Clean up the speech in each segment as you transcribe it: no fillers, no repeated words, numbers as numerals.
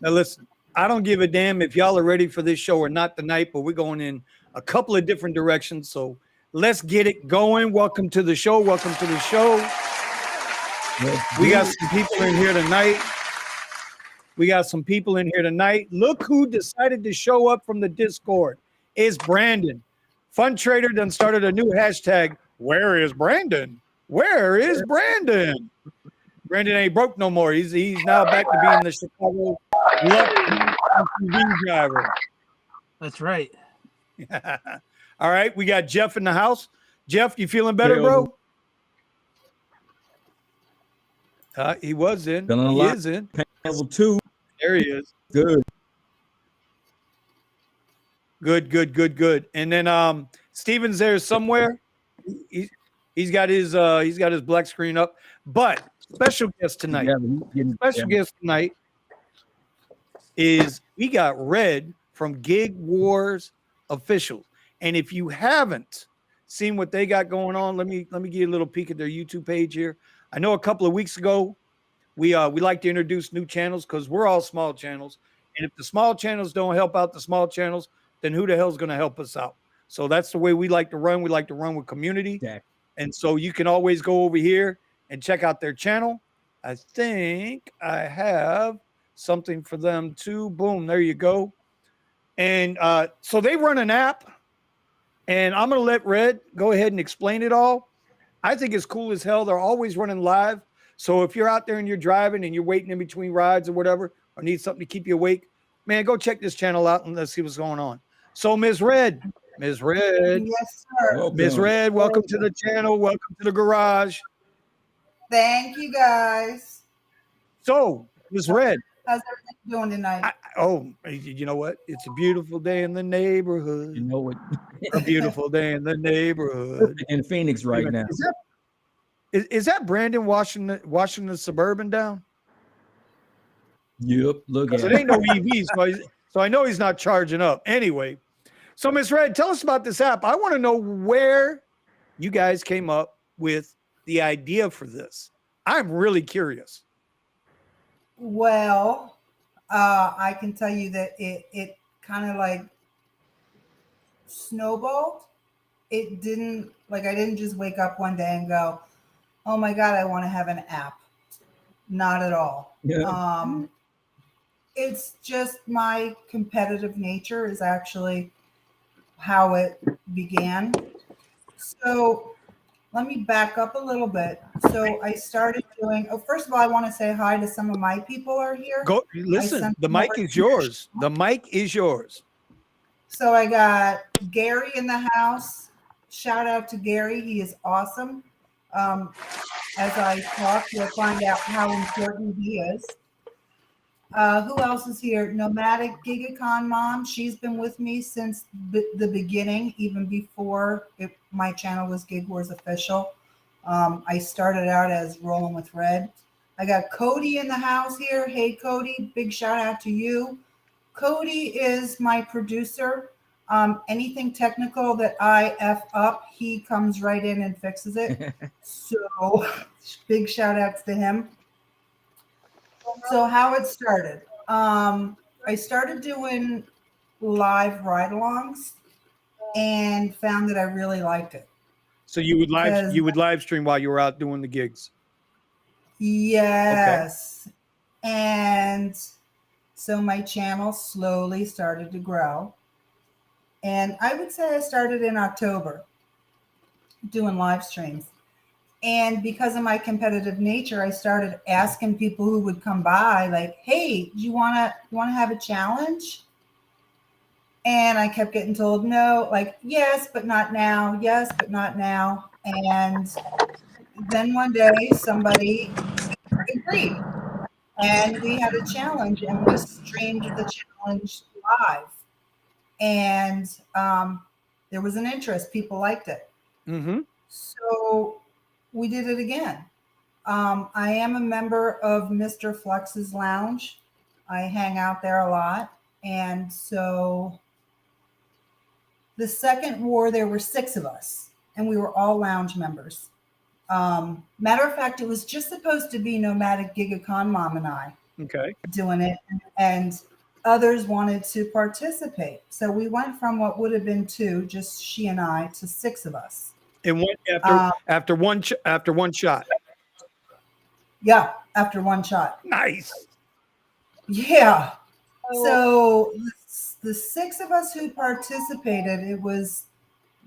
Now listen, I don't give a damn if y'all are ready for this show or not tonight, but we're going in a couple of different directions. So let's get it going. Welcome to the show. Welcome to the show. We got some people in here tonight. Look who decided to show up from the Discord. It's Brandon. Fun Trader done started a new hashtag. Where is Brandon? Where is Brandon? Brandon ain't broke no more. He's now back to being the Chicago TV driver. That's right. All right, we got Jeff in the house. Jeff, you feeling better, bro? He was in. He is in. Level 2. There he is. Good. Good. And then Steven's there somewhere. He's got his black screen up. But special guest tonight. Guest tonight is we got Red from Gig Wars Official. And if you haven't seen what they got going on, let me give you a little peek at their YouTube page here. I know a couple of weeks ago we like to introduce new channels because we're all small channels. And if the small channels don't help out the small channels, then who the hell's going to help us out? So that's the way we like to run. We like to run with community. Exactly. And so you can always go over here and check out their channel. I think I have something for them too. Boom, there you go. And so they run an app, and I'm going to let Red go ahead and explain it all. I think it's cool as hell. They're always running live. So if you're out there and you're driving and you're waiting in between rides or whatever, or need something to keep you awake, man, go check this channel out and let's see what's going on. So Ms. Red. Yes, sir. Ms. Red, welcome to the channel. Welcome to the garage. Thank you, guys. So, Ms. Red. How's everything doing tonight? You know what? It's a beautiful day in the neighborhood. You know what? A beautiful day in the neighborhood. In Phoenix right now. Is that Brandon washing the Suburban down? Yep. Look at it. It ain't no EVs, so I know he's not charging up. Anyway, so Ms. Red, tell us about this app. I want to know where you guys came up with the idea for this. I'm really curious. Well, I can tell you that it kind of like snowballed. It didn't, I didn't just wake up one day and go, oh my God, I want to have an app. Not at all. Yeah. It's just my competitive nature is actually how it began. So let me back up a little bit. So I started doing, first of all, I want to say hi to some of my people are here. Go listen, the mic is yours. The mic is yours. So I got Gary in the house. Shout out to Gary. He is awesome. As I talk, you'll find out how important he is. Who else is here? Nomadic Gigacon Mom. She's been with me since the beginning, even before my channel was Gig Wars Official. I started out as Rolling with Red. I got Cody in the house here. Hey, Cody, big shout out to you. Cody is my producer. Anything technical that I F up, he comes right in and fixes it. So big shout outs to him. So how it started. I started doing live ride-alongs and found that I really liked it. So you would live stream while you were out doing the gigs? Yes. Okay. And so my channel slowly started to grow. And I would say I started in October doing live streams. And because of my competitive nature, I started asking people who would come by, like, hey, do you wanna have a challenge? And I kept getting told no, like, yes, but not now. Yes, but not now. And then one day somebody agreed. And we had a challenge and we streamed the challenge live. And there was an interest. People liked it. Mm-hmm. So we did it again. I am a member of Mr. Flex's Lounge. I hang out there a lot. And so the second war, there were 6 of us, and we were all lounge members. Matter of fact, it was just supposed to be Nomadic Gigacon Mom and I. Okay. doing it, and others wanted to participate. So we went from what would have been two, just she and I, to six of us. And one after one shot. Yeah, after one shot. Nice. Yeah. So the six of us who participated, it was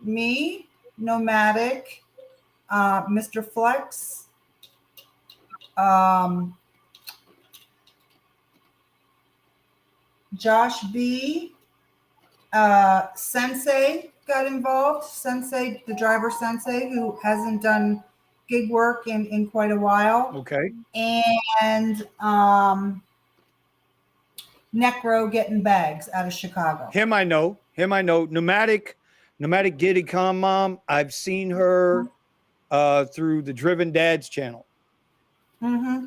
me, Nomadic, Mr. Flex, Josh B, Sensei got involved. Sensei, the driver Sensei, who hasn't done gig work in quite a while. Okay. And Necro getting bags out of Chicago. Him I know. Pneumatic Giddy Com Mom. I've seen her through the Driven Dads channel. Mm-hmm.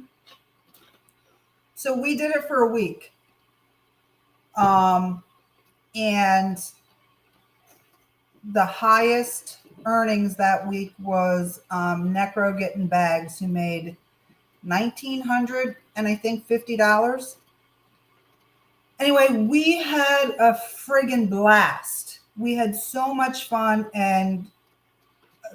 So we did it for a week. And the highest earnings that week was Necro getting bags, who made $1,900 and I think $50. Anyway, we had a friggin' blast. We had so much fun, and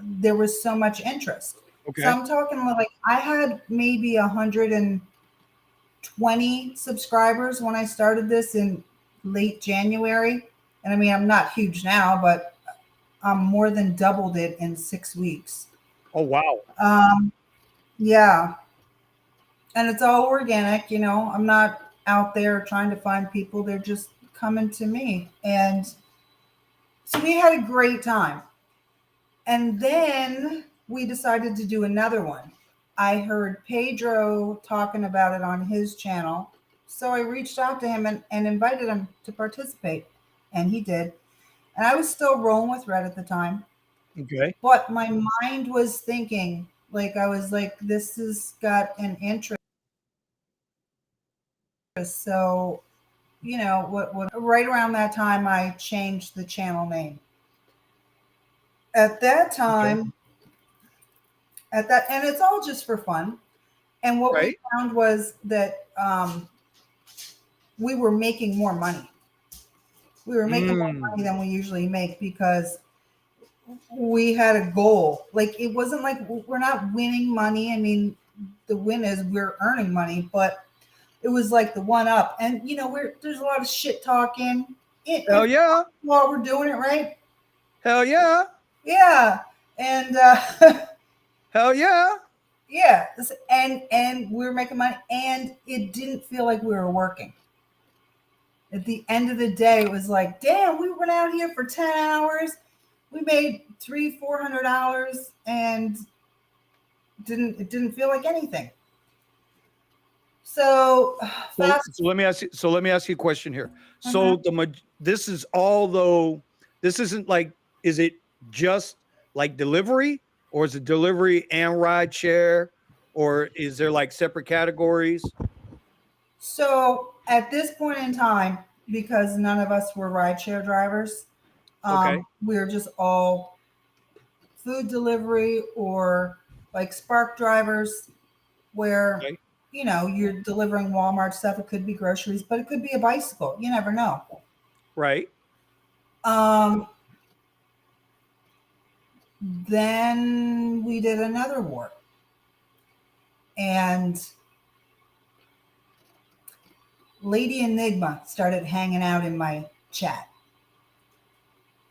there was so much interest. Okay. So I'm talking like I had maybe 120 subscribers when I started this in late January. And I mean, I'm not huge now, but I'm more than doubled it in 6 weeks. Oh, wow. Yeah. And it's all organic, you know. I'm not out there trying to find people. They're just coming to me. And so we had a great time. And then we decided to do another one. I heard Pedro talking about it on his channel. So I reached out to him and invited him to participate. And he did. And I was still rolling with Red at the time. Okay. But my mind was thinking, like, I was like, this has got an interest. So, you know, what right around that time, I changed the channel name. At that time, and it's all just for fun. And what we found was that we were making more money. We were making more money than we usually make because we had a goal. Like, it wasn't like we're not winning money. I mean, the win is we're earning money, but it was like the one up. And, you know, there's a lot of shit talking. Hell yeah. While we're doing it, right? Hell yeah. Yeah. And hell yeah. Yeah. And we were making money, and it didn't feel like we were working. At the end of the day, it was like, damn, we went out here for 10 hours. We made $300-400 and it didn't feel like anything. So let me ask you a question here. So this is this isn't like, is it just like delivery, or is it delivery and ride share, or is there like separate categories? So at this point in time, because none of us were rideshare drivers, we were just all food delivery or like Spark drivers, where you know, you're delivering Walmart stuff. It could be groceries, but it could be a bicycle. You never know. Right. Then we did another war, and Lady Enigma started hanging out in my chat,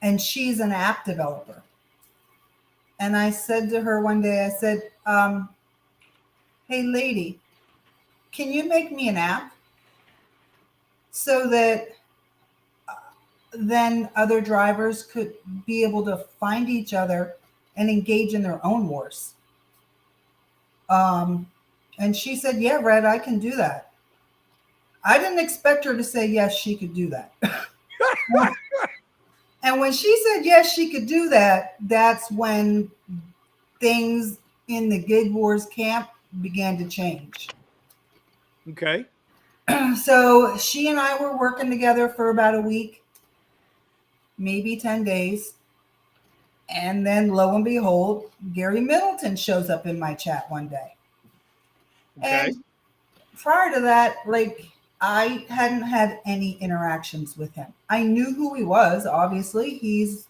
and she's an app developer. And I said to her one day, I said, hey, lady, can you make me an app so that then other drivers could be able to find each other and engage in their own wars? And she said, yeah, Red, I can do that. I didn't expect her to say yes, she could do that. And when she said yes, she could do that, that's when things in the Gig Wars camp began to change. Okay. So she and I were working together for about a week, maybe 10 days. And then lo and behold, Gary Middleton shows up in my chat one day. Okay. And prior to that, like I hadn't had any interactions with him. I knew who he was. Obviously, he's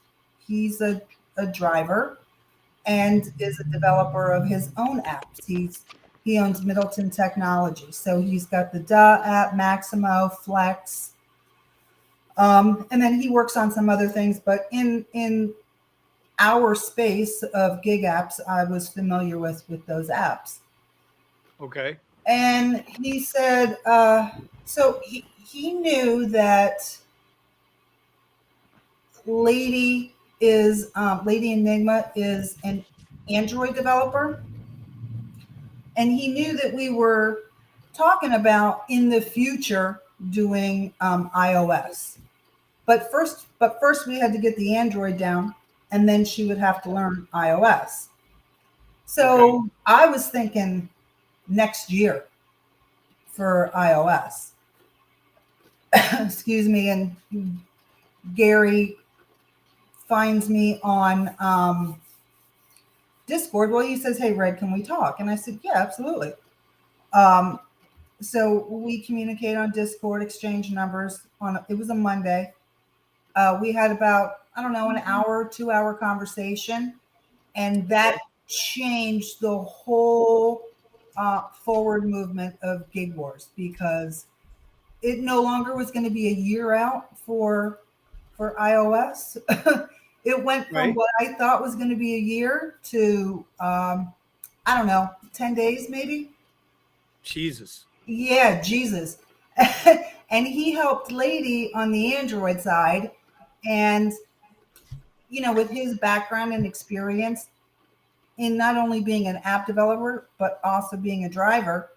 a driver and is a developer of his own apps. He owns Middleton Technology, so he's got the DA app, Maximo, Flex, and then he works on some other things. But in our space of gig apps, I was familiar with those apps. Okay. And he said, so he knew that Lady Enigma is an Android developer. And he knew that we were talking about in the future doing iOS. But first we had to get the Android down, and then she would have to learn iOS. So okay. I was thinking next year for iOS. Excuse me. And Gary finds me on Discord. Well, he says, "Hey, Red, can we talk?" And I said, "Yeah, absolutely." So we communicate on Discord, exchange numbers. It was a Monday. We had about, I don't know, an hour, 2-hour conversation, and that changed the whole forward movement of Gig Wars, because it no longer was going to be a year out for iOS. It went from what I thought was going to be a year to, I don't know, 10 days maybe. Jesus. Yeah, Jesus. And he helped Lady on the Android side. And, you know, with his background and experience in not only being an app developer, but also being a driver,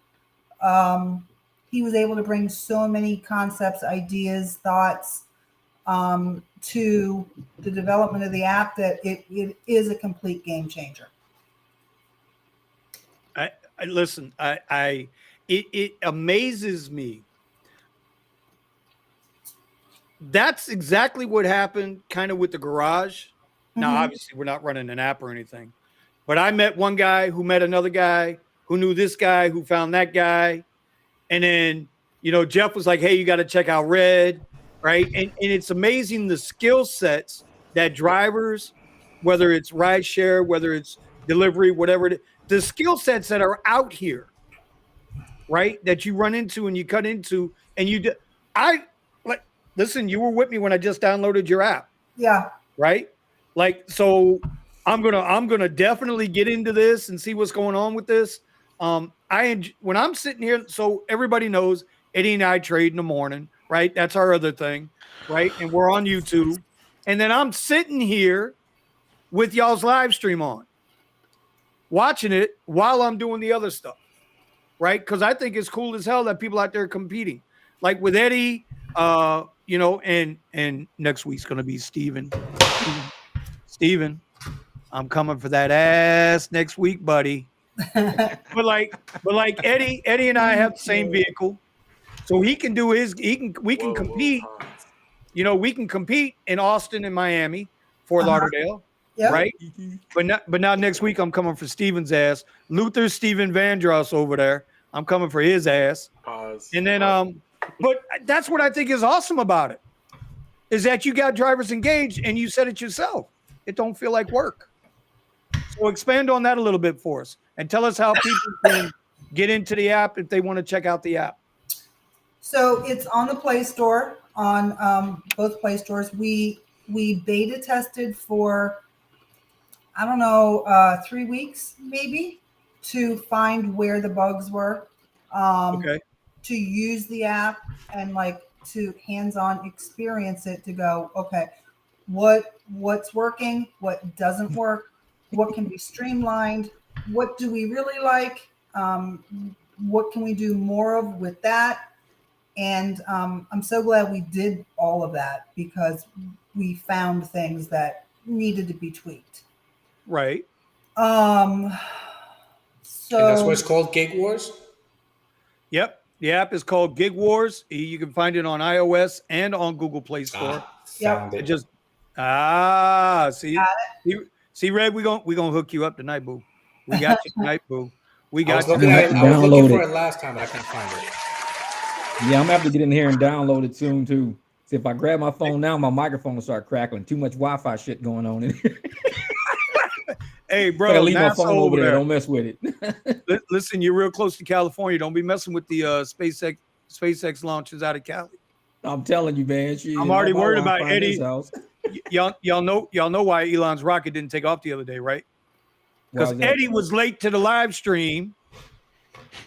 he was able to bring so many concepts, ideas, thoughts, to the development of the app that it is a complete game changer. Listen, it amazes me. That's exactly what happened kind of with the garage. Now, obviously, we're not running an app or anything, but I met one guy who met another guy who knew this guy who found that guy. And then, you know, Jeff was like, "Hey, you got to check out Red." Right. And it's amazing the skill sets that drivers, whether it's rideshare, whether it's delivery, whatever it is, the skill sets that are out here, right, that you run into and you cut into, and you do. Listen, you were with me when I just downloaded your app. Yeah. Right. Like, so I'm gonna definitely get into this and see what's going on with this. When I'm sitting here, so everybody knows Eddie and I trade in the morning, right? That's our other thing, right? And we're on YouTube. And then I'm sitting here with y'all's live stream on, watching it while I'm doing the other stuff, right? Because I think it's cool as hell that people out there competing. Like with Eddie, you know, and next week's gonna be Steven. Steven, I'm coming for that ass next week, buddy. but like Eddie and I have the same vehicle, so he can do we can compete. You know, we can compete in Austin and Miami, Fort Lauderdale, right? But now next week I'm coming for Steven's ass. Luther Steven Vandross over there. I'm coming for his ass. Pause. And then but that's what I think is awesome about it, is that you got drivers engaged, and you said it yourself. It don't feel like work. So expand on that a little bit for us and tell us how people can get into the app if they want to check out the app. So it's on the Play Store, on both Play Stores. We beta tested for, I don't know, 3 weeks maybe, to find where the bugs were. To use the app and like to hands-on experience it, to go, okay, what's working, what doesn't work, what can be streamlined, what do we really like, what can we do more of with that. And I'm so glad we did all of that, because we found things that needed to be tweaked. Right. So and that's why it's called Gig Wars? Yep. The app is called Gig Wars. You can find it on iOS and on Google Play Store. Found it. See, Red, we're gonna hook you up tonight, boo. We got you tonight, boo. We I got was you. looking, I'm gonna at it, have to I was looking download for it. it last time, but I can't find it. Yeah, I'm gonna have to get in here and download it soon too. See, if I grab my phone now, my microphone will start crackling. Too much Wi-Fi shit going on in here. Hey, So I bro, leave my NASA phone over there. Don't mess with it. Listen, you're real close to California. Don't be messing with the SpaceX launches out of Cali. I'm telling you, man. I'm Shit, all already my worried about Wi-Fi in this Eddie. house. Y'all know why Elon's rocket didn't take off the other day, right? Why Because is that? Eddie was late to the live stream,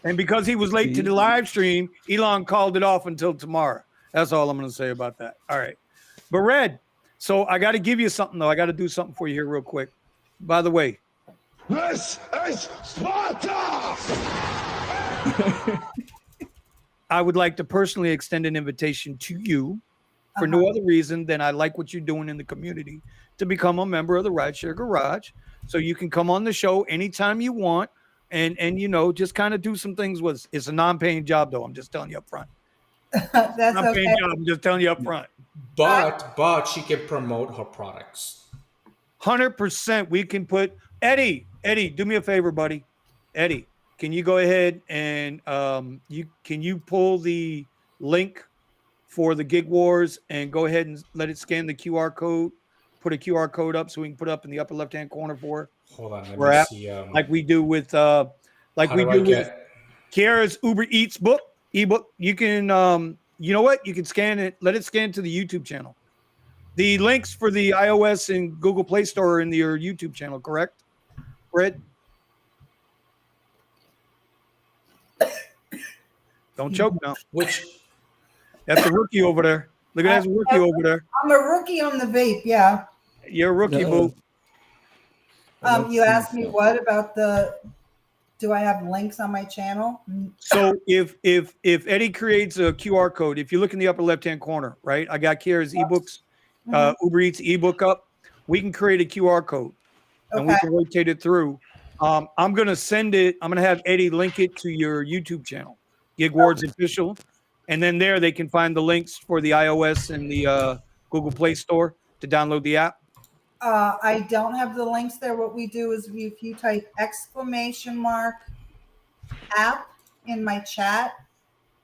and because he was late to See? the live stream, Elon called it off until tomorrow. That's all I'm going to say about that. All right, but Red, so I got to give you something though. I got to do something for you here real quick. By the way, This is Sparta! I would like to personally extend an invitation to you for no other reason than I like what you're doing in the community to become a member of the Rideshare Garage. So you can come on the show anytime you want and you know, just kind of do some things with it's a non-paying job though. I'm just telling you up front. That's Non-paying okay. job, I'm just telling you up front. But she can promote her products. 100% we can put Eddie, do me a favor, buddy. Eddie, can you go ahead and can you pull the link for the Gig Wars and go ahead and let it scan the QR code, put a QR code up so we can put up in the upper left-hand corner for Hold on, let we're me at, see. like we do with How do I get? Kiara's Uber Eats ebook. You can you know what? You can scan it, let it scan to the YouTube channel. The links for the iOS and Google Play Store are in your YouTube channel, correct? Fred? Don't choke now. Which That's a rookie over there. Look at that rookie over there. I'm a rookie on the vape. Yeah. You're a rookie, boo. You asked me what about do I have links on my channel? So if Eddie creates a QR code, if you look in the upper left-hand corner, right? I got Kiara's ebooks, Uber Eats ebook up. We can create a QR code and we can rotate it through. I'm going to send it. I'm going to have Eddie link it to your YouTube channel, Gig Wars Official. And then there they can find the links for the iOS and the Google Play Store to download the app. I don't have the links there. What we do is if you type !app in my chat,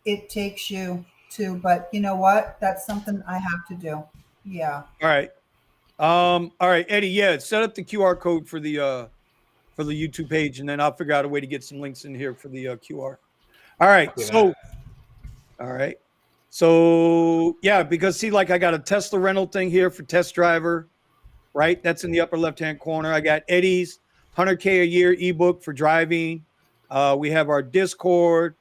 it takes you to, but you know what? That's something I have to do. Yeah. All right. All right, Eddie. Yeah, set up the QR code for the YouTube page, and then I'll figure out a way to get some links in here for the QR. All right. So yeah, because see, like I got a Tesla rental thing here for test driver, right? That's in the upper left-hand corner. I got Eddie's 100K a year ebook for driving. We have our Discord.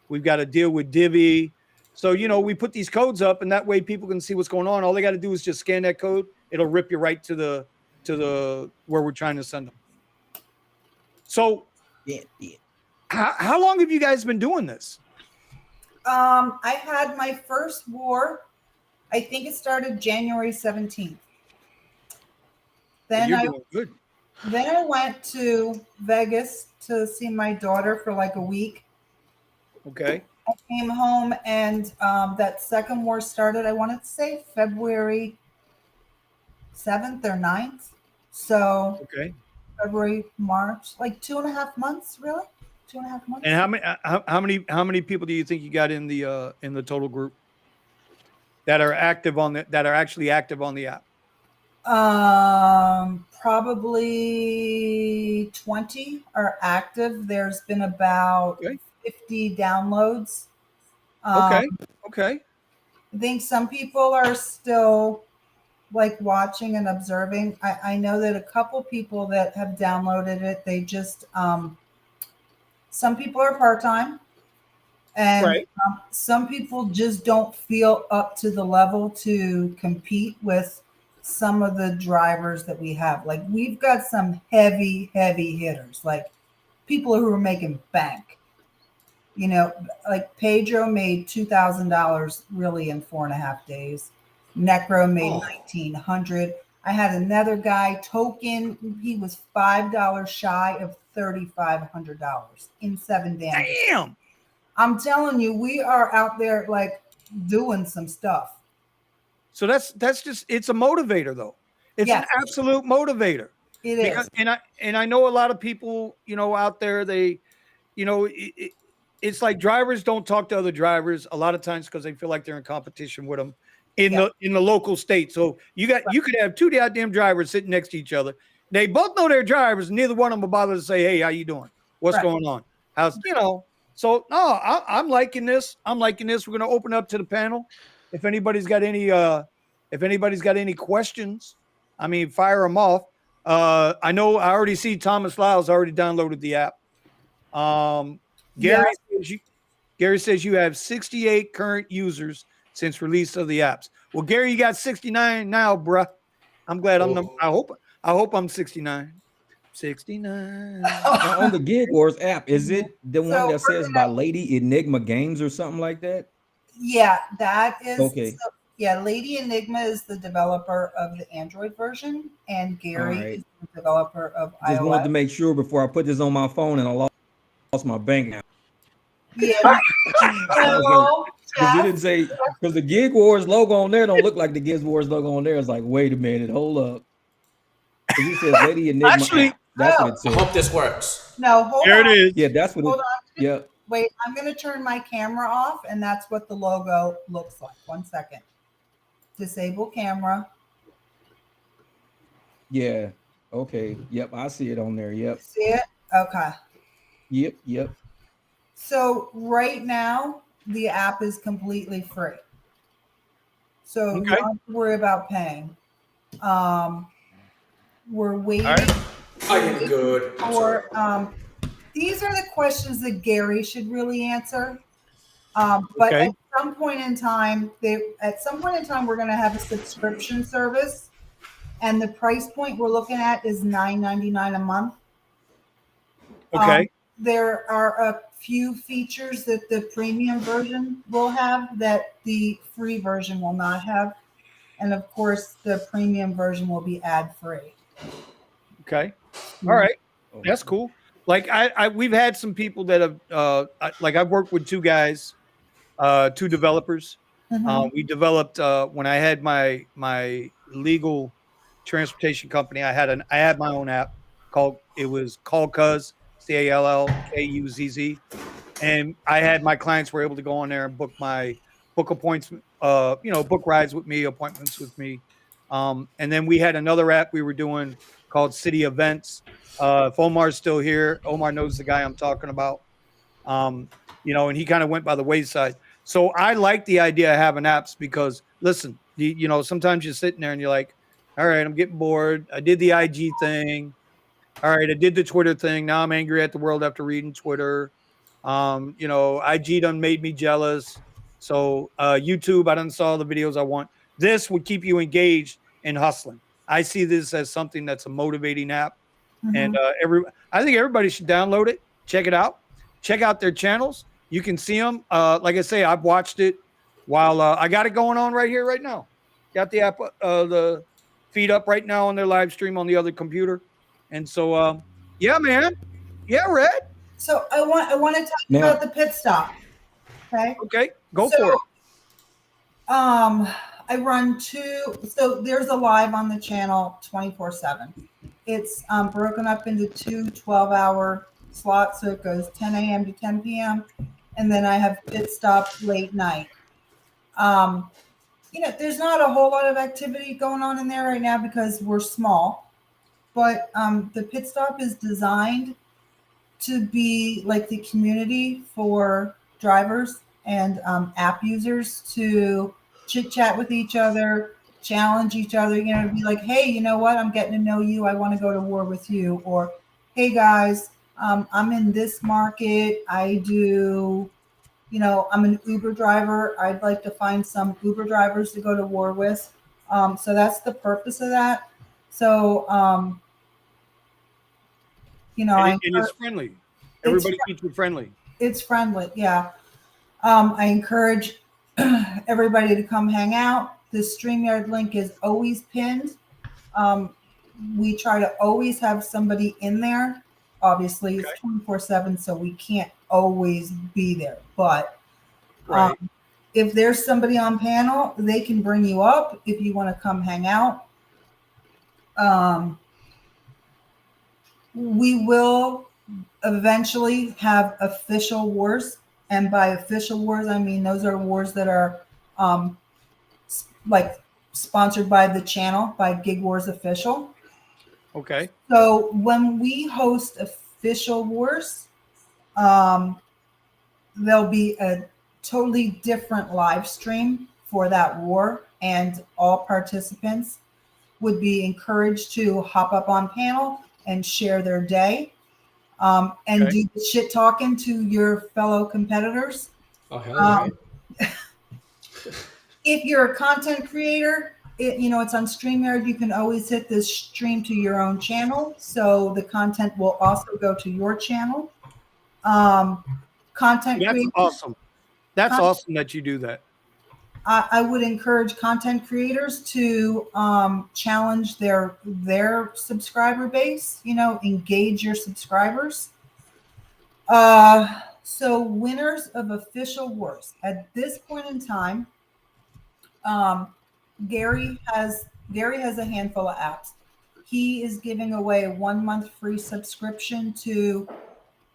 We've got a deal with Divvy. So, you know, we put these codes up and that way people can see what's going on. All they got to do is just scan that code. It'll rip you right to the where we're trying to send them. So how long have you guys been doing this? I had my first war. I think it started January 17th. Then I went to Vegas to see my daughter for like a week. Okay. I came home and that second war started, I wanted to say February 7th or 9th. So February, March, like 2.5 months, really? 2.5 months. And how many people do you think you got in the total group that are active on that are actually active on the app? Probably 20 are active. There's been about 50 downloads. Okay. I think some people are still like watching and observing. I know that a couple people that have downloaded it, they just some people are part-time and some people just don't feel up to the level to compete with some of the drivers that we have. Like we've got some heavy hitters, like people who are making bank. You know, like Pedro made $2,000 really in 4.5 days. Necro made $1,900. I had another guy, Token. He was $5 shy of $3,500 in 7 days. Damn! I'm telling you, we are out there like doing some stuff. So that's just it's a motivator though. It's an absolute motivator. It is. And I know a lot of people, you know, out there they it's like drivers don't talk to other drivers a lot of times because they feel like they're in competition with them in the local state. So you could have two goddamn drivers sitting next to each other. They both know they're drivers. Neither one of them will bother to say, "Hey, how you doing? What's going on? How's?" So no, I'm liking this. I'm liking this. We're gonna open up to the panel. If anybody's got any questions, I mean, fire them off. I know I already see Thomas Lyle's already downloaded the app. Gary says you have 68 current users since release of the apps. Well, Gary, you got 69 now, bruh. I'm glad I hope I'm 69. 69. Now, on the Gig Wars app, is it the one that says by Lady Enigma Games or something like that? Yeah, that is okay. So, yeah, Lady Enigma is the developer of the Android version, and Gary is the developer of iOS. Just wanted to make sure before I put this on my phone and I lost my bank account. Yeah. Because it didn't say, because the Gig Wars logo on there don't look like the Gig Wars logo on there. It's like, wait a minute, hold up. Because it says Lady Enigma. Actually, that's what it says. I hope this works. No, hold there on. it is. Yeah, that's what Hold it on. Yeah. Wait, I'm going to turn my camera off, and that's what the logo looks like. 1 second. Disable camera. Yeah. Okay. Yep. I see it on there. Yep. See it? Okay. Yep. So right now, the app is completely free. So you don't have to worry about paying. We're waiting. I am good. For, these are the questions that Gary should really answer. But at some point in time, we're going to have a subscription service, and the price point we're looking at is $9.99 a month. Okay. There are a few features that the premium version will have that the free version will not have, and of course, the premium version will be ad-free. Okay. All right. That's cool. Like we've had some people that have like I've worked with two guys, two developers. We developed when I had my legal transportation company. I had my own app called Cuz, CALLKUZZ, and I had my clients were able to go on there and book appointments, book rides with me, appointments with me. And then we had another app we were doing called City Events. If Omar's still here, Omar knows the guy I'm talking about. And he kind of went by the wayside. So I like the idea of having apps because, listen, sometimes you're sitting there and you're like, all right, I'm getting bored. I did the IG thing. All right, I did the Twitter thing. Now I'm angry at the world after reading Twitter. IG done made me jealous. So YouTube, I done saw the videos I want. This would keep you engaged and hustling. I see this as something that's a motivating app. And I think everybody should download it, check it out, check out their channels. You can see them. Like I say, I've watched it while I got it going on right here, right now. Got the app, the feed up right now on their live stream on the other computer. And so, yeah, man. Yeah, Red. So I want to talk about the pit stop. Okay. Go for it. I run so there's a live on the channel 24/7. It's broken up into two 12-hour slots. So it goes 10 a.m. to 10 p.m. And then I have pit stop late night. There's not a whole lot of activity going on in there right now because we're small. But the pit stop is designed to be like the community for drivers and app users to chit chat with each other, challenge each other, be like, hey, you know what? I'm getting to know you. I want to go to war with you. Or, hey guys, I'm in this market. I do, I'm an Uber driver. I'd like to find some Uber drivers to go to war with. So that's the purpose of that. So, and it's friendly. Everybody keeps it friendly. It's friendly. Yeah. I encourage everybody to come hang out. The StreamYard link is always pinned. We try to always have somebody in there. Obviously, it's 24/7, so we can't always be there. But if there's somebody on panel, they can bring you up if you want to come hang out. We will eventually have official wars. And by official wars, I mean those are wars that are like sponsored by the channel, by Gig Wars Official. Okay. So when we host official wars, there'll be a totally different live stream for that war, and all participants would be encouraged to hop up on panel and share their day, and do the shit talking to your fellow competitors. Oh, hell yeah. If you're a content creator, it's on StreamYard. You can always hit this stream to your own channel, so the content will also go to your channel. Content That's creators, awesome. That's awesome that you do that. I would encourage content creators to challenge their subscriber base. Engage your subscribers. So winners of official wars at this point in time. Gary has a handful of apps. He is giving away a 1 month free subscription to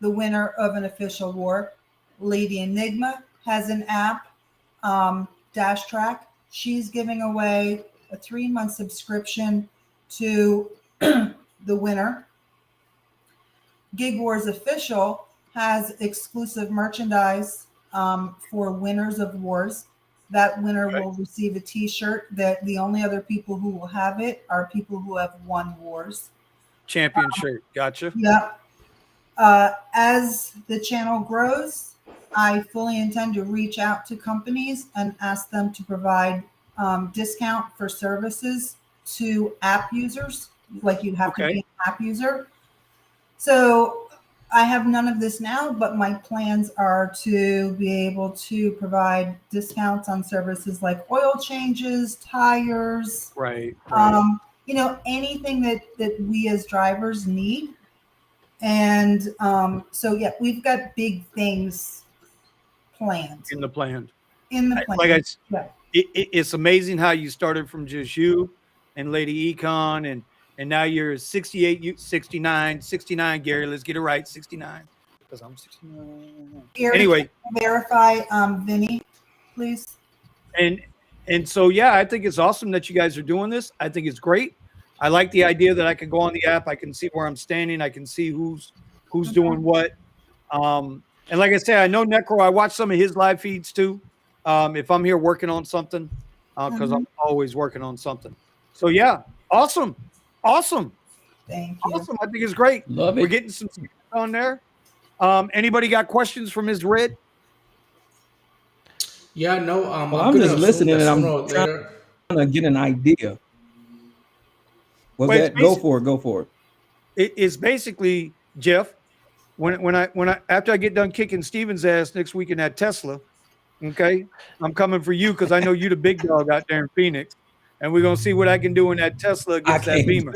the winner of an official war. Lady Enigma has an app, Dash Track. She's giving away a 3 month subscription to the winner. Gig Wars Official has exclusive merchandise for winners of wars. That winner will receive a t-shirt. That the only other people who will have it are people who have won wars. Champion shirt. Gotcha. Yeah. As the channel grows, I fully intend to reach out to companies and ask them to provide discount for services to app users, like you have to be an app user. So I have none of this now, but my plans are to be able to provide discounts on services like oil changes, tires, right. Anything that we as drivers need. And so, yeah, we've got big things planned. In the plan. Yeah. It's amazing how you started from just you and Lady Econ, and now you're 68, 69, Gary. Let's get it right. 69. Because I'm 69. Gary, anyway. Verify Vinny, please. And so, yeah, I think it's awesome that you guys are doing this. I think it's great. I like the idea that I can go on the app. I can see where I'm standing. I can see who's doing what. And like I said, I know Necro. I watch some of his live feeds too. If I'm here working on something, because I'm always working on something. So yeah, awesome. Thank you. Awesome. I think it's great. Love it. We're getting some stuff on there. Anybody got questions for Ms. Red? Yeah, no. Well, I'm just listening, and I'm trying to get an idea. Go for it. It's basically, Jeff, when I after I get done kicking Steven's ass next week in that Tesla, okay, I'm coming for you because I know you the big dog out there in Phoenix, and we're gonna see what I can do in that Tesla against that Beamer.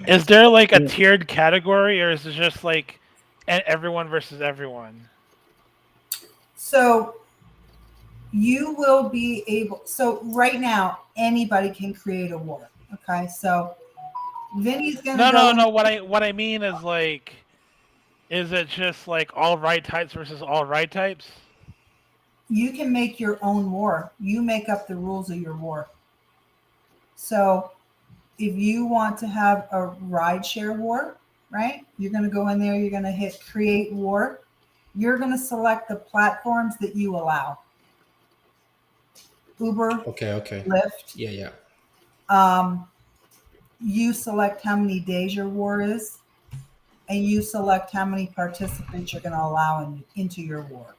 Is there like a tiered category, or is it just like everyone versus everyone? So you will be able. So right now, anybody can create a war. Okay, so Vinny's gonna. No. What I mean is like, is it just like all right types versus all right types? You can make your own war. You make up the rules of your war. So if you want to have a rideshare war, right? You're going to go in there. You're going to hit create war. You're going to select the platforms that you allow. Uber. Okay. Lyft. Yeah. You select how many days your war is, and you select how many participants you're going to allow into your war.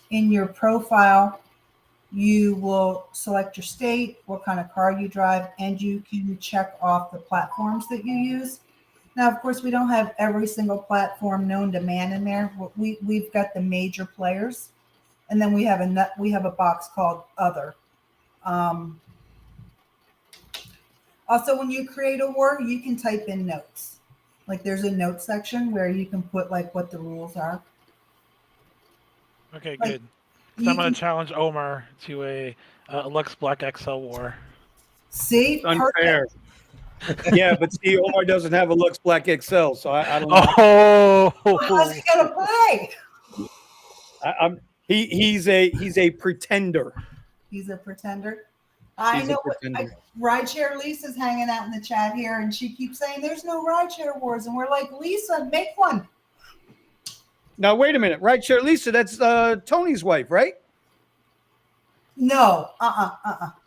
In your profile, you will select your state, what kind of car you drive, and you can check off the platforms that you use. Now, of course, we don't have every single platform known to man in there. We've got the major players, and then we have a box called Other. Also, when you create a war, you can type in notes. Like there's a note section where you can put like what the rules are. Okay, good. So I'm going to challenge Omar to a Lux Black XL war. See? Unfair. Yeah, but see, Omar doesn't have a Lux Black XL, so I don't know. How's he gonna play? He's a pretender. He's a pretender. I He's a know. pretender. Rideshare Lisa's hanging out in the chat here, and she keeps saying there's no rideshare wars, and we're like, Lisa, make one. Now wait a minute, Rideshare Lisa, that's Tony's wife, right? No,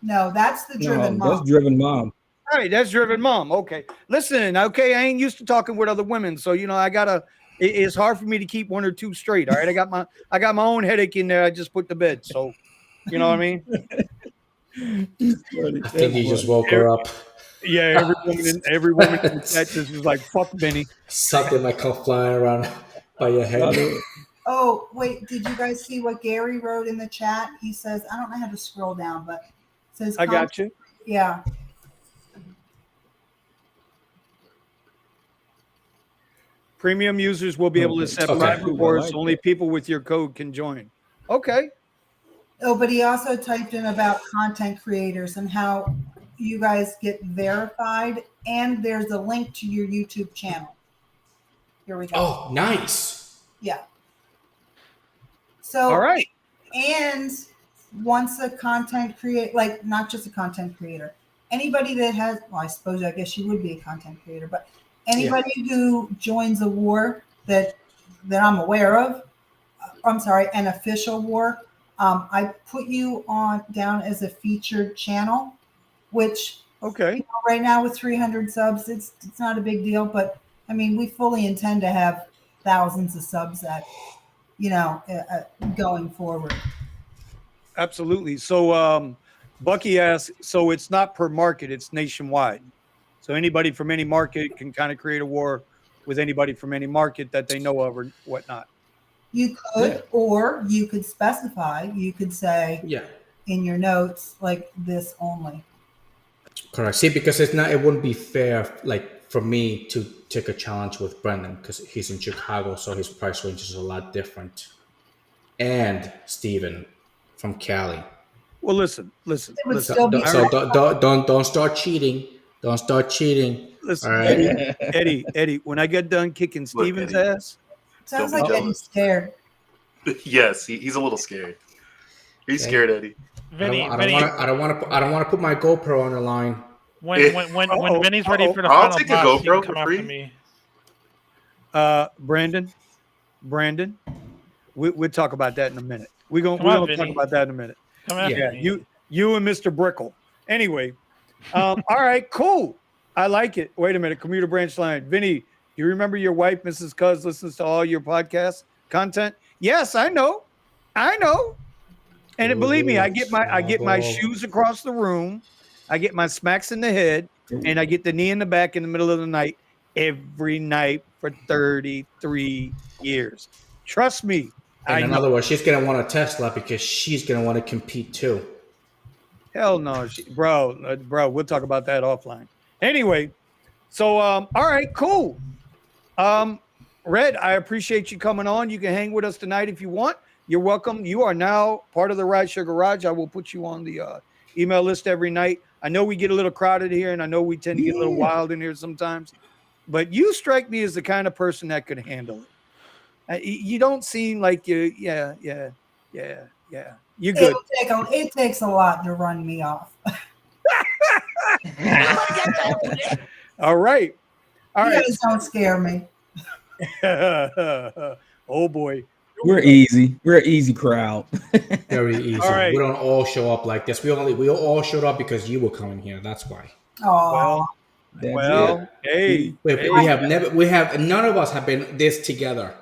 no, that's the driven mom. That's driven mom. All right, that's driven mom. Okay, listen, okay, I ain't used to talking with other women, so I gotta. It's hard for me to keep one or two straight. All right, I got my own headache in there. I just put to bed, so you know what I mean. I think he just woke her up. Yeah, every woman in the chat just was like, "Fuck Benny." Something might come flying around by your head. Oh, wait, did you guys see what Gary wrote in the chat? He says, I don't know how to scroll down, but it says, I got you. Yeah. Premium users will be able to set private wars. Only people with your code can join. Okay. Oh, but he also typed in about content creators and how you guys get verified, and there's a link to your YouTube channel. Here we go. Oh, nice. Yeah. So, all right. And once a content creator, like not just a content creator, anybody that has, well, I guess you would be a content creator, but anybody who joins a war that I'm aware of, I'm sorry, an official war, I put you on down as a featured channel, which right now with 300 subs, it's not a big deal, but I mean, we fully intend to have thousands of subs that, going forward. Absolutely. So Bucky asks, so it's not per market, it's nationwide. So anybody from any market can kind of create a war with anybody from any market that they know of or whatnot. You could, or you could specify, you could say in your notes, like this only. Correct. See, because it wouldn't be fair, like for me to take a challenge with Brendan because he's in Chicago, so his price range is a lot different. And Steven from Cali. Well, listen. So don't start cheating. Don't start cheating. Listen, all right? Eddie, when I get done kicking Steven's ass. Sounds like Eddie's scared. Yes, he's a little scared. He's scared, Eddie. Vinny, I don't want to put my GoPro on the line. When Vinny's ready for the final boss, GoPro you can come after me. Brandon, we'll talk about that in a minute. We're gonna talk about that in a minute. Come after me. You and Mr. Brickle. Anyway, all right, cool. I like it. Wait a minute, commuter branch line. Vinny, you remember your wife, Mrs. Cuz, listens to all your podcast content? Yes, I know. And believe me, I get my shoes across the room, I get my smacks in the head, and I get the knee in the back in the middle of the night every night for 33 years. Trust me. In other words, she's gonna want a Tesla because she's gonna want to compete too. Hell no, bro, we'll talk about that offline. Anyway, so all right, cool. Red, I appreciate you coming on. You can hang with us tonight if you want. You're welcome. You are now part of the Rideshare Garage. I will put you on the email list every night. I know we get a little crowded here, and I know we tend to get a little wild in here sometimes, but you strike me as the kind of person that could handle it. You don't seem like you. Yeah. You're good. It takes a lot to run me off. All right. You guys don't scare me. Oh boy. We're easy. We're an easy crowd. Very easy. All right. We don't all show up like this. We all showed up because you were coming here. That's why. Oh. Well, hey. We have none of us have been this together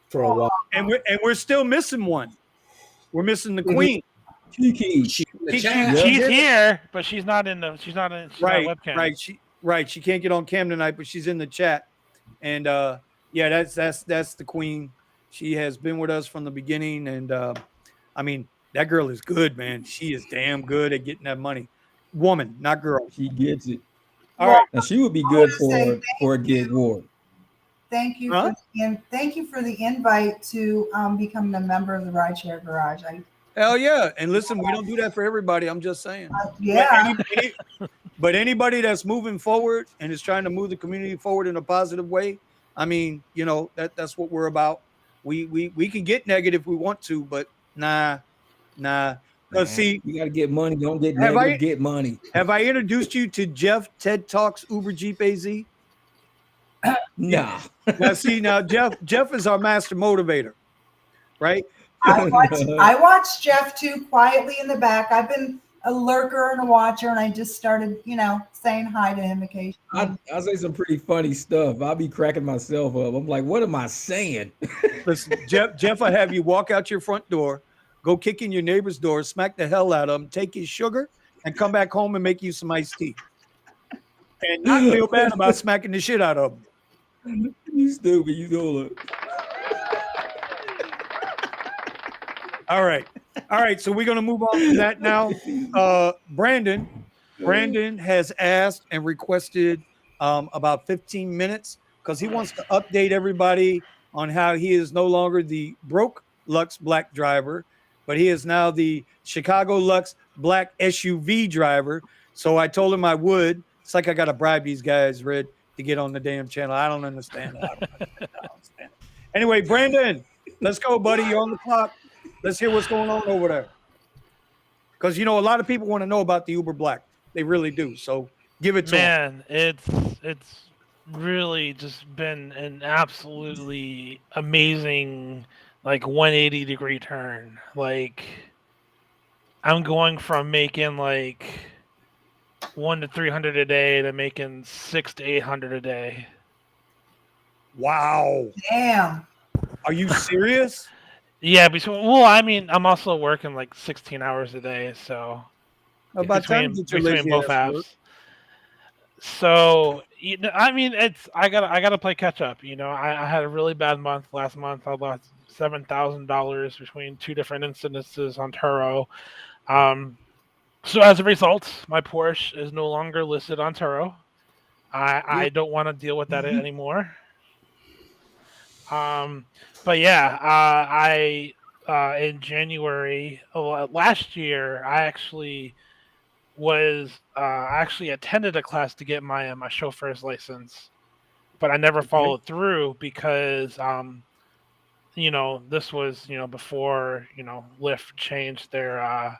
for a while. And we're still missing one. We're missing the queen. She's here, but she's not in webcam. Right. She can't get on cam tonight, but she's in the chat. And that's the queen. She has been with us from the beginning, and I mean, that girl is good, man. She is damn good at getting that money. Woman, not girl. She gets it. All right. And she would be good for a gig war. Thank you. Thank you for the invite to becoming a member of the Rideshare Garage. Hell yeah. And listen, we don't do that for everybody. I'm just saying. Yeah. But anybody that's moving forward and is trying to move the community forward in a positive way, I mean, you know, that's what we're about. We can get negative if we want to, but nah. Let's see. You got to get money. Don't get Have negative. I- Get money. Have I introduced you to Jeff TED Talks Uber Jeep AZ? Nah. Now Jeff is our master motivator, right? I watched Jeff too quietly in the back. I've been a lurker and a watcher, and I just started, saying hi to him occasionally. I say some pretty funny stuff. I'll be cracking myself up. I'm like, what am I saying? Listen, Jeff, I have you walk out your front door, go kick in your neighbor's door, smack the hell out of him, take his sugar, and come back home and make you some iced tea. And not feel bad about smacking the shit out of him. You stupid. You know it. All right. So we're gonna move on to that now. Brandon has asked and requested about 15 minutes because he wants to update everybody on how he is no longer the broke Lux black driver, but he is now the Chicago Lux black SUV driver. So I told him I would. It's like I got to bribe these guys, Red, to get on the damn channel. I don't understand that. I don't understand. Anyway, Brandon, let's go, buddy. You're on the clock. Let's hear what's going on over there. Because, a lot of people want to know about the Uber Black. They really do. So give it to them. Man, it's really just been an absolutely amazing, 180-degree turn. I'm going from making, 1 to 300 a day to making 6 to 800 a day. Wow. Damn. Are you serious? Yeah, I'm also working 16 hours a day, so between both apps. So I gotta play catch up. I had a really bad month last month. I lost $7,000 between 2 different incidences on Turo. So as a result, my Porsche is no longer listed on Turo. I don't want to deal with that anymore. But yeah, I in January last year, I actually attended a class to get my chauffeur's license, but I never followed through because this was before Lyft changed their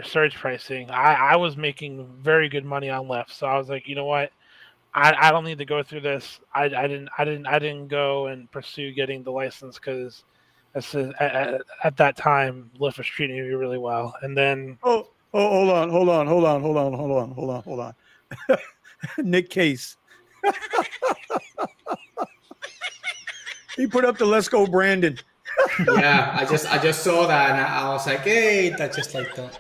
surge pricing. I was making very good money on Lyft, so I was like, you know what? I don't need to go through this. I didn't go and pursue getting the license because at that time Lyft was treating me really well. And then hold on. Nick Case. He put up the "Let's Go Brandon." Yeah, I just saw that and I was like, hey, that's just like that.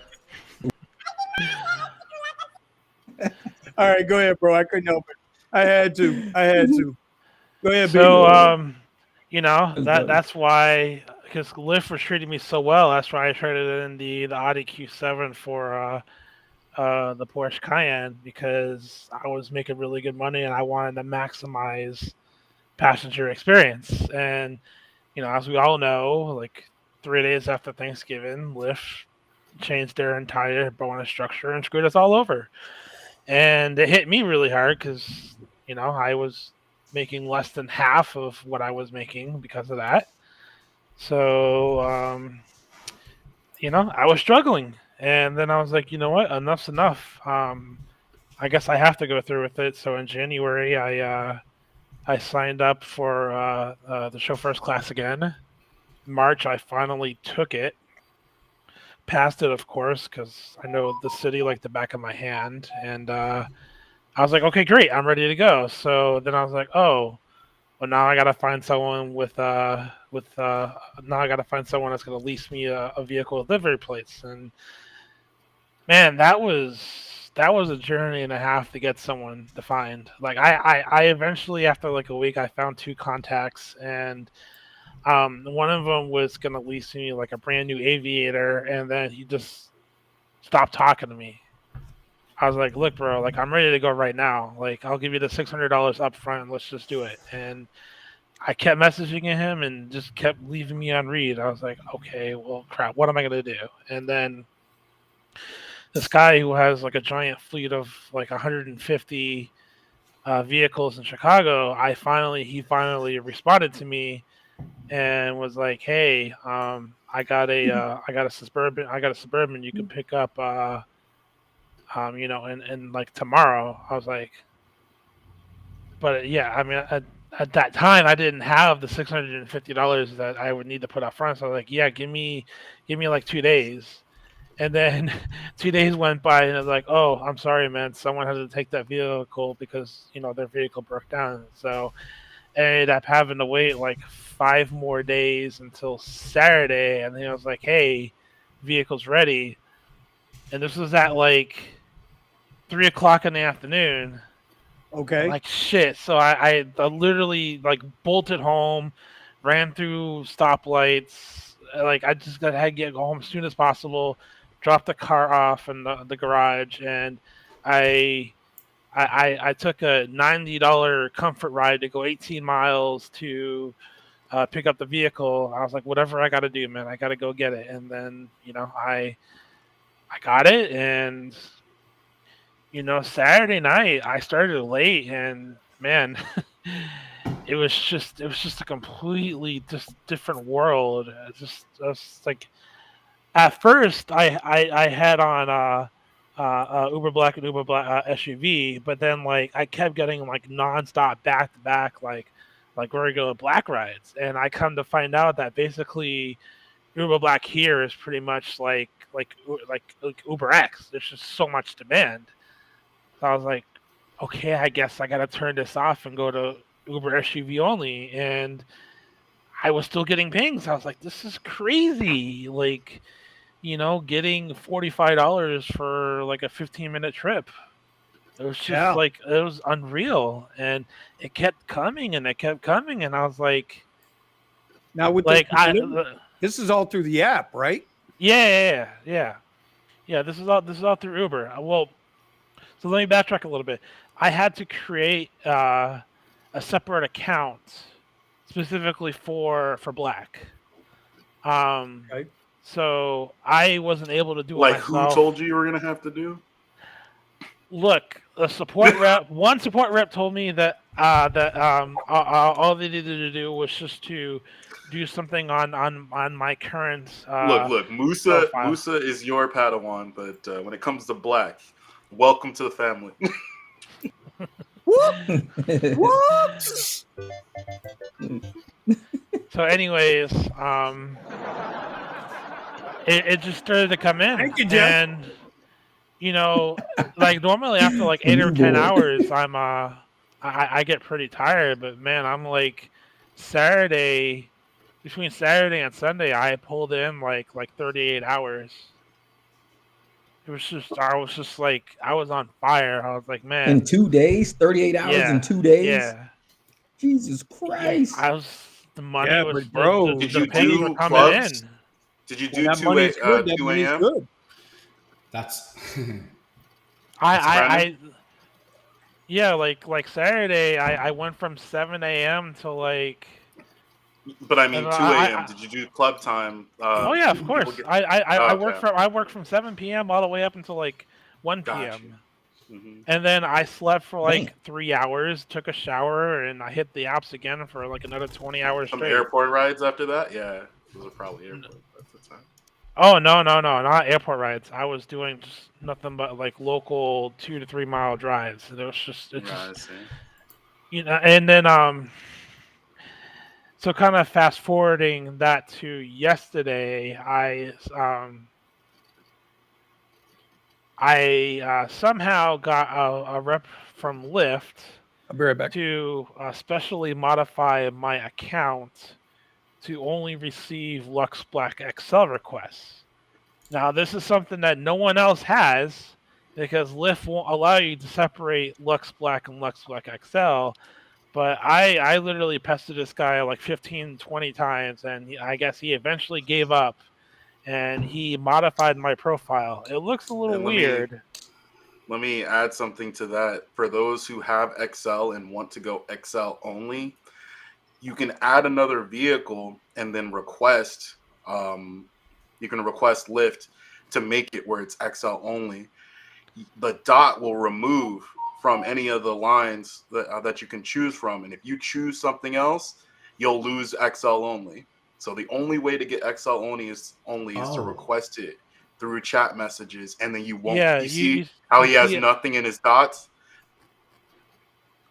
All right, go ahead, bro. I couldn't help it. I had to. Go ahead, so that's why, because Lyft was treating me so well. That's why I traded in the Audi Q7 for the Porsche Cayenne, because I was making really good money and I wanted to maximize passenger experience. And as we all know, 3 days after Thanksgiving, Lyft changed their entire bonus structure and screwed us all over. And it hit me really hard because, I was making less than half of what I was making because of that. So, I was struggling. And then I was like, you know what? Enough's enough. I guess I have to go through with it. So in January, I signed up for the chauffeur's class again. March, I finally took it. Passed it, of course, because I know the city like the back of my hand. And I was like, okay, great, I'm ready to go. So then I was like, oh, well, now I got to find someone now I got to find someone that's going to lease me a vehicle with livery plates. And man, that was a journey and a half to get someone to find. I eventually, after a week, I found 2 contacts, and one of them was going to lease me a brand new Aviator, and then he just stopped talking to me. I was like, look, bro, I'm ready to go right now. I'll give you the $600 up front and let's just do it. And I kept messaging him and just kept leaving me on read. I was like, okay, well, crap, what am I going to do? And then this guy who has like a giant fleet of like 150 vehicles in Chicago, he finally responded to me and was like, hey, I got a suburban you can pick up, and like tomorrow. I was like, but yeah, I mean, at that time, I didn't have the $650 that I would need to put up front. So I was like, yeah, give me like 2 days. And then 2 days went by, and I was like, oh, I'm sorry, man. Someone had to take that vehicle because their vehicle broke down. So I ended up having to wait like 5 more days until Saturday, and then I was like, hey, vehicle's ready. And this was at like 3 o'clock in the afternoon. Okay. Like shit. So I literally like bolted home, ran through stoplights. Like I just had to get home as soon as possible. Dropped the car off in the garage, and I took a $90 comfort ride to go 18 miles to pick up the vehicle. I was like, whatever I got to do, man, I got to go get it. And then I got it, and Saturday night I started late, and man, it was just a completely just different world. I was like, at first I had on Uber Black and Uber Black SUV, but then like I kept getting like nonstop back to back like regular black rides, and I come to find out that basically Uber Black here is pretty much like Uber X. There's just so much demand. So I was like, okay, I guess I gotta turn this off and go to Uber SUV only. And I was still getting pings. I was like, this is crazy. Like, getting $45 for like a 15-minute trip. It was just like, it was unreal. And it kept coming and it kept coming. And I was like, now with like, this is all through the app, right? Yeah. This is all through Uber. Well, so let me backtrack a little bit. I had to create a separate account specifically for Black. Okay. So I wasn't able to do it Like myself. who told you were gonna have to do? Look, a support rep. One support rep told me that all they needed to do was just to do something on my current. Look, Musa profile. is your Padawan, but when it comes to Black, welcome to the family. What? So, anyways, it just started to come in. Thank you, Jeff. And like normally after like 8 or 10 hours, I get pretty tired. But man, I'm like between Saturday and Sunday, I pulled in like 38 hours. I was just like, I was on fire. I was like, man. In 2 days, 38 hours in 2 days. Yeah. Jesus Christ. The money was, bro. Did the you pennies do were coming clubs? in. Did you do that 2 money's good. That 2 money's a.m.? good. That's Yeah, like Saturday, I went from 7 a.m. to like. But I mean, 2 a.m. Did you do club time? Oh yeah, of course. I worked from 7 p.m. all the way up until like 1 p.m. Gotcha. Mm-hmm. And then I slept for like 3 hours, took a shower, and I hit the apps again for like another 20 hours Some straight. airport rides after that? Yeah, those are probably airport at the time. Oh no, not airport rides. I was doing just nothing but like local 2 to 3 mile drives. It was just, I see. And then so kind of fast forwarding that to yesterday, I somehow got a rep from Lyft. I'll be right back. To specially modify my account to only receive Lux Black XL requests. Now, this is something that no one else has because Lyft won't allow you to separate Lux Black and Lux Black XL. But I literally pestered this guy like 15, 20 times, and I guess he eventually gave up, and he modified my profile. It looks a little weird. Let me add something to that. For those who have XL and want to go XL only, you can add another vehicle and then request. You can request Lyft to make it where it's XL only. The dot will remove from any of the lines that you can choose from, and if you choose something else, you'll lose XL only. So the only way to get XL only is to request it through chat messages, and then you won't. Yeah, you see how he has nothing in his dots.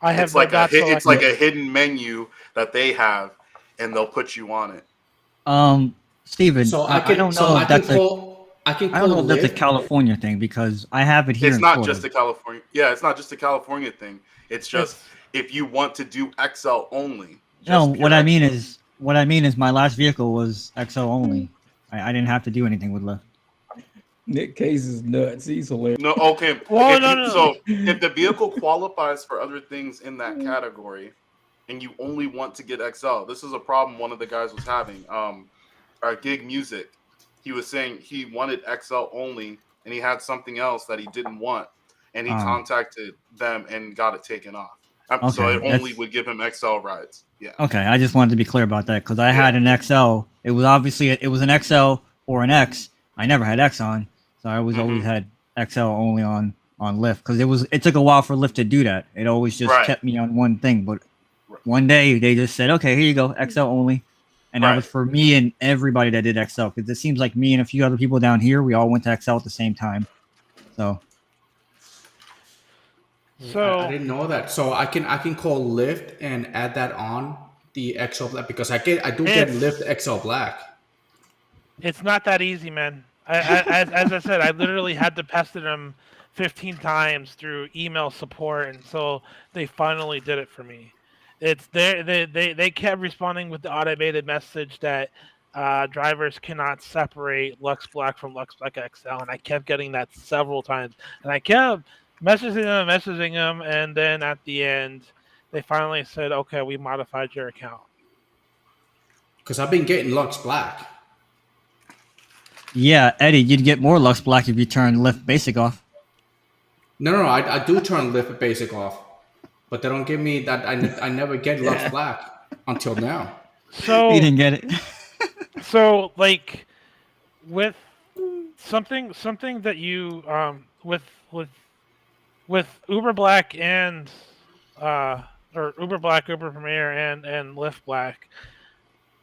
I have It's like no dots it's like selected. a hidden menu that they have, and they'll put you on it. Steven, So I don't know if that's a Lyft. California thing because I have it here. It's in not Florida. just a California. Yeah, it's not just a California thing. It's just if you want to do XL only. No, what I mean is my last vehicle was XL only. I didn't have to do anything with Lyft. Nick Case is nuts. He's hilarious. No, okay. Well, no. So if the vehicle qualifies for other things in that category, and you only want to get XL, this is a problem one of the guys was having. Our Gig Music, he was saying he wanted XL only, and he had something else that he didn't want, and he contacted them and got it taken off. So it only would give him XL rides. Yeah. Okay, I just wanted to be clear about that because I had an XL. It was obviously an XL or an X. I never had X on, so I always had XL only on Lyft because it took a while for Lyft to do that. It always just kept me on one thing, but one day they just said, "Okay, here you go, XL only," and that was for me and everybody that did XL because it seems like me and a few other people down here we all went to XL at the same time. So I didn't know that. So I can call Lyft and add that on the XL Black because I do get Lyft XL Black. It's not that easy, man. As I said, I literally had to pester them 15 times through email support until they finally did it for me. It's they kept responding with the automated message that drivers cannot separate Lux Black from Lux Black XL, and I kept getting that several times, and I kept messaging them, and then at the end, they finally said, "Okay, we modified your account." Because I've been getting Lux Black. yeah, Eddie, you'd get more Lux Black if you turned Lyft Basic off. No, I do turn Lyft Basic off, but they don't give me that. I never get Lux Black until now. So You didn't get it. So like with something that you with Uber Black and or Uber Black, Uber Premier and Lyft Black,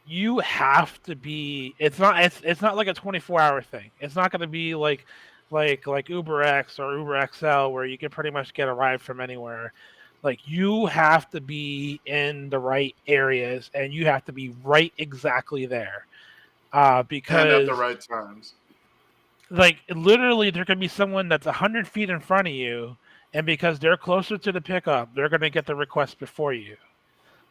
you have to be it's not like a 24-hour thing. It's not going to be like Uber X or Uber XL where you can pretty much get a ride from anywhere. Like you have to be in the right areas and you have to be right exactly there. Because and at the right times. Like literally there could be someone that's 100 feet in front of you, and because they're closer to the pickup, they're going to get the request before you.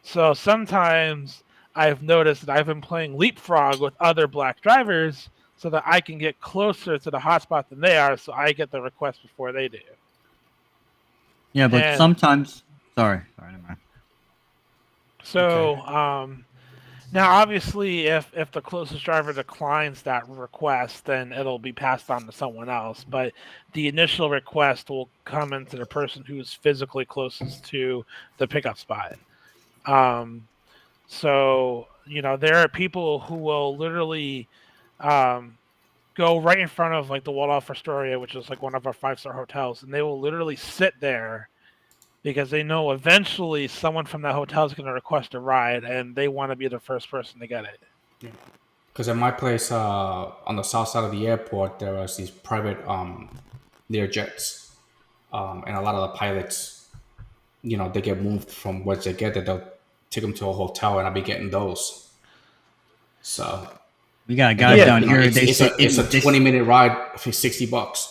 So sometimes I've noticed that I've been playing leapfrog with other black drivers so that I can get closer to the hotspot than they are, so I get the request before they do. Yeah, but sometimes. Sorry, never mind. So now, obviously, if the closest driver declines that request, then it'll be passed on to someone else. But the initial request will come into the person who is physically closest to the pickup spot. So, there are people who will literally go right in front of like the Waldorf Astoria, which is like one of our 5-star hotels, and they will literally sit there because they know eventually someone from that hotel is going to request a ride, and they want to be the first person to get it. Because at my place on the south side of the airport, there was these private Learjets, and a lot of the pilots, they get moved from where they get it. They'll take them to a hotel, and I'll be getting those. So We got guys down here. It's a 20-minute ride for $60.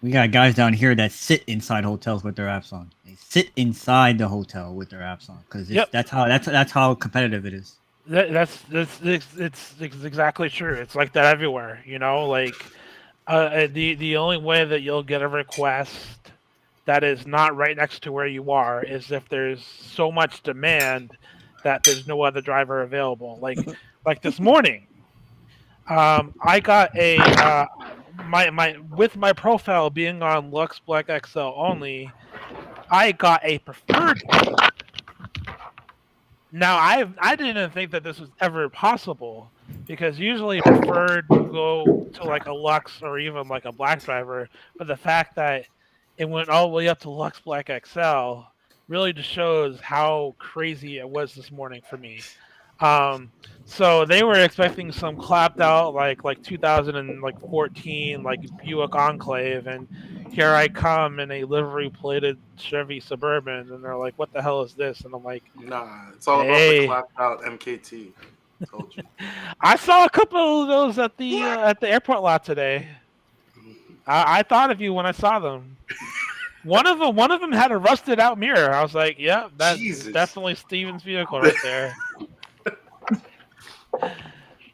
We got guys down here that sit inside hotels with their apps on. They sit inside the hotel with their apps on because that's how competitive it is. It's exactly true. It's like that everywhere. The only way that you'll get a request that is not right next to where you are is if there's so much demand that there's no other driver available. Like this morning, I got a with my profile being on Lux Black XL only, I got a preferred Now, I didn't think that this was ever possible because usually preferred to go to like a Lux or even like a Black driver, but the fact that it went all the way up to Lux Black XL really just shows how crazy it was this morning for me. So they were expecting some clapped out like 2014 like Buick Enclave, and here I come in a livery plated Chevy Suburban, and they're like, "What the hell is this?" And I'm like, Nah, it's all about Hey. the clapped out MKT. Told you. I saw a couple of those at the airport lot today. I thought of you when I saw them. One of them had a rusted out mirror. I was like, "Yeah, that's Jesus. definitely Steven's vehicle right there."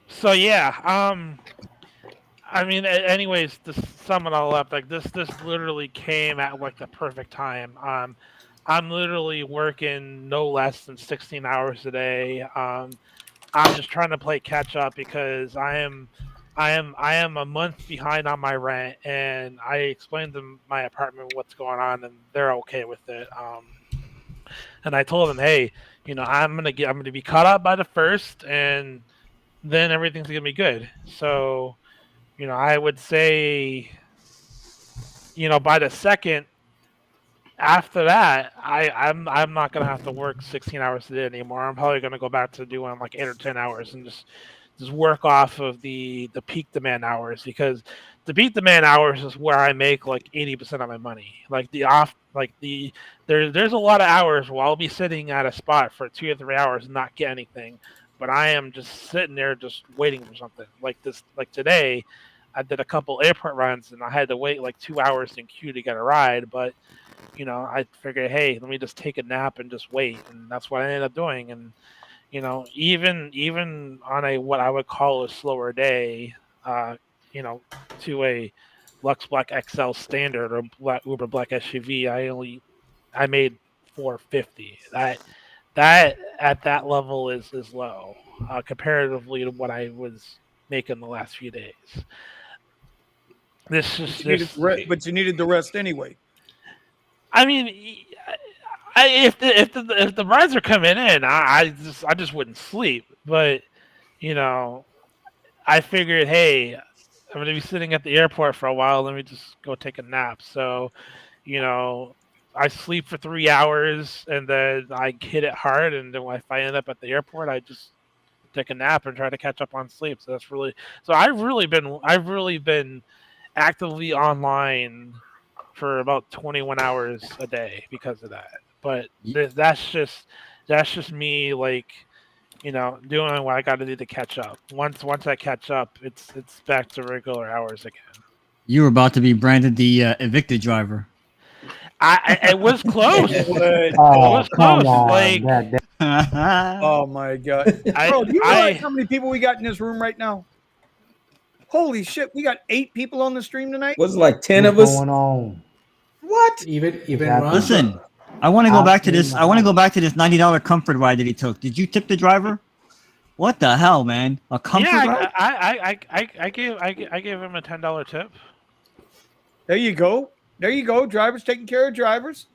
So yeah, I mean, anyways, to sum it all up, like this literally came at like the perfect time. I'm literally working no less than 16 hours a day. I'm just trying to play catch up because I am a month behind on my rent, and I explained to my apartment what's going on, and they're okay with it. And I told them, hey, I'm gonna be caught up by the first, and then everything's gonna be good. So, I would say, by the second. After that, I'm not gonna have to work 16 hours a day anymore. I'm probably gonna go back to doing like 8 or 10 hours and just work off of the peak demand hours, because the peak demand hours is where I make like 80% of my money. Like there's a lot of hours where I'll be sitting at a spot for 2 or 3 hours and not get anything, but I am just sitting there just waiting for something. Like today, I did a couple airport runs and I had to wait like 2 hours in queue to get a ride, but I figured, hey, let me just take a nap and just wait, and that's what I ended up doing. And even on a what I would call a slower day, to a Lux Black XL standard or Uber Black SUV, I made $450. That at that level is low comparatively to what I was making the last few days. But you needed the rest anyway. I mean, if the rides are coming in, I just wouldn't sleep. But I figured, hey, I'm going to be sitting at the airport for a while. Let me just go take a nap. So, I sleep for 3 hours and then I hit it hard. And then if I end up at the airport, I just take a nap and try to catch up on sleep. So I've really been actively online for about 21 hours a day because of that. But that's just me, like, doing what I got to do to catch up. Once I catch up, it's back to regular hours again. You were about to be branded the evicted driver. It was close. It Oh, was come close. on. Like, Oh my god, bro! Do you realize how many people we got in this room right now? Holy shit, we got 8 people on the stream tonight. Was it like 10 of What's us? going on? What? Even Exactly. Ron, Listen, I want to go back to this. I want to go back to this $90 comfort ride that he took. Did you tip the driver? What the hell, man? A comfort ride? I gave him a $10 tip. There you go. Drivers taking care of drivers.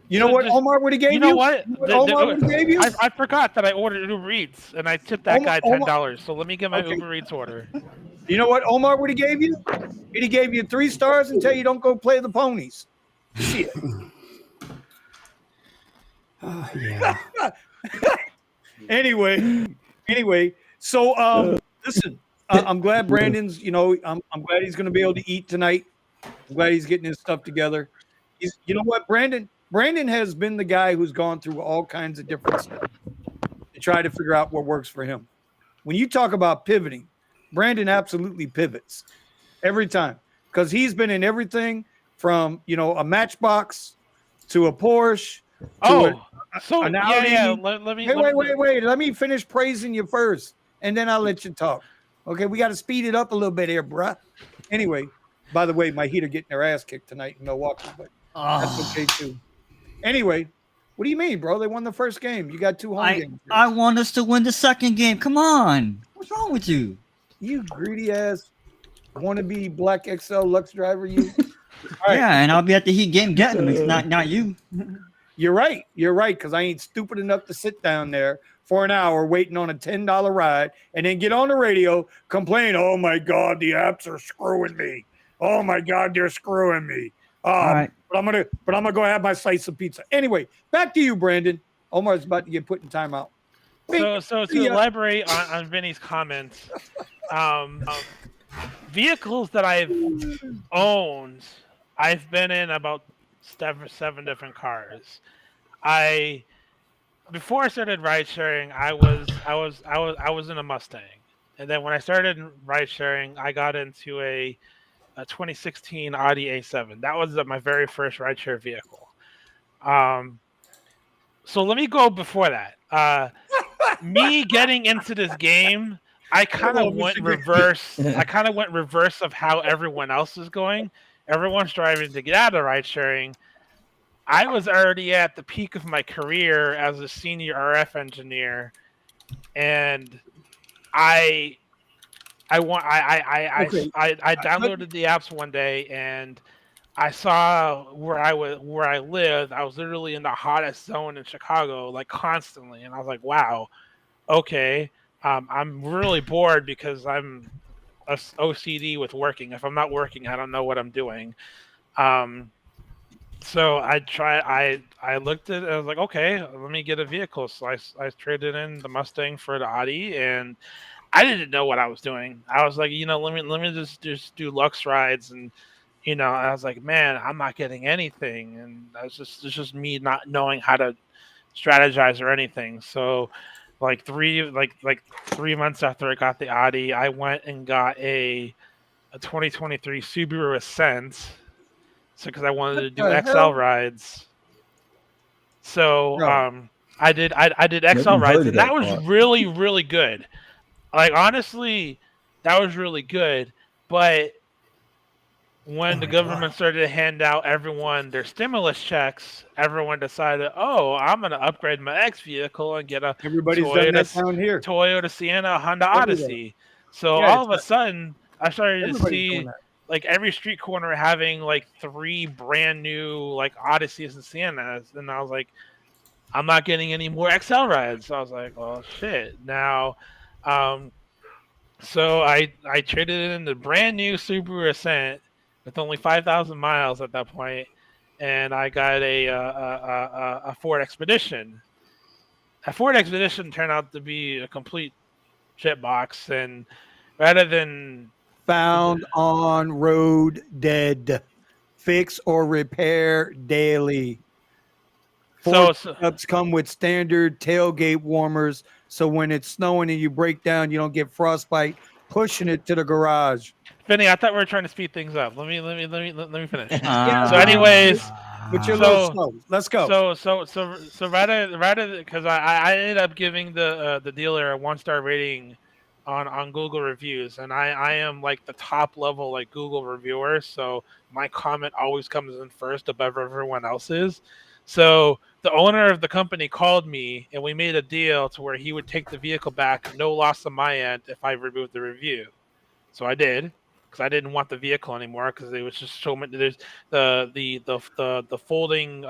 You know what Omar would have gave you? You know what? Omar would have gave you? I forgot that I ordered Uber Eats and I tipped that guy $10. So let me get my Uber Eats order. You know what Omar would have gave you? He'd have gave you 3 stars and tell you don't go play the ponies. Shit. yeah. Anyway. So listen, I'm glad Brandon's. I'm glad he's going to be able to eat tonight. I'm glad he's getting his stuff together. You know what, Brandon has been the guy who's gone through all kinds of different stuff to try to figure out what works for him. When you talk about pivoting, Brandon absolutely pivots every time, because he's been in everything from a Matchbox to a Porsche. Let me. Wait. Let me finish praising you first, and then I'll let you talk. Okay, we got to speed it up a little bit here, bruh. Anyway, by the way, my Heat are getting their ass kicked tonight in Milwaukee, but that's okay too. Anyway, what do you mean, bro? They won the first game. You got 2 home games. I want us to win the second game. Come on. What's wrong with you? You greedy ass wannabe Black XL Lux driver, you. All right. Yeah, and I'll be at the Heat game getting them. It's not you. You're right. You're right. Because I ain't stupid enough to sit down there for an hour waiting on a $10 ride and then get on the radio, complain, oh my God, the apps are screwing me. Oh my God, they're screwing me. All right. But I'm gonna go have my slice of pizza. Anyway, back to you, Brandon. Omar's about to get put in timeout. So to elaborate on Vinny's comments, vehicles that I've owned, I've been in about seven different cars. Before I started ride sharing, I was in a Mustang, and then when I started ride sharing, I got into a 2016 Audi A7. That was my very first rideshare vehicle. So let me go before that. Me getting into this game, I kind of went reverse. I kind of went reverse of how everyone else is going. Everyone's driving to get out of ride sharing. I was already at the peak of my career as a senior RF engineer, and I downloaded the apps one day, and I saw where I lived. I was literally in the hottest zone in Chicago, like constantly, and I was like, "Wow, okay." I'm really bored because I'm a OCD with working. If I'm not working, I don't know what I'm doing. So I looked at it, I was like, okay, let me get a vehicle. So I traded in the Mustang for the Audi, and I didn't know what I was doing. I was like, let me just do Lux rides, and I was like, man, I'm not getting anything, and it's just me not knowing how to strategize or anything. So like 3 months after I got the Audi, I went and got a 2023 Subaru Ascent. So because I wanted to do XL rides. So I did XL rides, and that was really, really good. Like, honestly, that was really good. But when the government started to hand out everyone their stimulus checks, everyone decided, oh, I'm going to upgrade my X vehicle and get a Toyota Sienna, Honda Odyssey. So all of a sudden, I started to see like every street corner having like 3 brand new like Odysseys and Siennas, and I was like, I'm not getting any more XL rides. So I was like, oh shit. Now, so I traded in the brand new Subaru Ascent with only 5,000 miles at that point, and I got a Ford Expedition. A Ford Expedition turned out to be a complete shitbox, and rather than found on road dead, fix or repair daily. Ford pickups come with standard tailgate warmers, so when it's snowing and you break down, you don't get frostbite pushing it to the garage. Vinny, I thought we were trying to speed things up. Let me finish. So, anyways, but you're a little slow. Let's go. So rather because I ended up giving the dealer a 1-star rating on Google reviews, and I am like the top level like Google reviewer, so my comment always comes in first above everyone else's. So the owner of the company called me, and we made a deal to where he would take the vehicle back, no loss on my end, if I removed the review. So I did, because I didn't want the vehicle anymore, because it was just so many. There's the folding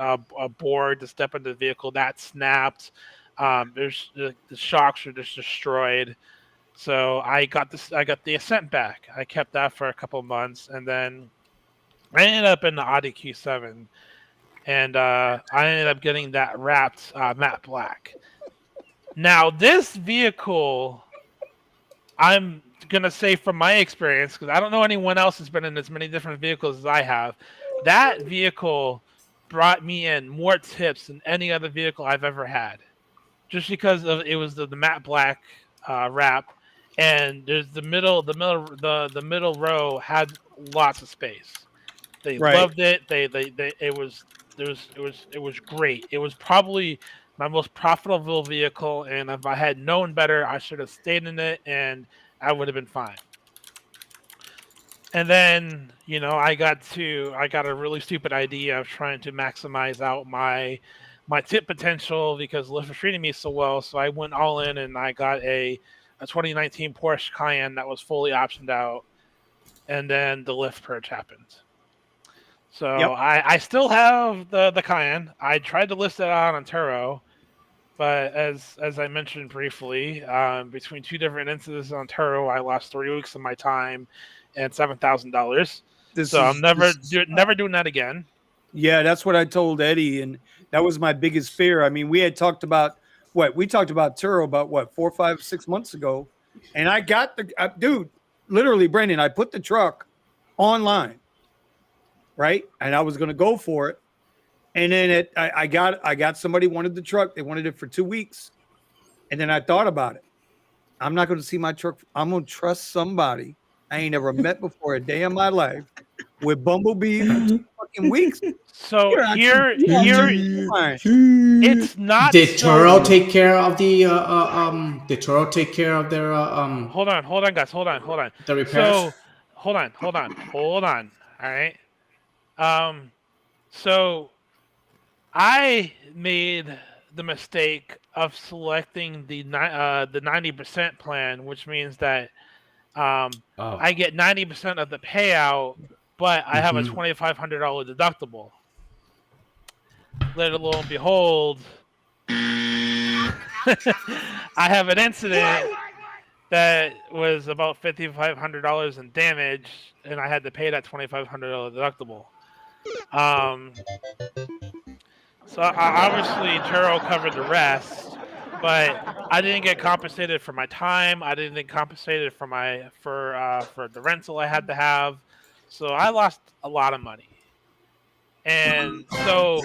board to step into the vehicle that snapped. There's the shocks are just destroyed. So I got the Ascent back. I kept that for a couple of months, and then I ended up in the Audi Q7, and I ended up getting that wrapped matte black. Now this vehicle, I'm gonna say from my experience, because I don't know anyone else has been in as many different vehicles as I have, that vehicle brought me in more tips than any other vehicle I've ever had, just because of it was the matte black wrap. And there's the middle row had lots of space. They loved it. It was great. It was probably my most profitable vehicle, and if I had known better, I should have stayed in it, and I would have been fine. And then, I got a really stupid idea of trying to maximize out my tip potential because Lyft was treating me so well. So I went all in, and I got a 2019 Porsche Cayenne that was fully optioned out, and then the Lyft purge happened. So Yep. I still have the Cayenne. I tried to list it out on Turo, but as I mentioned briefly, between two different incidents on Turo, I lost 3 weeks of my time and $7,000. So I'm never doing that again. Yeah, that's what I told Eddie, and that was my biggest fear. I mean, we had talked about we talked about Turo about 4, 5, 6 months ago, and I got the dude. Literally, Brendan, I put the truck online, right, and I was going to go for it, and then I got somebody wanted the truck. They wanted it for 2 weeks, and then I thought about it. I'm not going to see my truck. I'm going to trust somebody I ain't never met before a day in my life with Bumblebee for 2 fucking weeks. So here, it's not. Did Turo take care of the Did Turo take care of their Hold on, guys. Hold on. the repairs? So, hold on. All right. So I made the mistake of selecting the 90% plan, which means that I get 90% of the payout, but I have a $2,500 deductible. Let alone and behold, I have an incident that was about $5,500 in damage, and I had to pay that $2,500 deductible. So obviously Turo covered the rest, but I didn't get compensated for my time. I didn't get compensated for for the rental I had to have. So I lost a lot of money. And so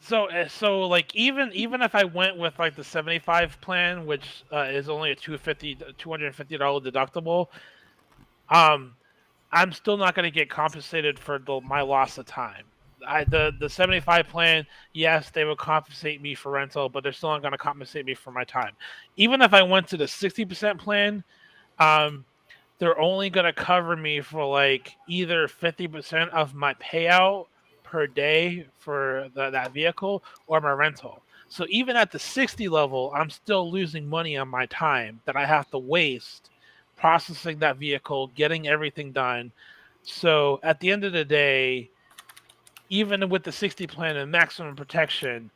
like even if I went with like the 75 plan, which is only a $250 deductible, I'm still not going to get compensated for my loss of time. The 75 plan, yes, they will compensate me for rental, but they're still not going to compensate me for my time. Even if I went to the 60% plan, they're only going to cover me for like either 50% of my payout per day for that vehicle or my rental. So even at the 60 level, I'm still losing money on my time that I have to waste processing that vehicle, getting everything done. So at the end of the day, even with the 60 plan and maximum protection,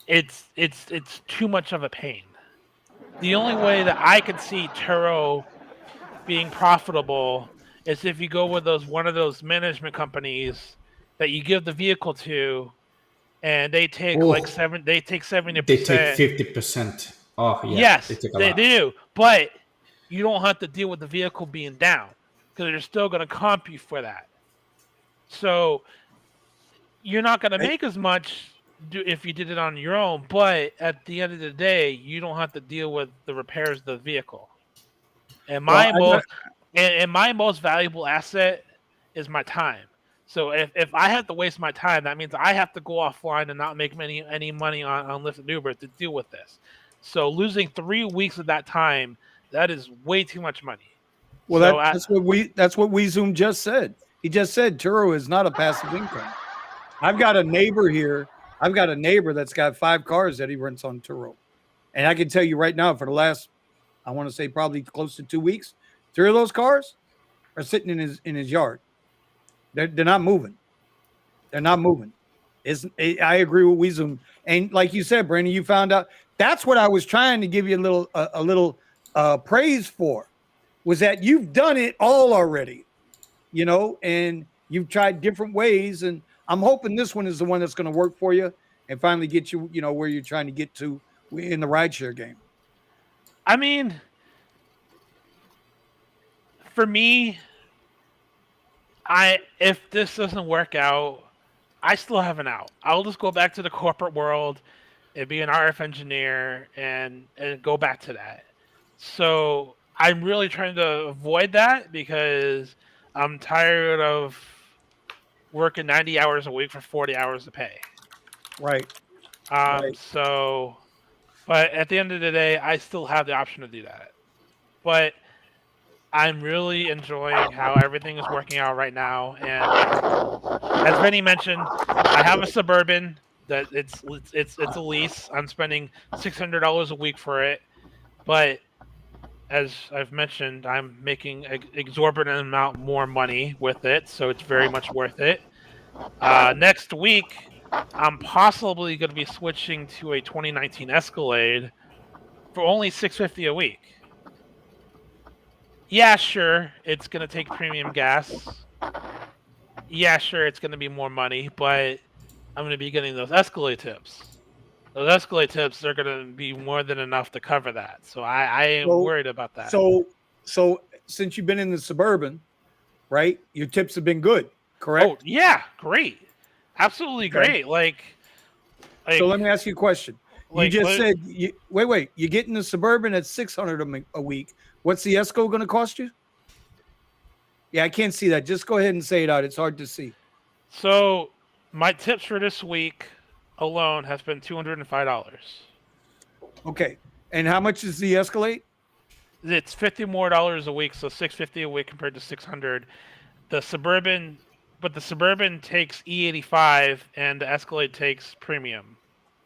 it's too much of a pain. The only way that I could see Turo being profitable is if you go with one of those management companies that you give the vehicle to, and they take They take 70%. They take 50%. Oh yeah. Yes, they do. But you don't have to deal with the vehicle being down because they're still going to comp you for that. So you're not going to make as much if you did it on your own. But at the end of the day, you don't have to deal with the repairs of the vehicle. And my most valuable asset is my time. So if I have to waste my time, that means I have to go offline and not make any money on Lyft and Uber to deal with this. So losing 3 weeks of that time, that is way too much money. Well, that's what WeZoom just said. He just said Turo is not a passive income. I've got a neighbor here. I've got a neighbor that's got 5 cars that he rents on Turo. And I can tell you right now, for the last, I want to say probably close to 2 weeks, 3 of those cars are sitting in his yard. They're not moving. They're not moving. I agree with WeZoom. And like you said, Brandon, you found out. That's what I was trying to give you a little praise for, was that you've done it all already, and you've tried different ways. And I'm hoping this one is the one that's going to work for you and finally get you, where you're trying to get to in the rideshare game. I mean, for me, if this doesn't work out, I still have an out. I'll just go back to the corporate world and be an RF engineer and go back to that. So I'm really trying to avoid that because I'm tired of working 90 hours a week for 40 hours of pay. Right. So, but at the end of the day, I still have the option to do that. But I'm really enjoying how everything is working out right now. And as Benny mentioned, I have a Suburban that it's a lease. I'm spending $600 a week for it. But as I've mentioned, I'm making an exorbitant amount more money with it, so it's very much worth it. Next week, I'm possibly going to be switching to a 2019 Escalade for only $650 a week. Yeah, sure, it's going to take premium gas. Yeah, sure, it's going to be more money, but I'm going to be getting those Escalade tips. Those Escalade tips are going to be more than enough to cover that. So I am worried about that. So since you've been in the Suburban, right, your tips have been good, correct? Oh, yeah, great. Absolutely great. Like, so let me ask you a question. You just said, wait, you're getting the Suburban at $600 a week. What's the Esco going to cost you? Yeah, I can't see that. Just go ahead and say it out. It's hard to see. So my tips for this week alone has been $205. Okay. And how much is the Escalade? It's $50 more a week, so $650 a week compared to $600. The Suburban takes E85 and the Escalade takes premium.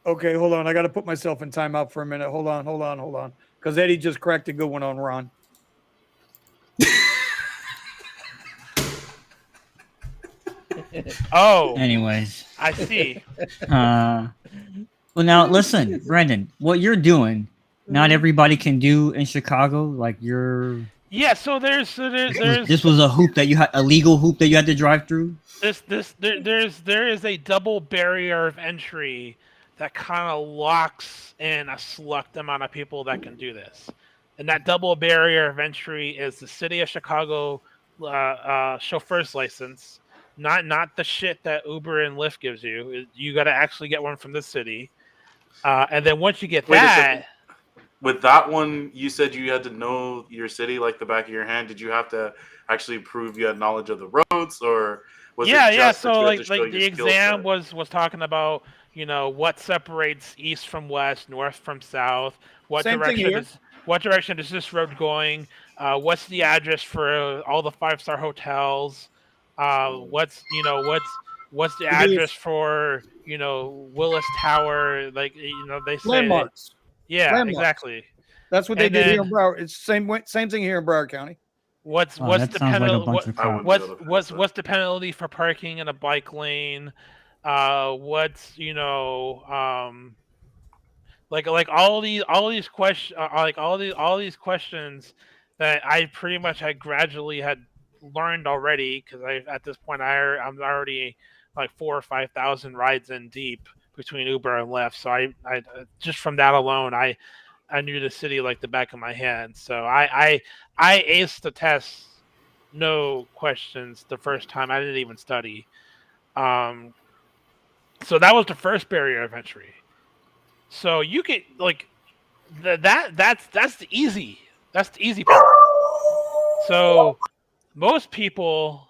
Okay, hold on. I got to put myself in timeout for a minute. Hold on. Because Eddie just cracked a good one on Ron. Oh. Anyways. I see. Well, now listen, Brandon, what you're doing, not everybody can do in Chicago. Like you're. Yeah, so there's this was a hoop that you had, a legal hoop that you had to drive through. There is a double barrier of entry that kind of locks in a select amount of people that can do this, and that double barrier of entry is the city of Chicago chauffeur's license, not the shit that Uber and Lyft gives you. You got to actually get one from the city, and then once you get that. With that one, you said you had to know your city like the back of your hand. Did you have to actually prove you had knowledge of the roads, or was it just so that you had to show the your skill exam set? was talking about, you know, what separates east from west, north from south, what direction is this road going, what's the address for all the 5-star hotels, what's the address for, you know, Willis Tower, like, you know, they say landmarks. Landmarks. Exactly. That's what they did here in Broward. It's same thing here in Broward County. What's the penalty for parking in a bike lane? What's, you know, like all these questions, all these questions that I pretty much had gradually had learned already, because at this point I'm already like 4,000 or 5,000 rides in deep between Uber and Lyft. So I just from that alone, I knew the city like the back of my hand. So I aced the test, no questions, the first time. I didn't even study. So that was the first barrier of entry. So you get like that's the easy part. So most people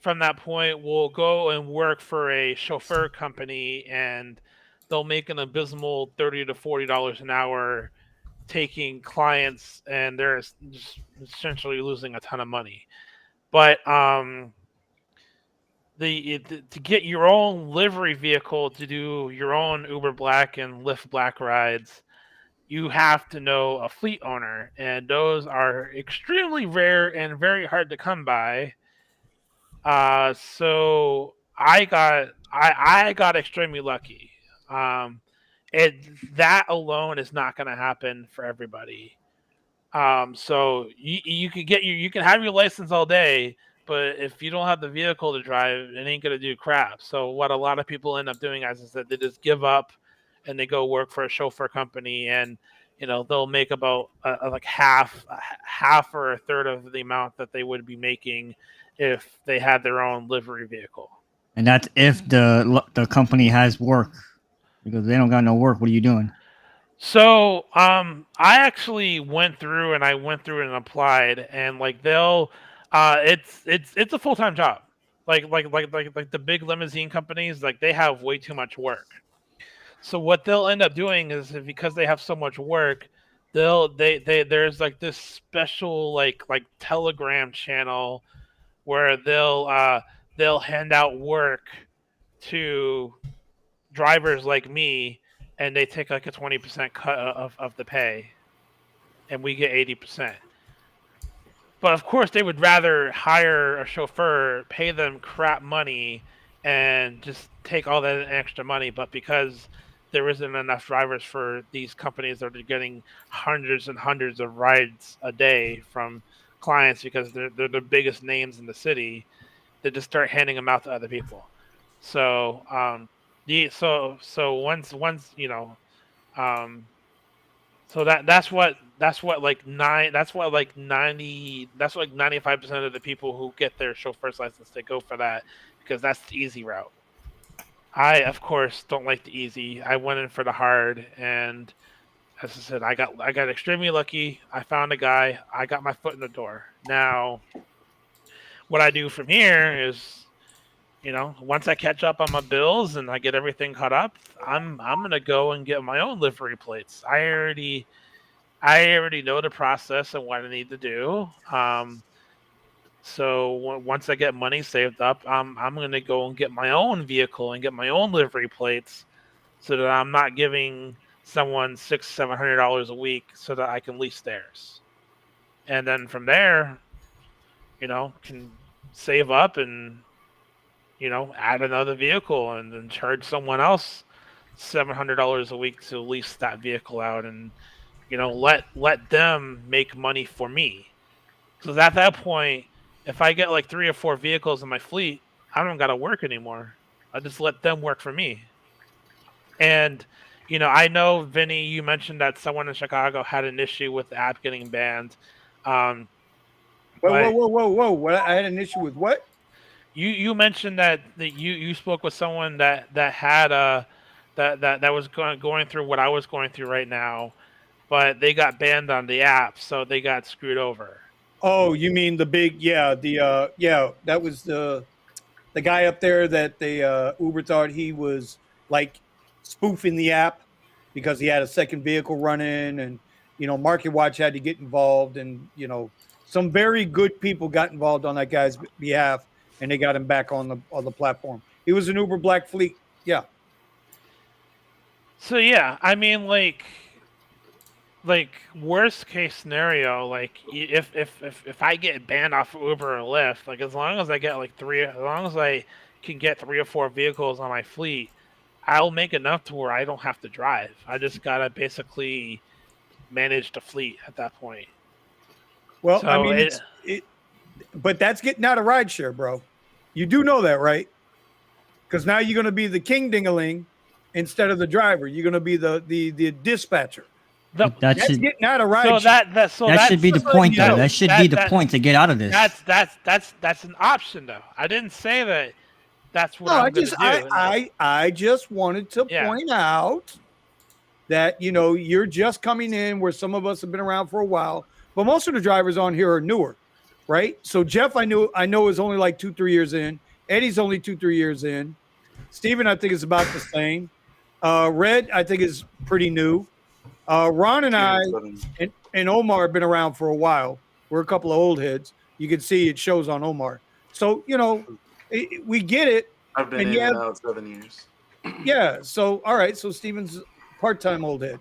from that point will go and work for a chauffeur company, and they'll make an abysmal $30 to $40 an hour taking clients, and they're just essentially losing a ton of money. But to get your own livery vehicle to do your own Uber Black and Lyft Black rides, you have to know a fleet owner, and those are extremely rare and very hard to come by. So I got extremely lucky. That alone is not going to happen for everybody. So you can have your license all day, but if you don't have the vehicle to drive, it ain't going to do crap. So what a lot of people end up doing is that they just give up and they go work for a chauffeur company, and you know they'll make about like half or a third of the amount that they would be making if they had their own livery vehicle. And that's if the company has work, because they don't got no work. What are you doing? So I actually went through and applied, and like they'll it's a full-time job. Like the big limousine companies, like they have way too much work. So what they'll end up doing is, because they have so much work, there's like this special like Telegram channel where they'll hand out work to drivers like me, and they take like a 20% cut of the pay, and we get 80%. But of course, they would rather hire a chauffeur, pay them crap money, and just take all that extra money. But because there isn't enough drivers for these companies that are getting hundreds and hundreds of rides a day from clients because they're the biggest names in the city, they just start handing them out to other people. So so once so that's what like 95% of the people who get their chauffeur's license, they go for that because that's the easy route. I of course don't like the easy. I went in for the hard, and as I said, I got extremely lucky. I found a guy. I got my foot in the door. Now, what I do from here is, once I catch up on my bills and I get everything caught up, I'm gonna go and get my own livery plates. I already know the process and what I need to do. So once I get money saved up, I'm gonna go and get my own vehicle and get my own livery plates, so that I'm not giving someone $600-700 a week so that I can lease theirs. And then from there, can save up and add another vehicle and then charge someone else $700 a week to lease that vehicle out, and let them make money for me. Because at that point, if I get like 3 or 4 vehicles in my fleet, I don't gotta work anymore. I just let them work for me. And I know, Vinny, you mentioned that someone in Chicago had an issue with the app getting banned. Whoa! What? I had an issue with what? You mentioned that you spoke with someone that had that was going through what I was going through right now, but they got banned on the app, so they got screwed over. Oh, you mean the big that was the guy up there that the Uber thought he was like spoofing the app because he had a second vehicle running, and Market Watch had to get involved, and some very good people got involved on that guy's behalf, and they got him back on the platform. He was an Uber Black Fleet. Yeah. So yeah, I mean, like worst case scenario, like if I get banned off of Uber or Lyft, like as long as I get as long as I can get 3 or 4 vehicles on my fleet, I'll make enough to where I don't have to drive. I just gotta basically manage the fleet at that point. Well, So I mean, but that's getting out of rideshare, bro. You do know that, right? Because now you're going to be the king ding-a-ling instead of the driver. You're going to be the dispatcher. That's getting out of rideshare. That should be the point, though. That should be the point to get out of this. That's an option, though. I didn't say that. That's what I'm going to do. I just wanted to point out that you're just coming in where some of us have been around for a while, but most of the drivers on here are newer, right? So Jeff, I know is only like 2-3 years in. Eddie's only 2-3 years in. Steven, I think, is about the same. Red, I think, is pretty new. Ron and I and Omar have been around for a while. We're a couple of old heads. You can see it shows on Omar. So we get it. I've been in and out 7 years. Yeah. So all right. So Steven's part-time old head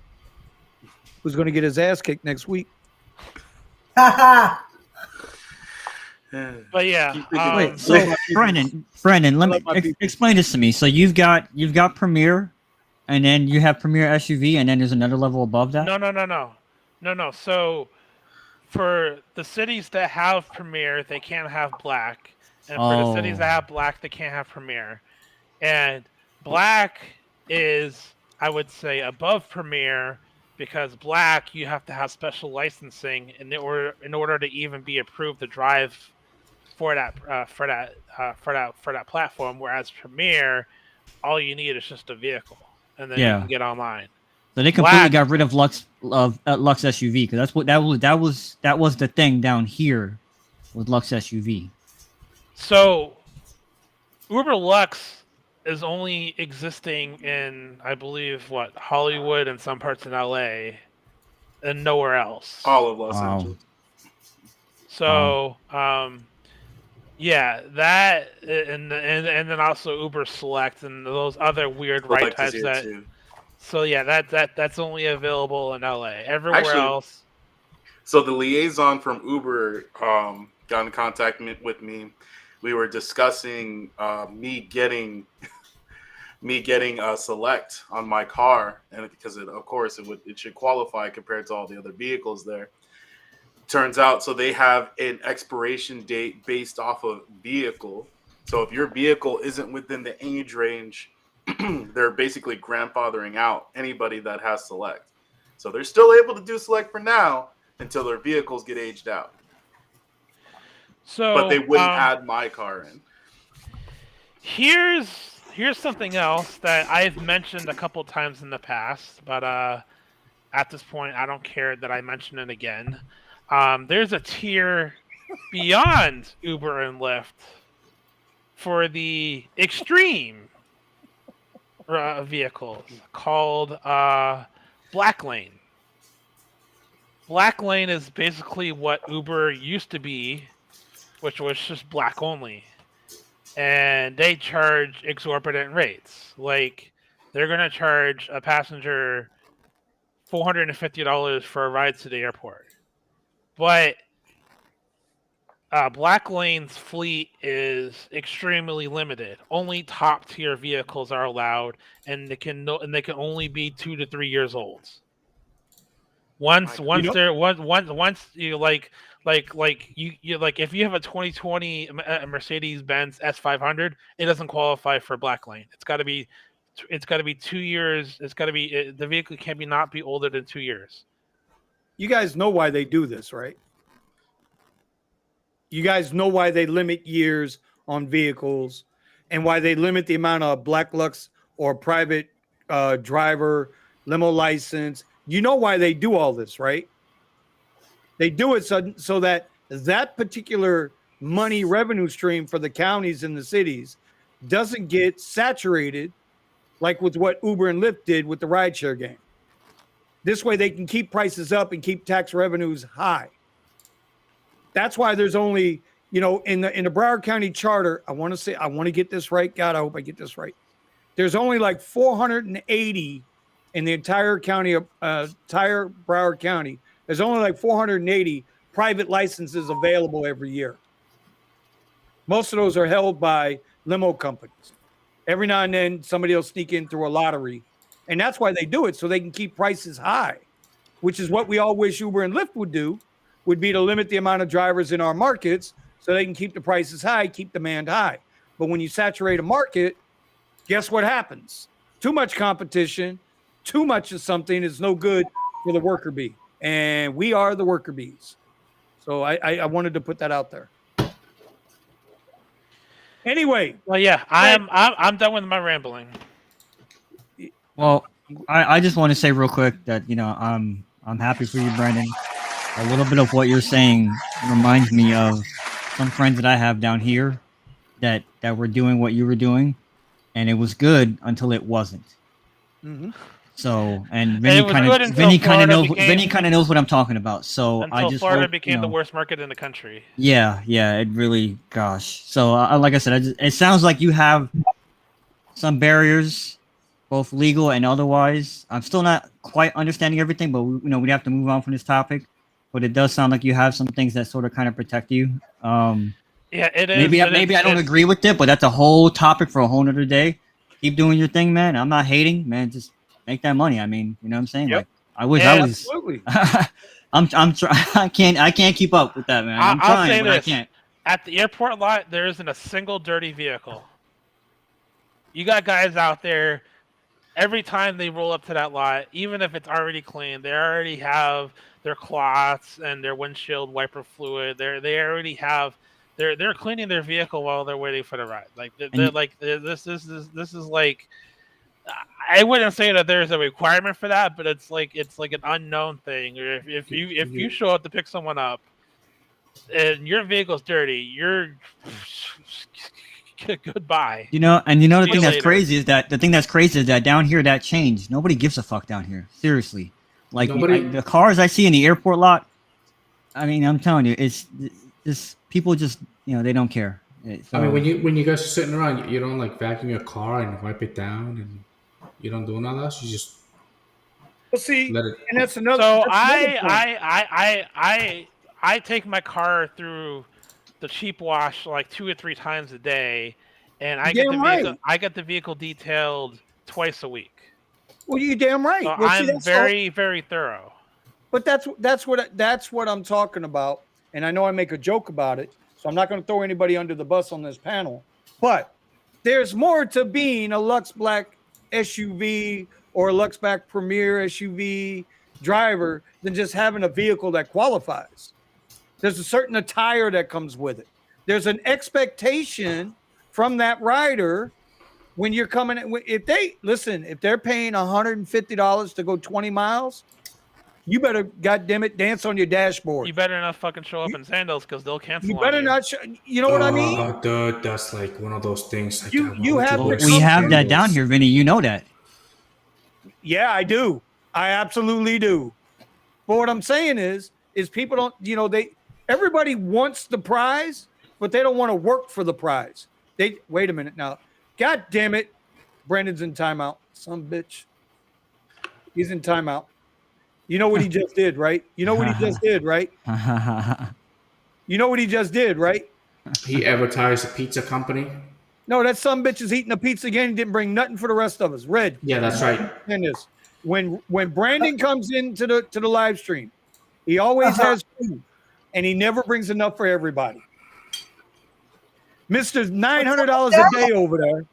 who's going to get his ass kicked next week. Ha But yeah. Wait, so Brandon, let me explain this to me. So you've got Premier, and then you have Premier SUV, and then there's another level above that. No. So for the cities that have Premier, they can't have Black, and for the cities that have Black, they can't have Premier. And Black is, I would say, above Premier, because Black, you have to have special licensing in order to even be approved to drive for that platform. Whereas Premier, all you need is just a vehicle, and then you can get online. So they completely got rid of Lux SUV, because that's what that was the thing down here with Lux SUV. So Uber Lux is only existing in, I believe, Hollywood and some parts in LA, and nowhere else. All of Los Angeles. So, yeah, that and then also Uber Select and those other weird ride types that. Too. So yeah, that's only available in LA. Everywhere else. So the liaison from Uber got in contact with me. We were discussing me getting a Select on my car, and because of course it should qualify compared to all the other vehicles there. Turns out, so they have an expiration date based off of vehicle. So if your vehicle isn't within the age range, they're basically grandfathering out anybody that has Select. So they're still able to do Select for now until their vehicles get aged out. So, but they wouldn't add my car in. Here's something else that I've mentioned a couple times in the past, but at this point, I don't care that I mention it again. There's a tier beyond Uber and Lyft for the extreme vehicles called Black Lane. Black Lane is basically what Uber used to be, which was just black only. And they charge exorbitant rates. Like, they're going to charge a passenger $450 for a ride to the airport. But Black Lane's fleet is extremely limited. Only top tier vehicles are allowed, and they can only be 2 to 3 years old. Once you like if you have a 2020 Mercedes-Benz S500, it doesn't qualify for Black Lane. It's got to be 2 years. The vehicle can not be older than 2 years. You guys know why they do this, right? You guys know why they limit years on vehicles and why they limit the amount of Black Lux or private driver limo license. You know why they do all this, right? They do it so that particular money revenue stream for the counties and the cities doesn't get saturated like with what Uber and Lyft did with the rideshare game. This way they can keep prices up and keep tax revenues high. That's why there's only, in the Broward County Charter, I want to get this right. God, I hope I get this right. There's only like 480 in the entire county of entire Broward County. There's only like 480 private licenses available every year. Most of those are held by limo companies. Every now and then somebody will sneak in through a lottery. And that's why they do it, so they can keep prices high, which is what we all wish Uber and Lyft would do, would be to limit the amount of drivers in our markets so they can keep the prices high, keep demand high. But when you saturate a market, guess what happens? Too much competition, too much of something is no good for the worker bee. And we are the worker bees. So I wanted to put that out there. Anyway. Well, yeah, I'm done with my rambling. Well, I just want to say real quick that, I'm happy for you, Brandon. A little bit of what you're saying reminds me of some friends that I have down here that were doing what you were doing, and it was good until it wasn't. Mm-hmm. So, and Vinny kind of knows what I'm talking about. So until Florida became the worst market in the country. Yeah, it really, gosh. So, like I said, it sounds like you have some barriers, both legal and otherwise. I'm still not quite understanding everything, but we have to move on from this topic. But it does sound like you have some things that sort of kind of protect you. Yeah, it is. Maybe I don't agree with it, but that's a whole topic for a whole other day. Keep doing your thing, man. I'm not hating, man. Just make that money. I mean, you know what I'm saying? Yep. Like, I wish I was. Absolutely. I can't keep up with that, man. I'm trying, but I can't. At the airport lot, there isn't a single dirty vehicle. You got guys out there. Every time they roll up to that lot, even if it's already clean, they already have their cloths and their windshield wiper fluid. They already have. They're cleaning their vehicle while they're waiting for the ride. Like this is like. I wouldn't say that there's a requirement for that, but it's like an unknown thing. If you show up to pick someone up, and your vehicle's dirty, you're goodbye. The thing that's crazy is that down here that changed. Nobody gives a fuck down here. Seriously, like the cars I see in the airport lot. I mean, I'm telling you, it's just people just they don't care. So, I mean, when you guys are sitting around, you don't like vacuum your car and wipe it down, and you don't do none of that. You just Well, see, Let it. and that's another. So that's another point. I take my car through the cheap wash like 2 or 3 times a day, and I You're get the damn vehicle. right. I get the vehicle detailed twice a week. Well, you damn right. So Well, see, I'm that's all- very very thorough. But that's what I'm talking about. And I know I make a joke about it, so I'm not going to throw anybody under the bus on this panel. But there's more to being a Lux Black SUV or a Lux Black Premier SUV driver than just having a vehicle that qualifies. There's a certain attire that comes with it. There's an expectation from that rider when you're coming in. If they're paying $150 to go 20 miles, you better, goddamn it, dance on your dashboard. You better not fucking show up in sandals because they'll cancel. You on better you. not. You know what I mean? Dude, that's like one of those things. Like, You- why you would have wear to We have sandals? that down here, Vinny. You know that. Yeah, I do. I absolutely do. But what I'm saying is people don't. Everybody wants the prize, but they don't want to work for the prize. Wait a minute now. God damn it, Brandon's in timeout. Some bitch. He's in timeout. You know what he just did, right? You know what he just did, right? You know what he just did, right? He advertised a pizza company. No, that some bitch is eating a pizza again. He didn't bring nothing for the rest of us. Red. Yeah, that's right. And this, when Brandon comes into the live stream, he always has food, and he never brings enough for everybody. Mr. $900 a day over there,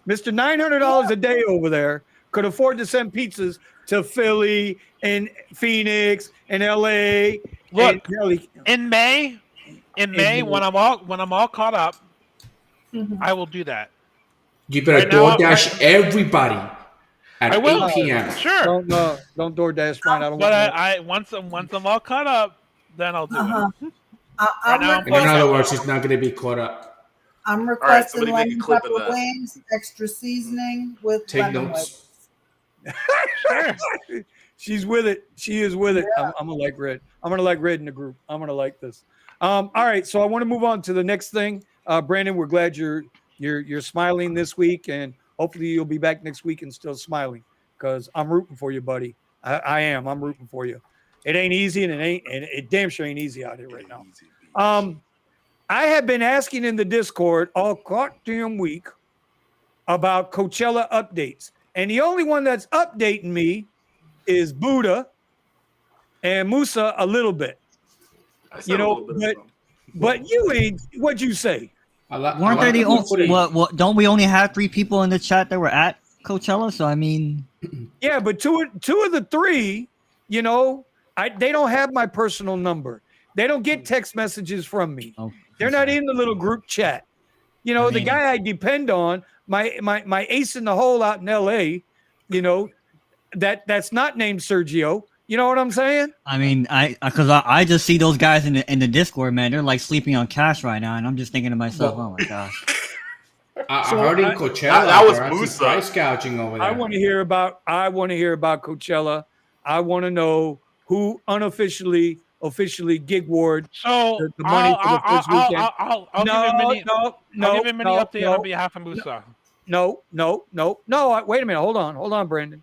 Mr. $900 a day over there could afford to send pizzas to Philly and Phoenix and LA. Look, and in May, when I'm all caught up, I will do that. You better Right now, DoorDash everybody at I will. 8 p.m. Sure. don't DoorDash mine. I don't But want that. once I'm all caught up, then I'll do it. I'm now, And in other words, he's not going to be caught up. requesting somebody make a lemon clip of pepper that. wings, extra seasoning with Take lemon notes. Sure. She's with it. She is with it. I'm gonna like Red. I'm gonna like Red in the group. I'm gonna like this. All right, so I want to move on to the next thing. Brandon, we're glad you're smiling this week, and hopefully you'll be back next week and still smiling, because I'm rooting for you, buddy. I am. I'm rooting for you. It ain't easy, and it damn sure ain't easy out here right now. I have been asking in the Discord all goddamn week about Coachella updates, and the only one that's updating me is Buddha and Musa a little bit. But you ain't. What'd you say? Weren't they the only? What? Don't we only have 3 people in the chat that were at Coachella? So I mean, Yeah, but two of the 3, they don't have my personal number. They don't get text messages from me. oh, They're not in the little group chat. The guy I depend on, my ace in the hole out in LA, that's not named Sergio. You know what I'm saying? I mean, because I just see those guys in the Discord, man. They're like sleeping on cash right now, and I'm just thinking to myself, oh my gosh. I heard in Coachella that was they're actually Musa. price gouging over there. I want to hear about Coachella. I want to know who officially gig ward So the money for the first weekend. I'll give a mini update on behalf of Musa. No. Wait a minute. Hold on, Brandon.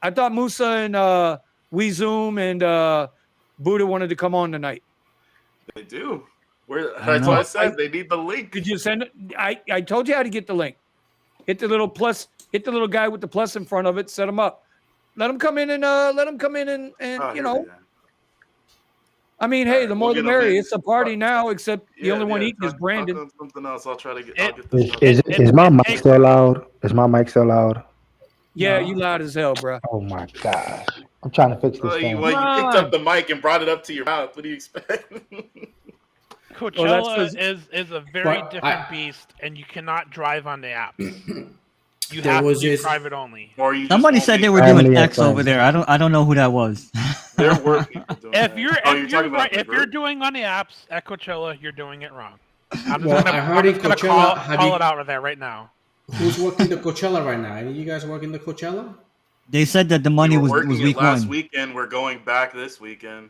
I thought Musa and We Zoom and Buddha wanted to come on tonight. They do. That's what I said. They need the link. Could you send it? I told you how to get the link. Hit the little plus. Hit the little guy with the plus in front of it. Set him up. Let him come in and I mean, hey, the more the merrier. It's a party now. Except the only one eating is Brandon. Talk on something else. I'll try to get this. Is my mic still loud? Is my mic still loud? Yeah, you loud as hell, bro. Oh my gosh. I'm trying to fix this thing. You picked up the mic and brought it up to your mouth. What do you expect? Coachella is a very different beast, and you cannot drive on the app. You have to do private only. Somebody said they were doing X over there. I don't know who that was. There were people doing if you're doing on the apps at Coachella, you're doing it wrong. I'm just gonna call it out there right now. Who's working the Coachella right now? Any of you guys working the Coachella? They said that the money was week last 1. weekend. We're going back this weekend.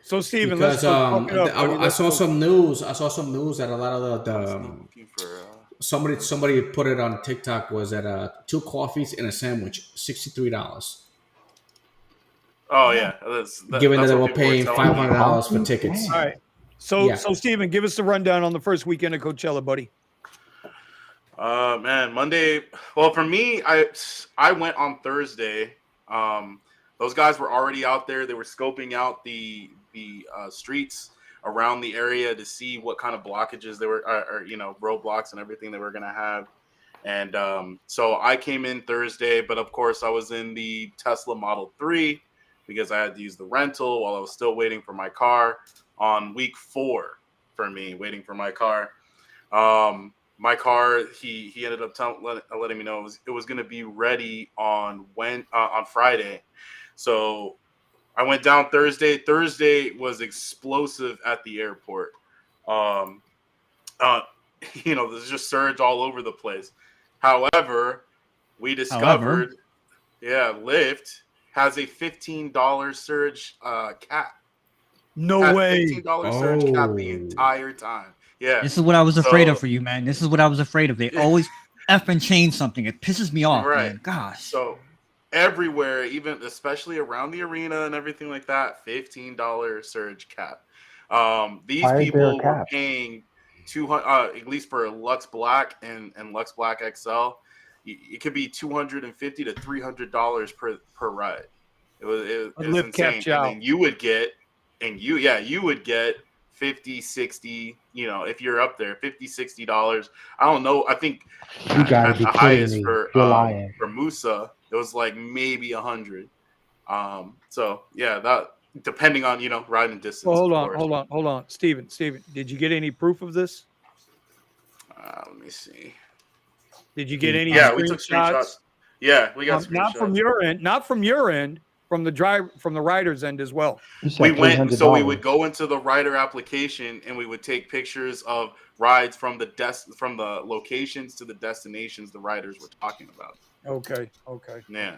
So Steven, because I saw some news. I saw some news that a lot of somebody put it on TikTok was at 2 coffees and a sandwich, $63. Oh yeah, Given that that's they what were people paying telling me. $500 for tickets. All right. So Yeah. so Steven, give us the rundown on the first weekend of Coachella, buddy. Man, Monday. Well, for me, I went on Thursday. Those guys were already out there. They were scoping out the streets around the area to see what kind of blockages they were, or roadblocks and everything they were gonna have. And so I came in Thursday, but of course I was in the Tesla Model 3 because I had to use the rental while I was still waiting for my car on week 4 for me, waiting for my car. My car, he ended up letting me know it was going to be ready on Friday. So I went down Thursday. Thursday was explosive at the airport. There's just surge all over the place. However, we discovered, Lyft has a $15 surge cap. No way. $15 surge cap the entire time. Yeah. This is what I was afraid of for you, man. This is what I was afraid of. They always effing change something. It pisses me off, Right. man. Gosh. So everywhere, even especially around the arena and everything like that, $15 surge cap. These Why is there a people were cap? paying 200, at least for Lux Black and Lux Black XL. It could be $250 to $300 per ride. It was insane. And then you would get, you would get 50, 60, if you're up there, $50, $60. I don't know. I think You gotta at be the kidding highest me. for You're lying. Musa, it was like maybe 100. So yeah, that depending on riding distance. Well, hold on. Steven, did you get any proof of this? Let me see. Did you get any? Yeah, we took screenshots. Yeah, we got screenshots. Not from your end, from the rider's end as well. We went, so we would go into the rider application and we would take pictures of rides from the locations to the destinations the riders were talking about. Okay. Yeah.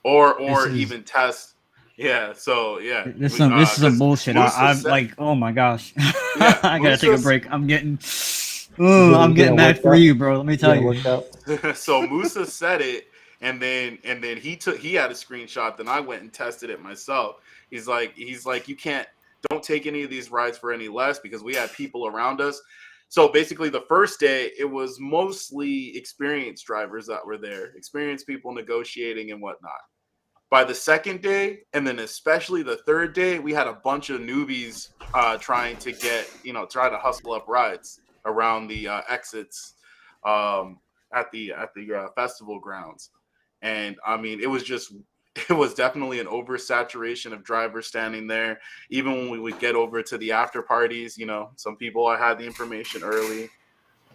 Or even test. Yeah. So yeah. This is some bullshit. I'm like, oh my gosh. Yeah, I gotta take a break. I'm getting mad for you, bro. Let me tell you. So Musa said it, and then he had a screenshot. Then I went and tested it myself. He's like, don't take any of these rides for any less because we had people around us. So basically, the first day it was mostly experienced drivers that were there, experienced people negotiating and whatnot. By the second day, and then especially the third day, we had a bunch of newbies trying to try to hustle up rides around the exits at the festival grounds. And I mean, it was definitely an oversaturation of drivers standing there. Even when we would get over to the after parties, some people I had the information early,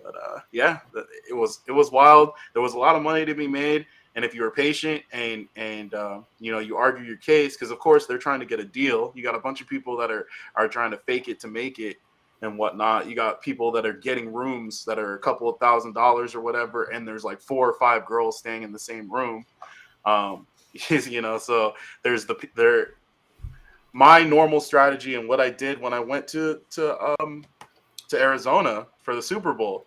but it was wild. There was a lot of money to be made. And if you were patient and you argue your case, because of course they're trying to get a deal. You got a bunch of people that are trying to fake it to make it and whatnot. You got people that are getting rooms that are a couple of $1,000s or whatever, and there's like 4 or 5 girls staying in the same room. So there's my normal strategy and what I did when I went to Arizona for the Super Bowl.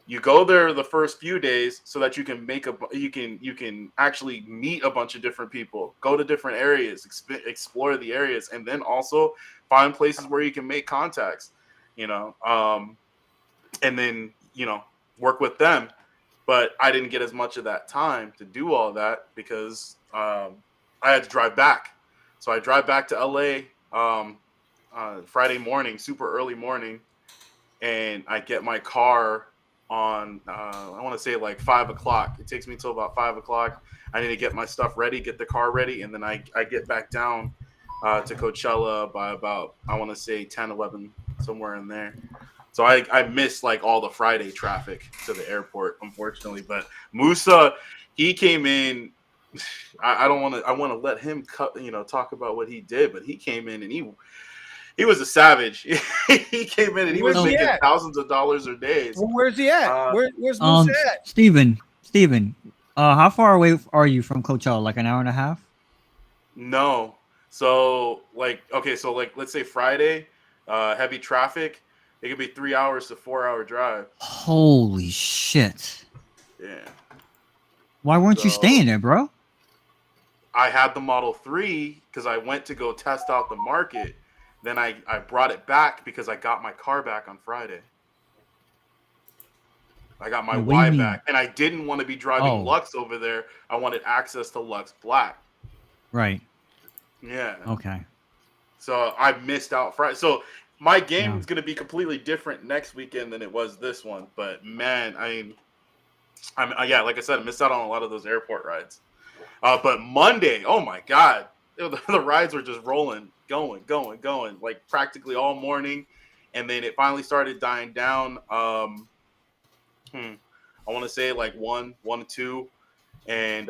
You go there the first few days so that you can actually meet a bunch of different people, go to different areas, explore the areas, and then also find places where you can make contacts, and then work with them. But I didn't get as much of that time to do all that because I had to drive back. So I drive back to LA Friday morning, super early morning, and I get my car on I want to say like 5 o'clock. It takes me till about 5 o'clock. I need to get my stuff ready, get the car ready, and then I get back down to Coachella by about, I want to say 10, 11, somewhere in there. So I missed like all the Friday traffic to the airport, unfortunately. But Musa, he came in. I want to let him talk about what he did, but he came in and he was a savage. He came in and he was making thousands of dollars a day. Well, where's he at? Where's Musa at? Steven, how far away are you from Coachella? Like an hour and a half? No. So let's say Friday, heavy traffic, it could be 3 hours to 4 hour drive. Holy shit. Yeah. Why weren't you staying there, bro? I had the Model 3 because I went to go test out the market. Then I brought it back because I got my car back on Friday. I got my What do you Y mean? back, and I didn't want to be driving Oh. Lux over there. I wanted access to Lux Black. Right. Yeah. Okay. So I missed out Friday. So my game Yeah. is going to be completely different next weekend than it was this one. But man, yeah, like I said, I missed out on a lot of those airport rides. But Monday, oh my God, the rides were just rolling, going, like practically all morning. And then it finally started dying down. I want to say like 1 to 2. And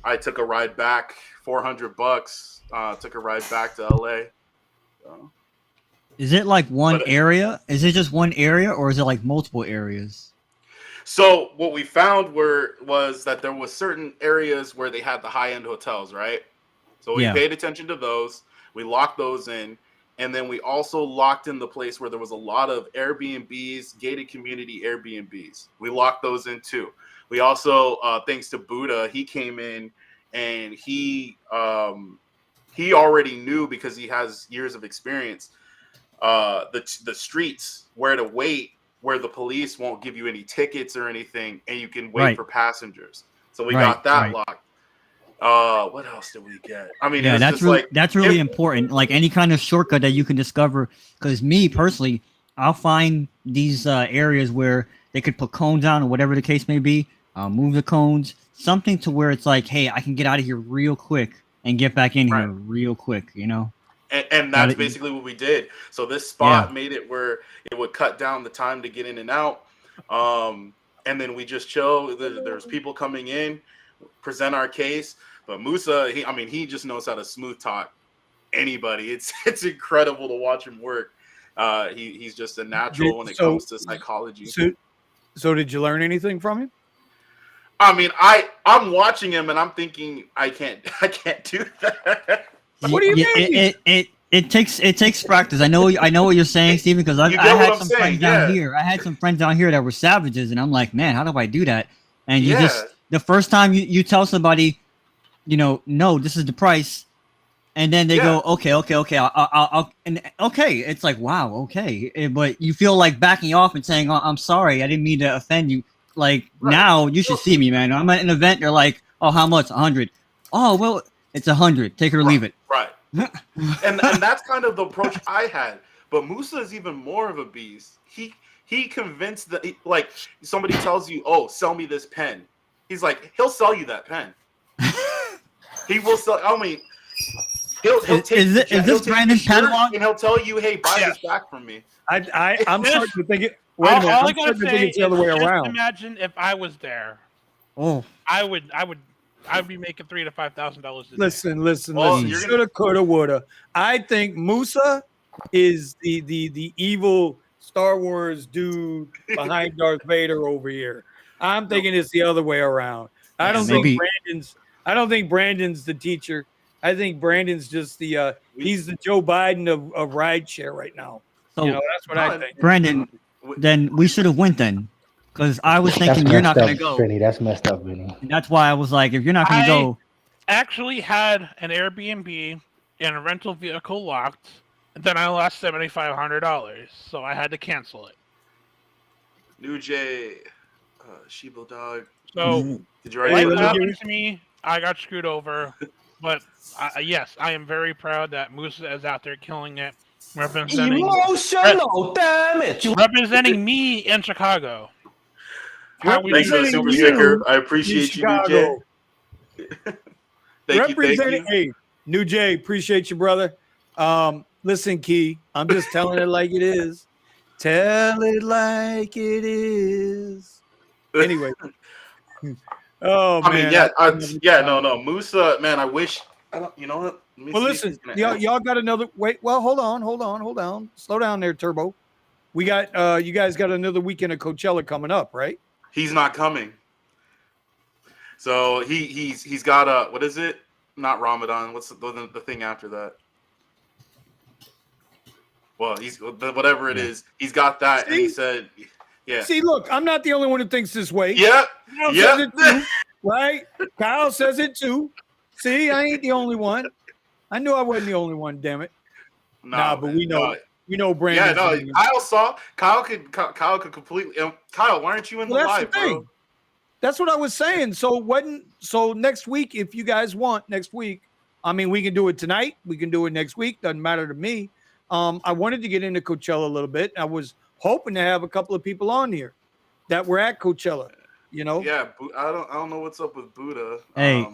I took a ride back, $400. Took a ride back to LA. So. Is it like one area? Is it just one area, or is it like multiple areas? So what we found was that there was certain areas where they had the high-end hotels, right? So we paid attention to those. We locked those in. And then we also locked in the place where there was a lot of Airbnbs, gated community Airbnbs. We locked those in too. We also, thanks to Buddha, he came in and he already knew, because he has years of experience, the streets, where to wait, where the police won't give you any tickets or anything, and you can wait for passengers. So we got that locked. What else did we get? I mean, yeah, that's really important. Like any kind of shortcut that you can discover. Because me personally, I'll find these areas where they could put cones down or whatever the case may be. Move the cones, something to where it's like, hey, I can get out of here real quick and get back in here real quick. You know. And that's basically what we did. So this spot made it where it would cut down the time to get in and out. And then we just chill. There's people coming in, present our case. But Musa, he just knows how to smooth talk anybody. It's incredible to watch him work. He's just a natural when it comes to psychology. So did you learn anything from him? I mean, I'm watching him and I'm thinking I can't do that. What do you mean? It takes practice. I know what you're saying, Steven, because I had some friends down here. I had some friends down here that were savages, and I'm like, man, how do I do that? And you just the first time you tell somebody, no, this is the price, and then they go, okay, I'll and okay, it's like, wow, okay, but you feel like backing off and saying, oh, I'm sorry, I didn't mean to offend you. Like now you should see me, man. I'm at an event. They're like, oh, how much? 100. Oh, well, it's 100. Take it or leave it. Right. and that's kind of the approach I had. But Musa is even more of a beast. He convinced that, like, somebody tells you, oh, sell me this pen. He's like, he'll sell you that pen. He will sell. I mean, he'll take. Is this Brandon's catalog? And he'll tell you, hey, buy this back from me. I'm starting to think it. Wait a minute. I'm starting to think it's the other way around. Imagine if I was there. Oh, I'd be making $3,000 to $5,000. Listen. Shoulda, coulda, woulda. I think Musa is the evil Star Wars dude behind Darth Vader over here. I'm thinking it's the other way around. I don't think Brandon's the teacher. I think Brandon's just he's the Joe Biden of rideshare right now. So that's what I think. Brandon, then we should have went then. Because I was thinking you're not going to go. Vinny, that's messed up, Vinny. And that's why I was like, if you're not going to go. I actually had an Airbnb and a rental vehicle locked, and then I lost $7,500, so I had to cancel it. New J, Shibo Dog. So, did you write what happened to me? I got screwed over. But yes, I am very proud that Musa is out there killing it, representing me in Chicago. Thanks for the super sticker. I appreciate you, New Jay. Thank you. Hey, New Jay, appreciate you, brother. Listen, Key, I'm just telling it like it is. Tell it like it is. Anyway. Oh, man. I mean, no. Musa, man, I wish. You know what? Well, listen, y'all got another. Wait, well, hold on. Slow down there, Turbo. We got you guys got another weekend of Coachella coming up, right? He's not coming. So he's got what is it? Not Ramadan. What's the thing after that? Well, he's whatever it is. He's got that, and he said, "Yeah." See, look, I'm not the only one who thinks this way. Yeah, Kyle says it too, right? Kyle says it too. See, I ain't the only one. I knew I wasn't the only one. Damn it. Nah, but we know. We know Brandon. Yeah, no. Kyle saw. Kyle could completely. Kyle, why aren't you in the live, bro? That's what I was saying. So next week, if you guys want next week, I mean, we can do it tonight. We can do it next week. Doesn't matter to me. I wanted to get into Coachella a little bit. I was hoping to have a couple of people on here that were at Coachella. You know. Yeah, I don't know what's up with Buddha. Hey,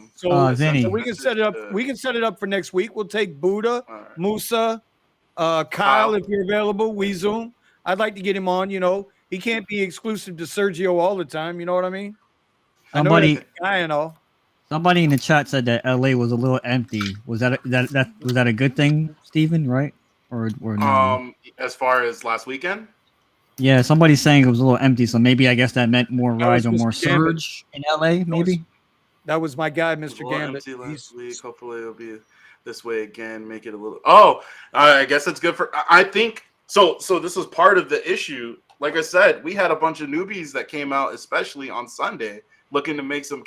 Vinny. So we can set it up. We can set it up for next week. We'll take Buddha, right. Musa, Kyle, if you're available. We Zoom. I'd like to get him on. You know, he can't be exclusive to Sergio all the time. You know what I mean? Somebody, guy and all. Somebody in the chat said that LA was a little empty. Was that a good thing, Steven? Right? Or no? As far as last weekend. Yeah, somebody's saying it was a little empty, so maybe I guess that meant more rides or more surge in LA, maybe? That was my guy, Mr. Gambit. Last week. Hopefully it'll be this way again, make it a little... Oh, I guess it's good for... I think... So this was part of the issue. Like I said, we had a bunch of newbies that came out, especially on Sunday, looking to make some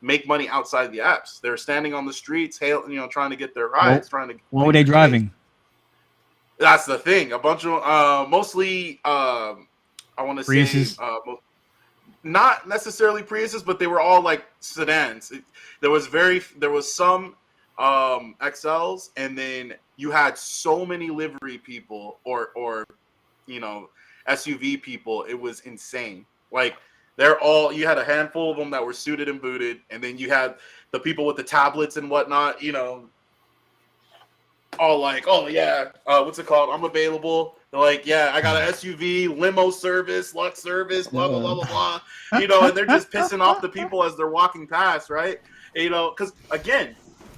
make money outside the apps. They're standing on the streets, trying to get their rides, What were they driving? That's the thing. A bunch of mostly I want to say not necessarily Priuses, but they were all like sedans. There was some XLs, and then you had so many livery people or SUV people. It was insane. Like you had a handful of them that were suited and booted, and then you had the people with the tablets and whatnot, all like, oh yeah, what's it called? I'm available. They're like, yeah, I got an SUV, limo service, Lux service, blah blah blah blah blah. And they're just pissing off the people as they're walking past, right? Because again,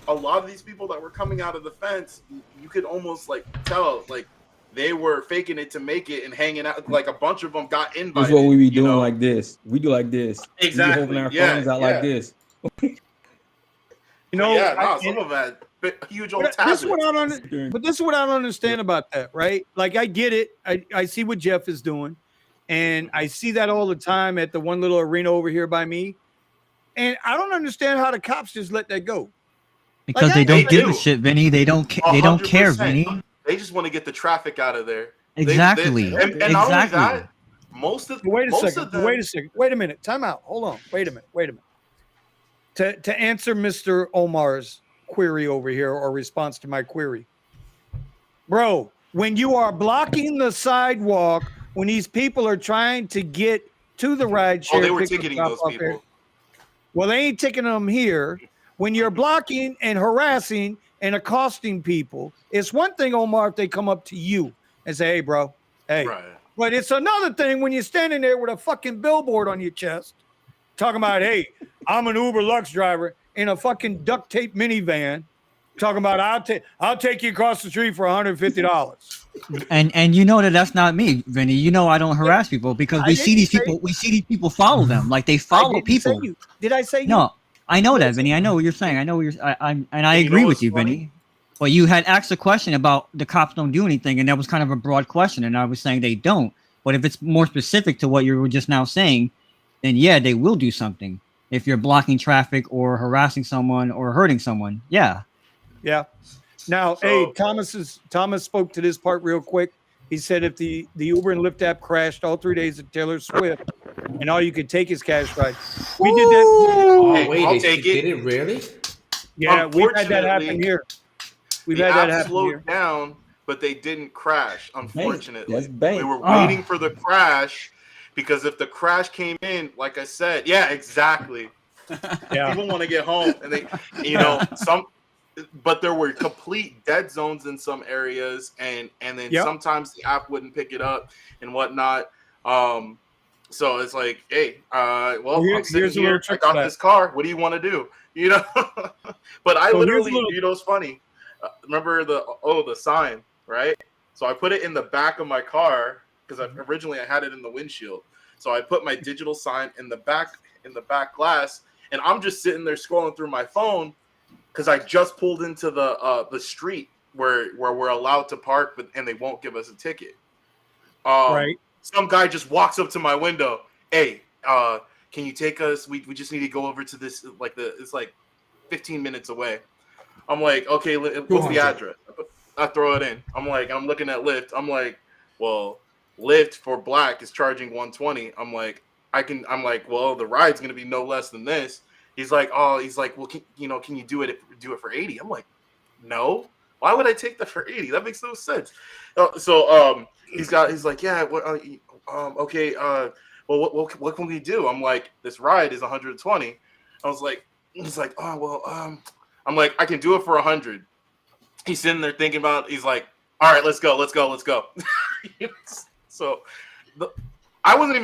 a lot of these people that were coming out of the fence, you could almost like tell, like they were faking it to make it and hanging out. Like a bunch of them got invited. That's what we be doing like this. We do like this. Exactly. We be holding our phones out like this. Some of that. Huge old tablets. But this is what I don't understand about that, right? Like I get it. I see what Jeff is doing, and I see that all the time at the one little arena over here by me. And I don't understand how the cops just let that go. Because they don't give a shit, Vinny. They don't care, Vinny. They just want to get the traffic out of there. Exactly. And not only that, wait a second. Wait a minute. Time out. Hold on. Wait a minute. To answer Mr. Omar's query over here, or response to my query, bro, when you are blocking the sidewalk, when these people are trying to get to the ride share, they were ticketing those people. Well, they ain't ticketing them here. When you're blocking and harassing and accosting people, it's one thing, Omar, if they come up to you and say, hey, bro, hey. Right. But it's another thing when you're standing there with a fucking billboard on your chest talking about, hey, I'm an Uber Lux driver in a fucking duct tape minivan, talking about I'll take you across the street for $150. And you know that's not me, Vinny. I don't harass people because we see these people follow them. Like they follow people. Did I say you? No, I know that, Vinny. I know what you're saying. I agree with you, Vinny. But you had asked a question about the cops don't do anything, and that was kind of a broad question, and I was saying they don't. But if it's more specific to what you were just now saying, then yeah, they will do something. If you're blocking traffic or harassing someone or hurting someone, yeah. Yeah. Now, hey, Thomas spoke to this part real quick. He said if the Uber and Lyft app crashed all 3 days at Taylor Swift, and all you could take is cash ride. We did that. Oh, wait, did it really? Yeah, we've had that happen here. We've had that happen slowed down, but they didn't crash, unfortunately. We were waiting for the crash. Because if the crash came in, like I said, yeah, exactly. Yeah. People want to get home, and they, but there were complete dead zones in some areas, and then sometimes the app wouldn't pick it up and whatnot. So it's like, hey, I'm sitting here. I got this car. What do you want to do? But I literally, it's funny. Remember the sign, right? So I put it in the back of my car. Because originally I had it in the windshield, so I put my digital sign in the back glass, and I'm just sitting there scrolling through my phone because I just pulled into the street where we're allowed to park, and they won't give us a ticket. Right. Some guy just walks up to my window. Hey, can you take us? We just need to go over to this. It's like 15 minutes away. I'm like, okay, what's the address? I throw it in. I'm looking at Lyft. I'm like, well, Lyft for black is charging 120. I'm like, well, the ride's gonna be no less than this. He's like, well, can you do it for 80? I'm like, no. Why would I take that for 80? That makes no sense. He's like, yeah, okay. Well, what can we do? I'm like, this ride is 120. He's like, oh well, I'm like, I can do it for 100. He's sitting there thinking about it. He's like, all right, let's go. So I wasn't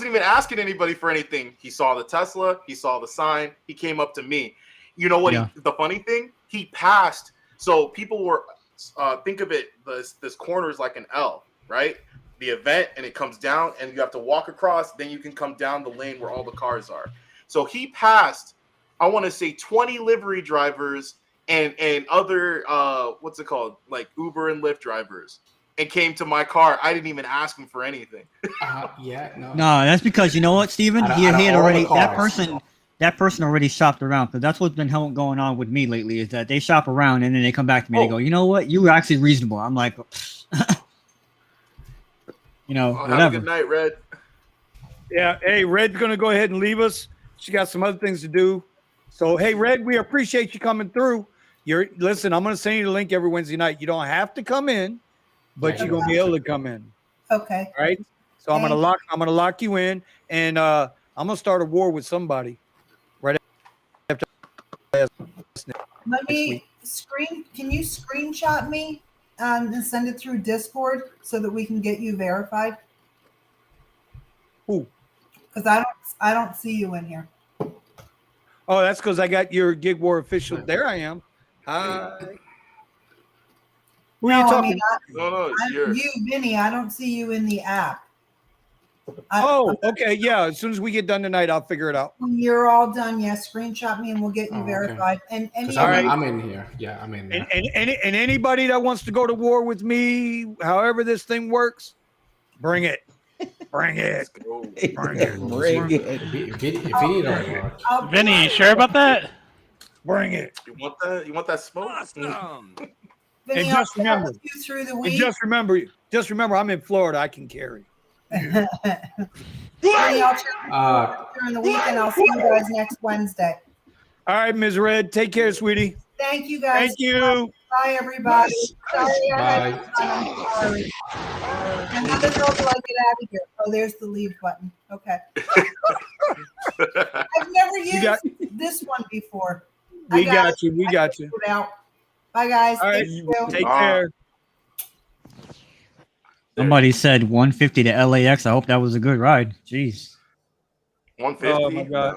even asking anybody for anything. He saw the Tesla, he saw the sign, he came up to me. You know what? Yeah. The funny thing, he passed. So people were, think of it, this corner is like an L, right? The event, and it comes down, and you have to walk across. Then you can come down the lane where all the cars are. So he passed, I want to say 20 livery drivers and other, what's it called? Like Uber and Lyft drivers, and came to my car. I didn't even ask him for anything. No, that's because you know what, Steven? He had already, that person already shopped around, because that's what's been going on with me lately, is that they shop around and then they come back to me and they go, you know what? You were actually reasonable. I'm like, whatever. Have a good night, Red. Yeah. Hey, Red's going to go ahead and leave us. She got some other things to do. So, hey, Red, we appreciate you coming through. Listen, I'm going to send you the link every Wednesday night. You don't have to come in, but you're going to be able to come in. Okay. All right. So I'm going to lock you in, and I'm going to start a war with somebody right after. Let me can you screenshot me and send it through Discord so that we can get you verified? Who? Because I don't see you in here. Oh, that's because I got your Gig War official. There I am. Hi. Who are you talking? No, it's yours. You, Vinny. I don't see you in the app. Okay. Yeah. As soon as we get done tonight, I'll figure it out. When you're all done, screenshot me and we'll get you verified. Okay. And I'm in here. Yeah, I'm in there. And anybody that wants to go to war with me, however this thing works, bring it. Bring it. Bring it. Vinny, you sure about that? Bring it. You want that smoke? Awesome. Vinny, And just remember, you through the week. and just remember, I'm in Florida. I can carry. Vinny, I'll check during the week, and I'll see you guys next Wednesday. All right, Ms. Red. Take care, sweetie. Thank you, guys. Thank you. Bye, everybody. Sorry, Bye. I'm sorry. And how the hell do I get out of here? Oh, there's the leave button. Okay. I've never used this one before. We got you. We got you. Bye, guys. All right. Take care. Somebody said 150 to LAX. I hope that was a good ride. Jeez. 150. Oh my God.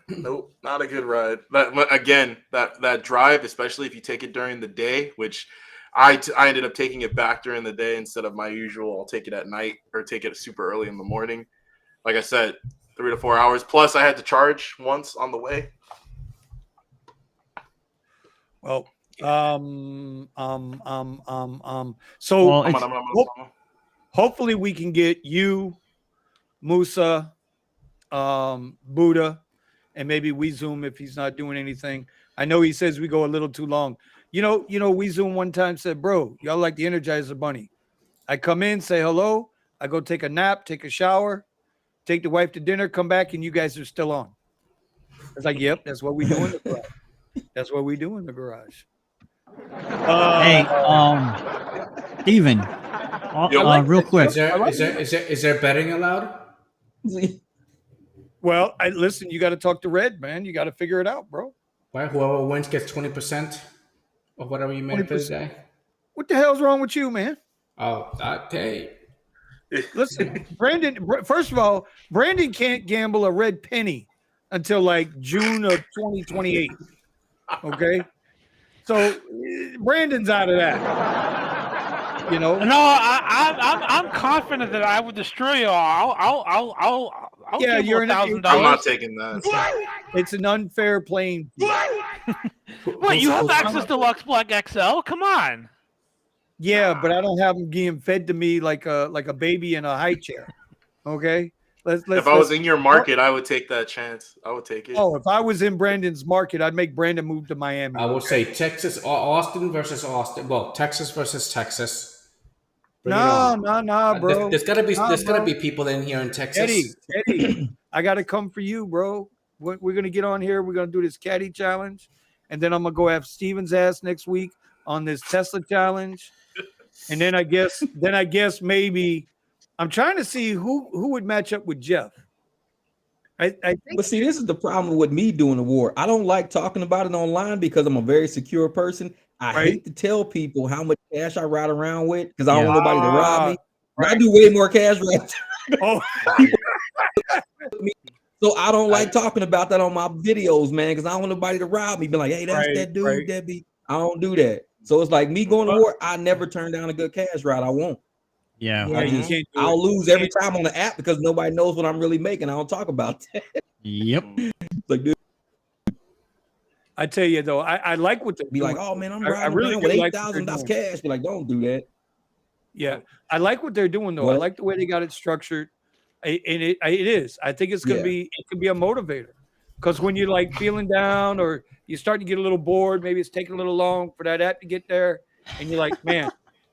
Nope, not a good ride. That drive, especially if you take it during the day, which I ended up taking it back during the day instead of my usual. I'll take it at night or take it super early in the morning. Like I said, 3 to 4 hours. Plus, I had to charge once on the way. Well, so hopefully we can get you, Musa, Buddha, and maybe we Zoom if he's not doing anything. I know he says we go a little too long. You know, we Zoom one time said, bro, y'all like the Energizer Bunny. I come in, say hello, I go take a nap, take a shower, take the wife to dinner, come back, and you guys are still on. It's like, yep, that's what we do in the garage. That's what we do in the garage. Hey, Steven, real quick. Is there betting allowed? Well, listen, you got to talk to Red, man. You got to figure it out, bro. Well, whoever wins gets 20% of whatever you made for the day. What the hell's wrong with you, man? Oh, okay. Listen, Brandon, first of all, Brandon can't gamble a red penny until like June of 2028. Okay? So Brandon's out of that. You know? No, I'm confident that I would destroy you all. I'll yeah, give you're $1,000. I'm not taking that. It's an unfair playing field. Wait, you have access to Lux Black XL? Come on. Yeah, but I don't have them being fed to me like a baby in a high chair. Okay? If I was in your market, I would take that chance. I would take it. Oh, if I was in Brandon's market, I'd make Brandon move to Miami. I would say Texas, Austin versus Austin. Well, Texas versus Texas. No, bro. There's gotta be people in here in Texas. Eddie, I gotta come for you, bro. We're gonna get on here. We're gonna do this caddy challenge, and then I'm gonna go have Steven's ass next week on this Tesla challenge, and then I guess maybe I'm trying to see who would match up with Jeff. I think. But see, this is the problem with me doing the war. I don't like talking about it online because I'm a very secure person. I hate to tell people how much cash I ride around with because I don't want nobody to rob me. I do way more cash rides. Oh. So I don't like talking about that on my videos, man, because I don't want nobody to rob me. Be like, hey, that's that dude, Debbie. I don't do that. So it's like me going to war. I never turn down a good cash ride. I won't. Yeah. I'll lose every time on the app because nobody knows what I'm really making. I don't talk about that. Yep. Like, dude. I tell you though, I like what they be like. Oh man, I'm riding around with $8,000 cash. Be like, don't do that. Yeah, I like what they're doing though. I like the way they got it structured. And it is. I think it's gonna be. It could be a motivator because when you're like feeling down or you start to get a little bored, maybe it's taking a little long for that app to get there, and you're like, man,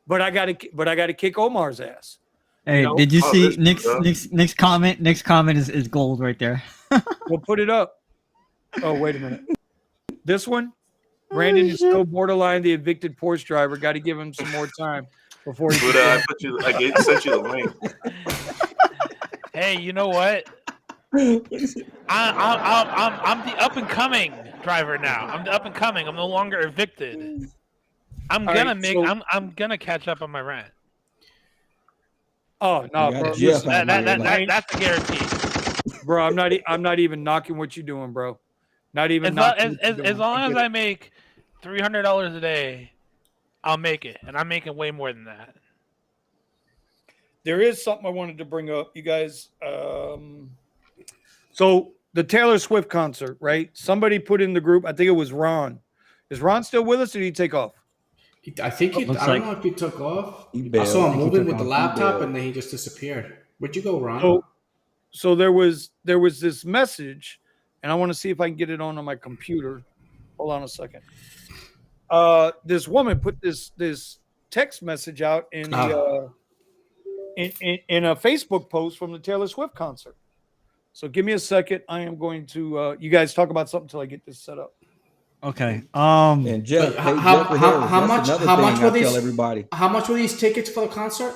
but I gotta kick Omar's ass. Hey, did you see Nick's comment? Nick's comment is gold right there. We'll put it up. Oh, wait a minute. This one, Brandon is still borderline the evicted Porsche driver. Got to give him some more time before he. I sent you the link. Hey, you know what? I'm the up and coming driver now. I'm the up and coming. I'm no longer evicted. I'm gonna catch up on my rent. Oh no, bro. That's a guarantee. Bro, I'm not even knocking what you're doing, bro. Not even as long as I make $300 a day, I'll make it, and I'm making way more than that. There is something I wanted to bring up, you guys. So the Taylor Swift concert, right? Somebody put in the group. I think it was Ron. Is Ron still with us, or did he take off? I think I don't know if he took off. I saw him moving with the laptop, and then he just disappeared. Where'd you go, Ron? So there was this message. And I want to see if I can get it on my computer. Hold on a second. This woman put this text message out in a Facebook post from the Taylor Swift concert. So give me a second. I am going to. You guys talk about something until I get this set up. Okay. And Jeff, how much were these? Tell everybody. How much were these tickets for the concert?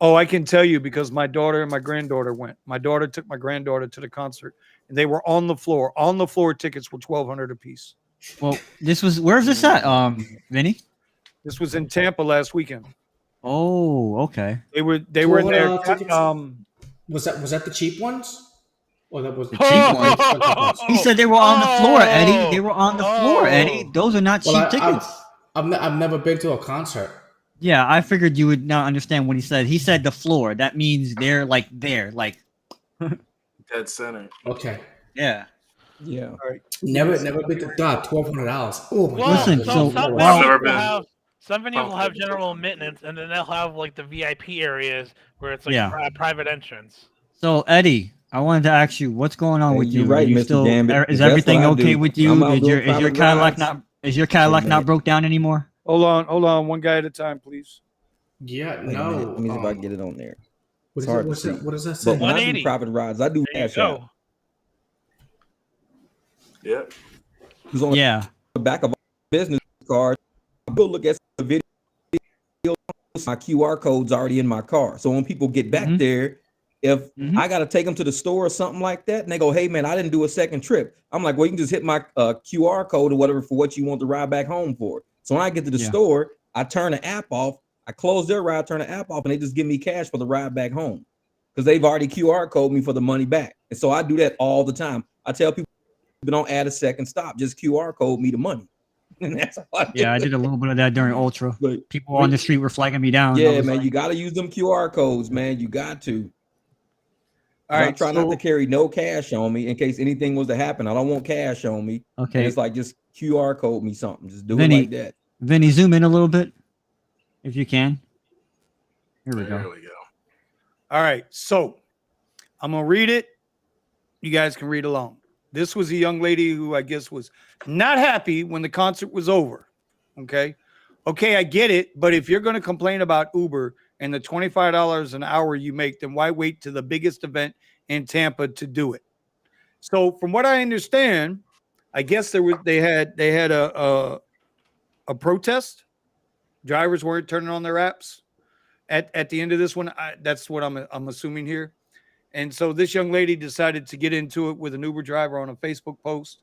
Oh, I can tell you because my daughter and my granddaughter went. My daughter took my granddaughter to the concert, and they were on the floor. On the floor tickets were $1,200 a piece. Well, where's this at, Vinny? This was in Tampa last weekend. Oh, okay. They were in there. Was that the cheap ones? Or that was the cheap ones? He said they were on the floor, Eddie. They were on the floor, Eddie. Those are not cheap tickets. I've never been to a concert. Yeah, I figured you would not understand what he said. He said the floor. That means they're like there, like dead center. Okay. Yeah. Yeah. All right. Never been to $1,200. Oh my God. Listen, some venues will have general admittance, and then they'll have like the VIP areas where it's like private entrance. So Eddie, I wanted to ask you, what's going on with you? You're right, Mr. Gambit. Is everything okay with you? Is your Cadillac not broke down anymore? Hold on. One guy at a time, please. Yeah, no. Let me see if I can get it on there. What does that say? But when I do private rides, I do cash out. Yeah. The back of a business card, I go look at the video. My QR code's already in my car. So when people get back there, if I got to take them to the store or something like that, and they go, hey, man, I didn't do a second trip. I'm like, well, you can just hit my QR code or whatever for what you want to ride back home for. So when I get to the store, I turn the app off. I close their ride, turn the app off, and they just give me cash for the ride back home because they've already QR code me for the money back. And so I do that all the time. I tell people, don't add a second stop, just QR code me the money. And that's all I do. I did a little bit of that during Ultra. But people on the street were flagging me down. Yeah, man, you got to use them QR codes, man. You got to. All right, I try not to carry no cash on me in case anything was to happen. I don't want cash on me. Okay. And it's like just QR code me something. Just do it like that. Vinny, zoom in a little bit if you can. Here we go. All right. So I'm going to read it. You guys can read along. This was a young lady who I guess was not happy when the concert was over. Okay. Okay, I get it. But if you're going to complain about Uber and the $25 an hour you make, then why wait to the biggest event in Tampa to do it? So from what I understand, I guess they had a protest. Drivers weren't turning on their apps at the end of this one. That's what I'm assuming here. And so this young lady decided to get into it with an Uber driver on a Facebook post.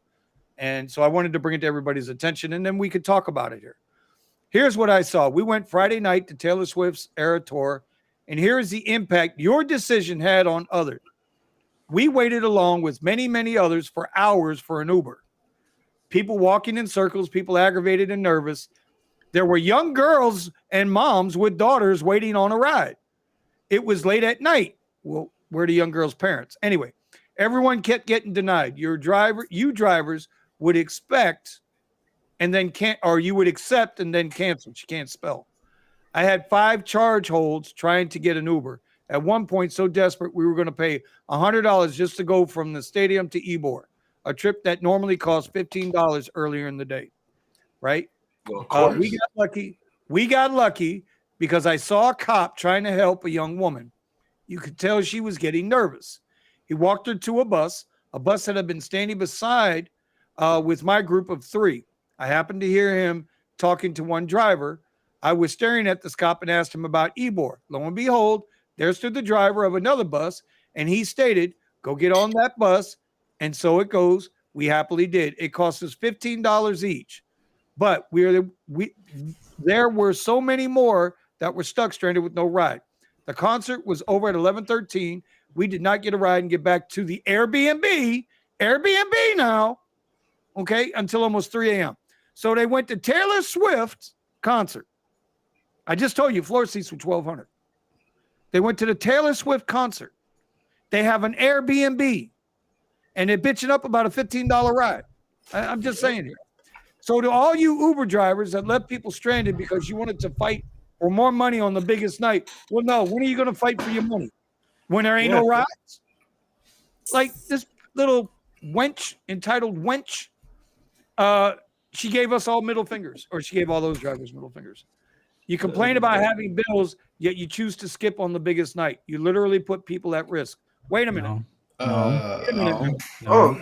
And so I wanted to bring it to everybody's attention, and then we could talk about it here. Here's what I saw. We went Friday night to Taylor Swift's Era Tour, and here is the impact your decision had on others. We waited along with many, many others for hours for an Uber. People walking in circles, people aggravated and nervous. There were young girls and moms with daughters waiting on a ride. It was late at night. Well, where are the young girls' parents? Anyway, everyone kept getting denied. You drivers would expect and then you would accept and then cancel. She can't spell. I had 5 charge holds trying to get an Uber. At one point, so desperate, we were going to pay $100 just to go from the stadium to Ybor, a trip that normally cost $15 earlier in the day, right? Well, of course. We got lucky. We got lucky because I saw a cop trying to help a young woman. You could tell she was getting nervous. He walked her to a bus that had been standing beside with my group of 3. I happened to hear him talking to one driver. I was staring at this cop and asked him about Ybor. Lo and behold, there stood the driver of another bus, and he stated, go get on that bus. And so it goes. We happily did. It cost us $15 each. But there were so many more that were stuck stranded with no ride. The concert was over at 11:13. We did not get a ride and get back to the Airbnb now, okay, until almost 3 a.m. So they went to Taylor Swift's concert. I just told you floor seats were $1,200. They went to the Taylor Swift concert. They have an Airbnb, and they're bitching up about a $15 ride. I'm just saying here. So to all you Uber drivers that left people stranded because you wanted to fight for more money on the biggest night, well, no. When are you going to fight for your money? When there ain't no rides? Like this little entitled wench, she gave us all middle fingers, or she gave all those drivers middle fingers. You complain about having bills, yet you choose to skip on the biggest night. You literally put people at risk. Wait a minute. No.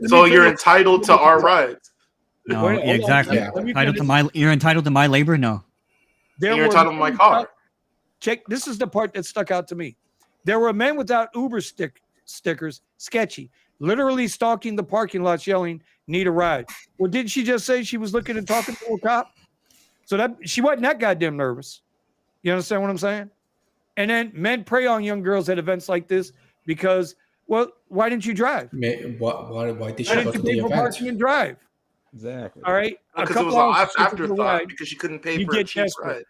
So you're entitled to our rides. No, exactly. You're entitled to my labor? No. You're entitled to my car. Check. This is the part that stuck out to me. There were men without Uber stickers, sketchy, literally stalking the parking lots yelling, need a ride. Well, didn't she just say she was looking and talking to a cop? So that she wasn't that goddamn nervous. You understand what I'm saying? And then men prey on young girls at events like this because, well, why didn't you drive? Why did she go to the event? Parking and drive. Exactly. All right. Because it was an afterthought because she couldn't pay for a cheap ride.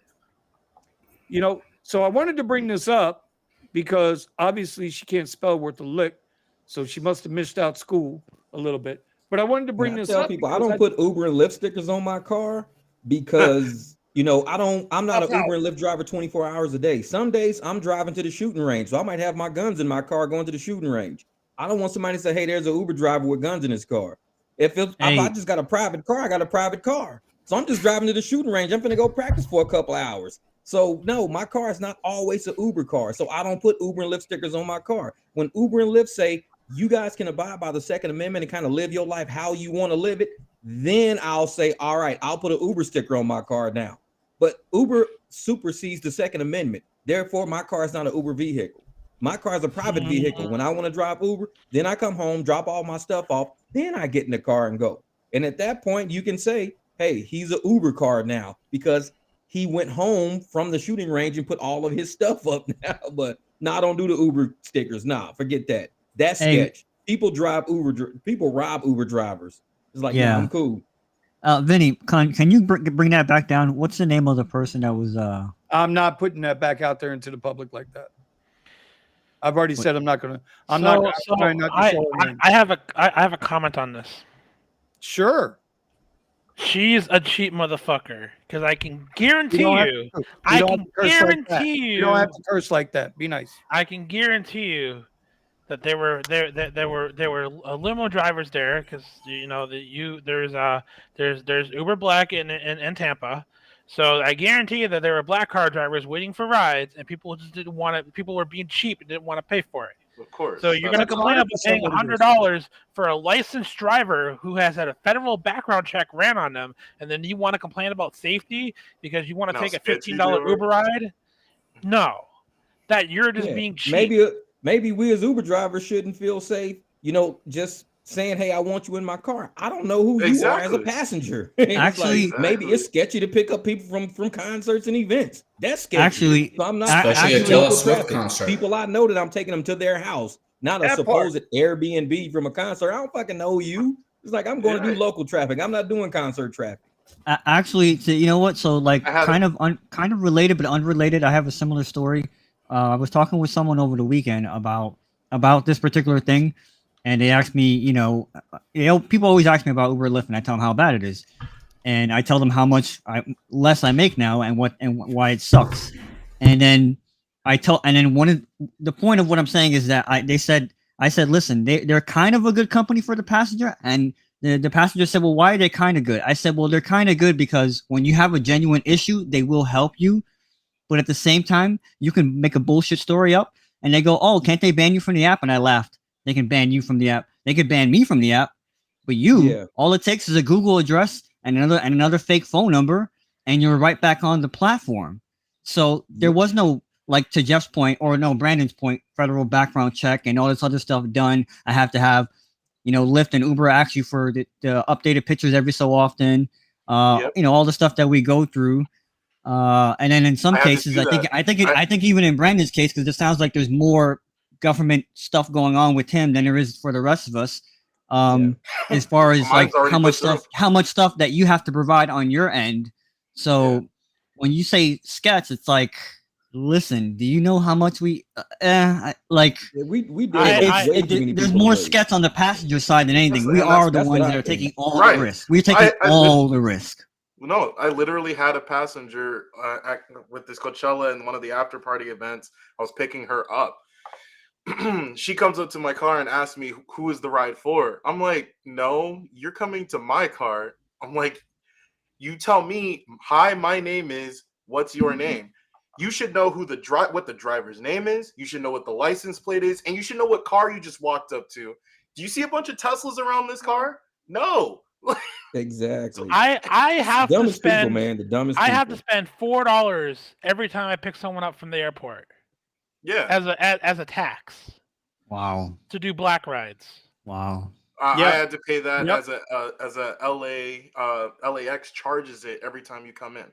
You know, so I wanted to bring this up because obviously she can't spell worth a lick, so she must have missed out school a little bit. But I wanted to bring this up. People, I don't put Uber and Lyft stickers on my car because I'm not an Uber and Lyft driver 24 hours a day. Some days I'm driving to the shooting range, so I might have my guns in my car going to the shooting range. I don't want somebody to say, hey, there's an Uber driver with guns in his car. If I just got a private car, I got a private car. So I'm just driving to the shooting range. I'm going to go practice for a couple of hours. So no, my car is not always an Uber car. So I don't put Uber and Lyft stickers on my car. When Uber and Lyft say you guys can abide by the Second Amendment and kind of live your life how you want to live it, then I'll say, all right, I'll put an Uber sticker on my car now. But Uber supersedes the Second Amendment. Therefore, my car is not an Uber vehicle. My car is a private vehicle. When I want to drive Uber, then I come home, drop all my stuff off, then I get in the car and go. And at that point, you can say, hey, he's an Uber car now because he went home from the shooting range and put all of his stuff up now. But no, I don't do the Uber stickers. Nah, forget that. That's sketch. People rob Uber drivers. It's like, yeah, I'm cool. Vinny, can you bring that back down? What's the name of the person that was? I'm not putting that back out there into the public like that. I've already said I'm not going to. I have a comment on this. Sure. She's a cheap motherfucker because I can guarantee You don't have you. to- I don't can have to curse like that. guarantee You you. don't have to curse like that. Be nice. I can guarantee you that there were limo drivers there because there's Uber Black in Tampa. So I guarantee you that there were black car drivers waiting for rides, and people just didn't want it. People were being cheap and didn't want to pay for it. Of course. So you're going to That's complain about 100% paying what it is. $100 for a licensed driver who has had a federal background check ran on them, and then you want to complain about safety because you want to Now, take a sketchy $15 driver. Uber ride? No, that you're just Yeah, being cheap. maybe we as Uber drivers shouldn't feel safe. Just saying, "Hey, I want you in my car." I don't know who you are as a passenger. Actually, maybe it's sketchy to pick up people from concerts and events. That's sketchy. Actually, so I'm not especially a Taylor Swift concert. People I know that I'm taking them to their house, not a That supposed Airbnb from a concert. I don't fucking know you. It's like I'm going to do Yeah. local traffic. I'm not doing concert traffic. Actually, you know what? So like, I have- kind of related but unrelated. I have a similar story. I was talking with someone over the weekend about this particular thing, and they asked me, people always ask me about Uber Lyft, and I tell them how bad it is, and I tell them how much less I make now, and why it sucks, and then the point of what I'm saying is that I said, listen, they're kind of a good company for the passenger, and the passenger said, well, why are they kind of good? I said, well, they're kind of good because when you have a genuine issue, they will help you. But at the same time, you can make a bullshit story up and they go, oh, can't they ban you from the app? And I laughed. They can ban you from the app. They could ban me from the app. But all it takes is a Google address and another fake phone number, and you're right back on the platform. So there was no, like to Jeff's point, or no, Brandon's point, federal background check and all this other stuff done. I have to have, Lyft and Uber ask you for the updated pictures every so often. All the stuff that we go through. And then in some cases, I think even in Brandon's case, because it sounds like there's more government stuff going on with him than there is for the rest of us. As far as like how much stuff that you have to provide on your end. So when you say sketch, it's like, listen, do you know how much we we did. There's more sketch on the passenger side than anything. We are the ones that are taking all the risk. We're taking all the risk. No, I literally had a passenger with this Coachella and one of the after party events. I was picking her up. She comes up to my car and asks me, who is the ride for? I'm like, no, you're coming to my car. I'm like, you tell me, hi, my name is, what's your name? You should know what the driver's name is. You should know what the license plate is. And you should know what car you just walked up to. Do you see a bunch of Teslas around this car? No. Exactly. I have to spend, people, man. The dumbest I people. have to spend $4 every time I pick someone up from the airport. Yeah. As a tax. Wow. To do black rides. Wow. I had to pay that as a LAX charges it every time you come in.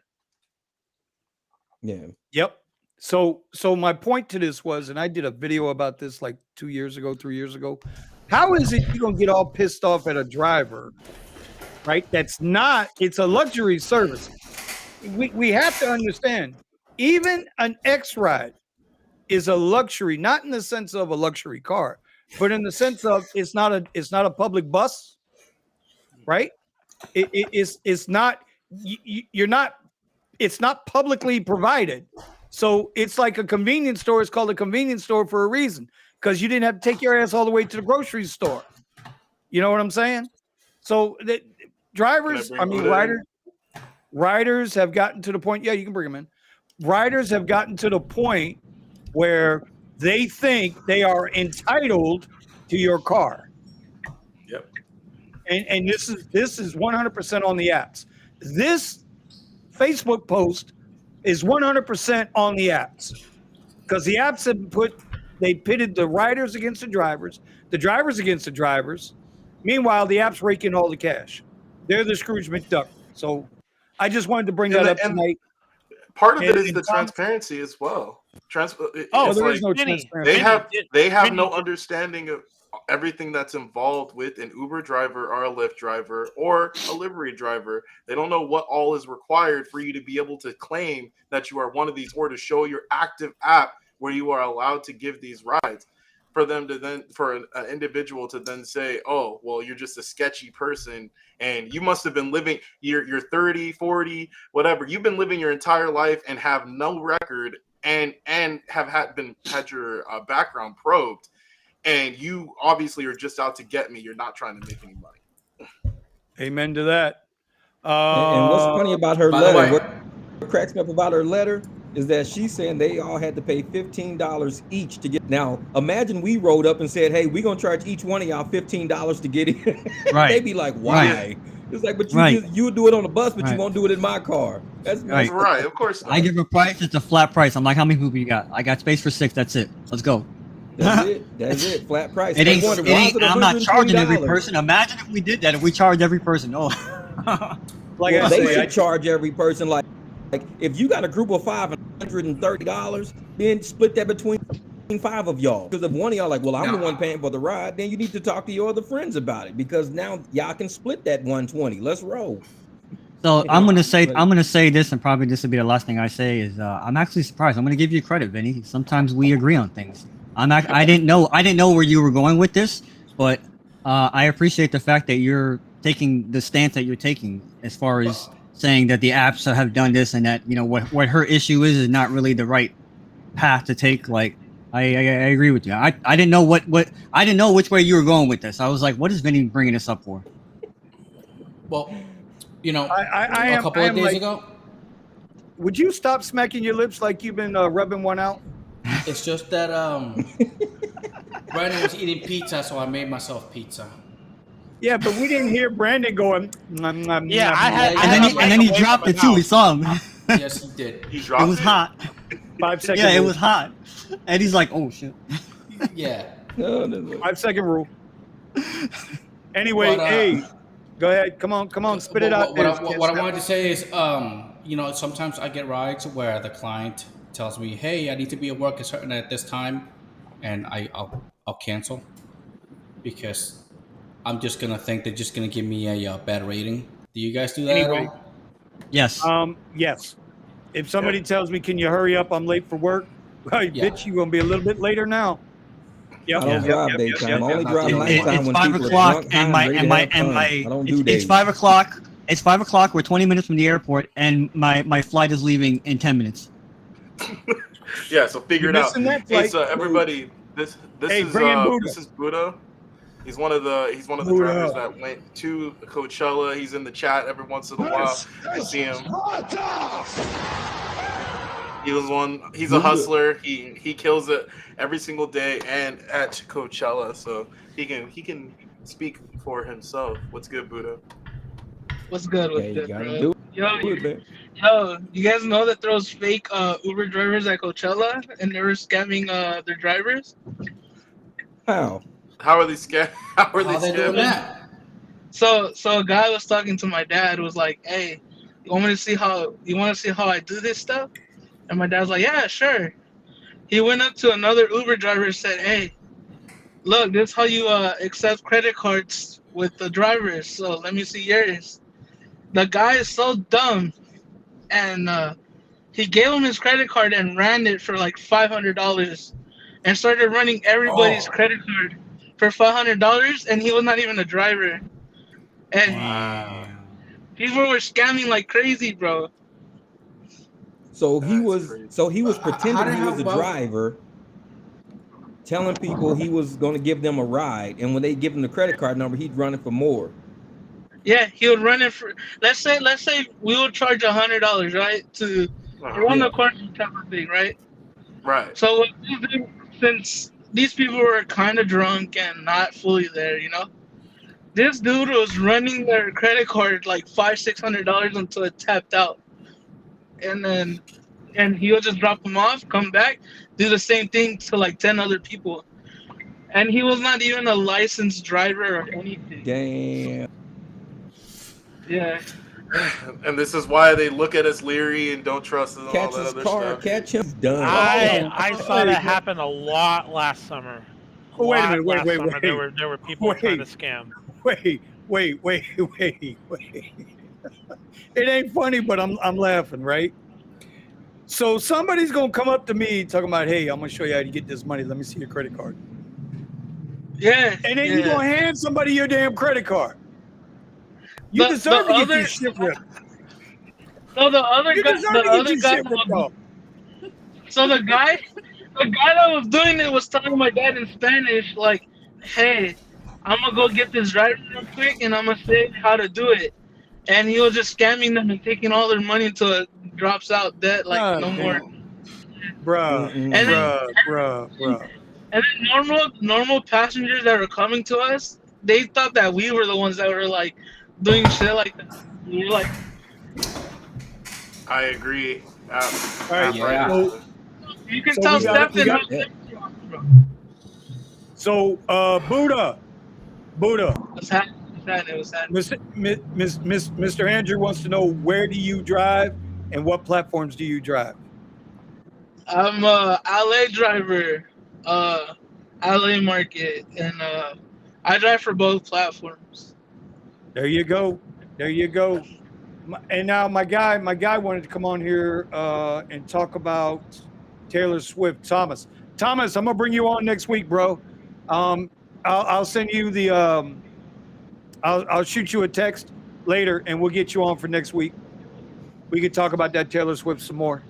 Yeah. Yep. So my point to this was, and I did a video about this like 3 years ago. How is it you're gonna get all pissed off at a driver, right? It's a luxury service. We have to understand, even an X ride is a luxury, not in the sense of a luxury car, but in the sense of it's not a public bus, right? It's not publicly provided. So it's like a convenience store. It's called a convenience store for a reason, because you didn't have to take your ass all the way to the grocery store. You know what I'm saying? So the riders have gotten to the point. Yeah, you can bring them in. Riders have gotten to the point where they think they are entitled to your car. Yep. And this is 100% on the apps. This Facebook post is 100% on the apps, because the apps have pitted the riders against the drivers against the drivers. Meanwhile, the apps rake in all the cash. They're the Scrooge McDuck. So I just wanted to bring that up tonight. Part of it is the transparency as well. There is no transparency. They have no understanding of everything that's involved with an Uber driver or a Lyft driver or a livery driver. They don't know what all is required for you to be able to claim that you are one of these, or to show your active app where you are allowed to give these rides. for them to then, for an individual to then say, oh, well, you're just a sketchy person and you must have been living, you're 30, 40, whatever. You've been living your entire life and have no record and have had your background probed. And you obviously are just out to get me. You're not trying to make any money. Amen to that. And what's funny about her by the letter, way- what cracks me up about her letter is that she's saying they all had to pay $15 each to get. Now, imagine we rolled up and said, hey, we're going to charge each one of y'all $15 to get in. Right. They'd be like, why? Right. It's like, but you do it on the bus, but Right. you won't do it in my car. That's Right. Right, of course not. I give a price. It's a flat price. I'm like, how many people you got? I got space for 6. That's it. Let's go. That's it. That's it. Flat price. It ain't. They wonder, why is it I'm not charging every $120? person. Imagine if we did that. If we charged every person. Oh. Like Well, I they say, should charge every person like if you got a group of 5 and $130, then split that between 5 of y'all. Because if one of y'all like, well, I'm the one paying for the ride, then you need to talk to your other friends about it because now y'all can split that 120. Let's roll. So I'm gonna say this, and probably this will be the last thing I say is I'm actually surprised. I'm gonna give you credit, Vinny. Sometimes we agree on things. I didn't know where you were going with this, but I appreciate the fact that you're taking the stance that you're taking as far as saying that the apps have done this and that what her issue is not really the right path to take. Like I agree with you. I didn't know I didn't know which way you were going with this. I was like, what is Vinny bringing this up for? Well, a couple I of days like, ago. Would you stop smacking your lips like you've been rubbing one out? It's just that Brandon was eating pizza, so I made myself pizza. Yeah, but we didn't hear Brandon going. Nom, nom, Yeah, nom, I had- nom. And then he dropped it too. We saw him. Yes, he did. He It dropped was hot. 5 seconds. Yeah, it was hot. And he's like, oh shit. Yeah. 5 second rule. Anyway, But, hey, go ahead. Come on, spit it out. What I wanted to say is, sometimes I get rides where the client tells me, "Hey, I need to be at work at this time," and I'll cancel because I'm just gonna think they're just gonna give me a bad rating. Do you guys do that Anyway. at all? Yes. Yes. If somebody tells me, "Can you hurry up? I'm late for work." Well, bitch, you're gonna be a little bit later now. I don't drive daytime. I only drive It's nighttime when 5 people are o'clock, drunk, and high, ready to have fun. I don't do days. it's 5 o'clock. It's 5 o'clock. We're 20 minutes from the airport, and my flight is leaving in 10 minutes. Yeah, so figure it out. Missing that Hey, flight. so everybody, this Hey, is bring in Buddha. this is Buddha. He's one of the Buddha. drivers that went to Coachella. He's in the chat every once in a while. I see him. He was one. He's a hustler. He kills it every single day and at Coachella. So he can speak for himself. What's good, Buddha? What's good with you it, gotta bro? do Yo, you guys know that there was fake Uber drivers at Coachella and they were scamming their drivers? How? How are they scamming? How are How they they doing scamming? that? So a guy was talking to my dad, was like, "Hey, you want to see how I do this stuff?" And my dad's like, "Yeah, sure." He went up to another Uber driver and said, "Hey, look, this is how you accept credit cards with the drivers. So let me see yours." The guy is so dumb, and he gave him his credit card and ran it for like $500, and started running everybody's credit card for $500, and he was not even a driver. And people were scamming like crazy, bro. So he was pretending he was a well- driver, telling people he was going to give them a ride, and when they give him the credit card number, he'd run it for more. Yeah, he would run it for. Let's say we would charge $100, right, to run the corner type of thing, right? Right. So since these people were kind of drunk and not fully there, this dude was running their credit card like $500-$600 until it tapped out, and he would just drop them off, come back, do the same thing to like 10 other people, and he was not even a licensed driver or anything. Damn. Yeah. And this is why they look at us leery and don't trust us and all Catch that his other car, stuff. catch him, done. I saw that happen a lot last summer. Wait a minute, wait. There were people trying to scam. Wait. It ain't funny, but I'm laughing, right? So somebody's gonna come up to me talking about, "Hey, I'm gonna show you how to get this money. Let me see your credit card." Yeah. And then yeah. you gonna hand somebody your damn credit card. You The- deserve the to get other- your shit ripped. So the other You guy, deserve the to get other your guy, shit ripped off. so the guy that was doing it was telling my dad in Spanish, like, "Hey, I'm gonna go get this driver real quick, and I'm gonna say how to do it." And he was just scamming them and taking all their money until it drops out debt, like God no more. damn. Bruh, And then, bruh. and then normal passengers that were coming to us, they thought that we were the ones that were like doing shit like that. We were like, I agree. All right, Yeah. so, you can So tell we got- we Stefan. got- so Buddha, What's happening? What's happening? Mr. Andrew wants to know, where do you drive and what platforms do you drive? I'm a LA driver, LA market, and I drive for both platforms. There you go. There you go. And now my guy wanted to come on here and talk about Taylor Swift. Thomas, I'm gonna bring you on next week, bro. I'll send you the I'll shoot you a text later, and we'll get you on for next week. We could talk about that Taylor Swift some more.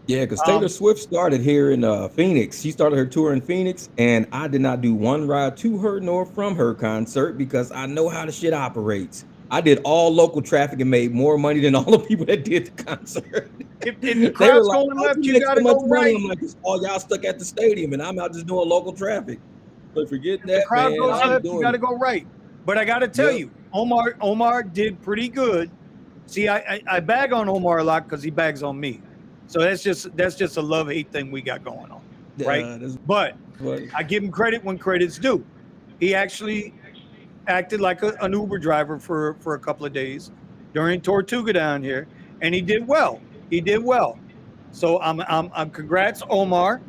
Yeah, because Taylor Swift started here in Phoenix. She started her tour in Phoenix, and I did not do one ride to her nor from her concert because I know how the shit operates. I did all local traffic and made more money than all the people that did the concert. If the crowd's going "How left, do you make gotta so much go money?" right. I'm like, "It's all y'all stuck at the stadium, and I'm out just doing local traffic." But forget If that, the crowd man. goes I'm left, you doing got to it. go right. But I got to tell Yep. you, Omar did pretty good. See, I bag on Omar a lot because he bags on me. So that's just a love-hate thing we got going on, right? that's But funny. I give him credit when credit's due. He actually acted like an Uber driver for a couple of days during Tortuga down here, and he did well. He did well. So I'm congrats, Omar.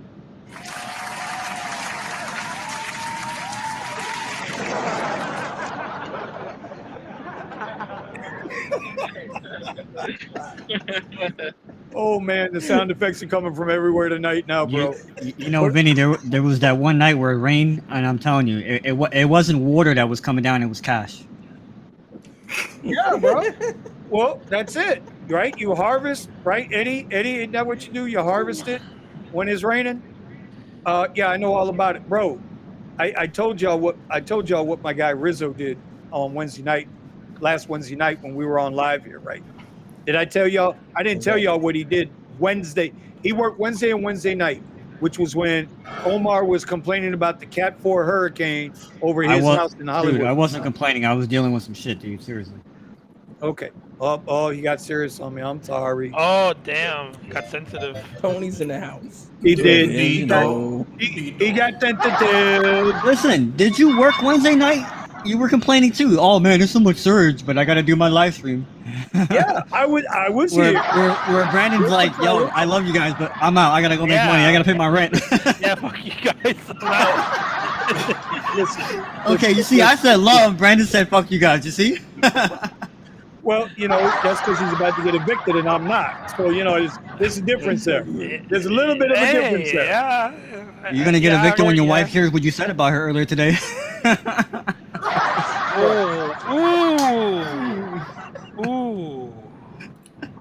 Oh man, the sound effects are coming from everywhere tonight now, bro. You know, Vinny, there was that one night where it rained, and I'm telling you, it wasn't water that was coming down; it was cash. Yeah, bro. Well, that's it, right? You harvest, right? Eddie, isn't that what you do? You harvest it when it's raining. Yeah, I know all about it, bro. I told y'all what my guy Rizzo did on last Wednesday night when we were on live here, right? Did I tell y'all? I didn't tell y'all what he did Wednesday. He worked Wednesday and Wednesday night, which was when Omar was complaining about the Cat 4 hurricane over his house in Hollywood. Dude, I wasn't complaining. I was dealing with some shit, dude. Seriously. Okay. Oh, he got serious on me. I'm sorry. Oh damn, got sensitive. Tony's in the house. He did. And, He got sensitive. Listen, did you work Wednesday night? You were complaining too. Oh man, there's so much surge, but I gotta do my live stream. Yeah, I was where, here. Where Brandon's like, yo, I love you guys, but I'm out. I gotta go make money. I gotta pay my rent. Yeah, fuck you guys. I'm out. Okay, you see, I said love. Brandon said fuck you guys. You see? Well, that's because he's about to get evicted and I'm not. So, there's a difference there. There's a little bit of a difference there. Yeah. You're gonna get evicted when your wife hears what you said about her earlier today. Ooh.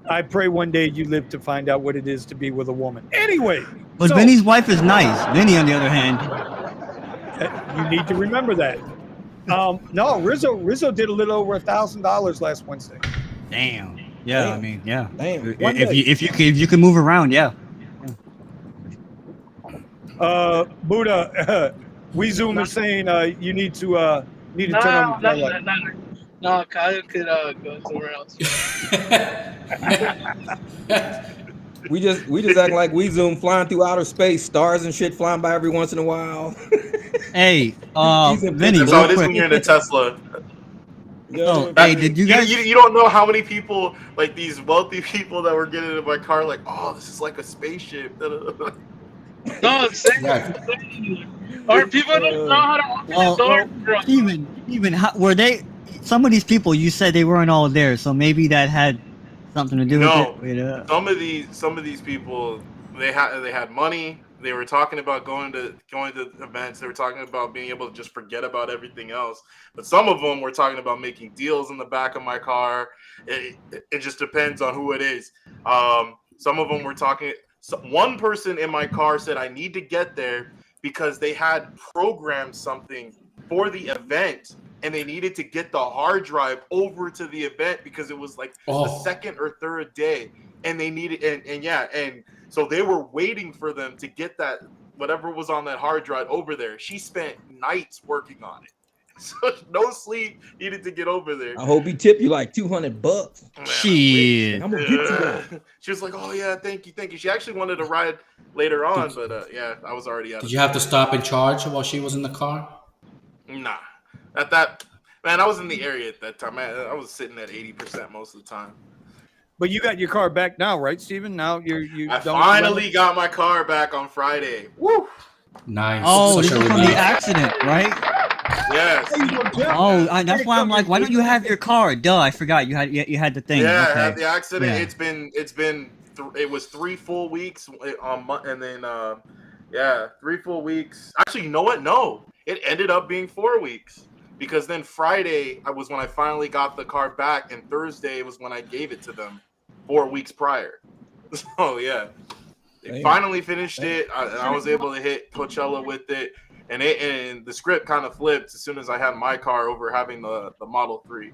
I pray one day you live to find out what it is to be with a woman. Anyway. But so, Vinny's wife is nice. Vinny, on the other hand. You need to remember that. No, Rizzo did a little over $1,000 last Wednesday. Damn. Yeah, Damn. I mean, yeah. Damn. If you can move around, yeah. Buddha, Zoom is saying you need to turn on the light. No, Kyle could go somewhere else. We just act like we Zoom flying through outer space, stars and shit flying by every once in a while. Hey, Vinny, That's how it is when you're in a Tesla. Oh, hey, did you guys? You don't know how many people, like these wealthy people that were getting in my car, like, oh, this is like a spaceship. No, I'm saying, or people don't know how to open the door, bro. Even were they? Some of these people, you said they weren't all there, so maybe that had something to do with it. Some of these people, they had money, They were talking about going to events. They were talking about being able to just forget about everything else. But some of them were talking about making deals in the back of my car. It just depends on who it is. Some of them were talking. So one person in my car said I need to get there because they had programmed something for the event and they needed to get the hard drive over to the event because it was like the second or third day, and they needed and so they were waiting for them to get that whatever was on that hard drive over there. She spent nights working on it. So no sleep, needed to get over there. I hope he tipped you like $200. Shit. I'm gonna get you that. She was like, "Oh yeah, thank you." She actually wanted to ride later on, but yeah, I was already out. Did you have to stop and charge while she was in the car? Nah, I was in the area at that time. I was sitting at 80% most of the time. But you got your car back now, right, Steven? Now I finally got my car back on Friday. Woo! Nice. Oh, this is from the accident, right? Yes. Oh, that's why I'm like, why don't you have your car? Duh, I forgot you had the thing. Yeah, okay. I had the accident. Yeah. It was 3 full weeks and then 3 full weeks. Actually, you know what? No, it ended up being 4 weeks because then Friday was when I finally got the car back, and Thursday was when I gave it to them 4 weeks prior. So yeah, they finally finished it. I was able to hit Coachella with it. And the script kind of flipped as soon as I had my car over having the Model 3.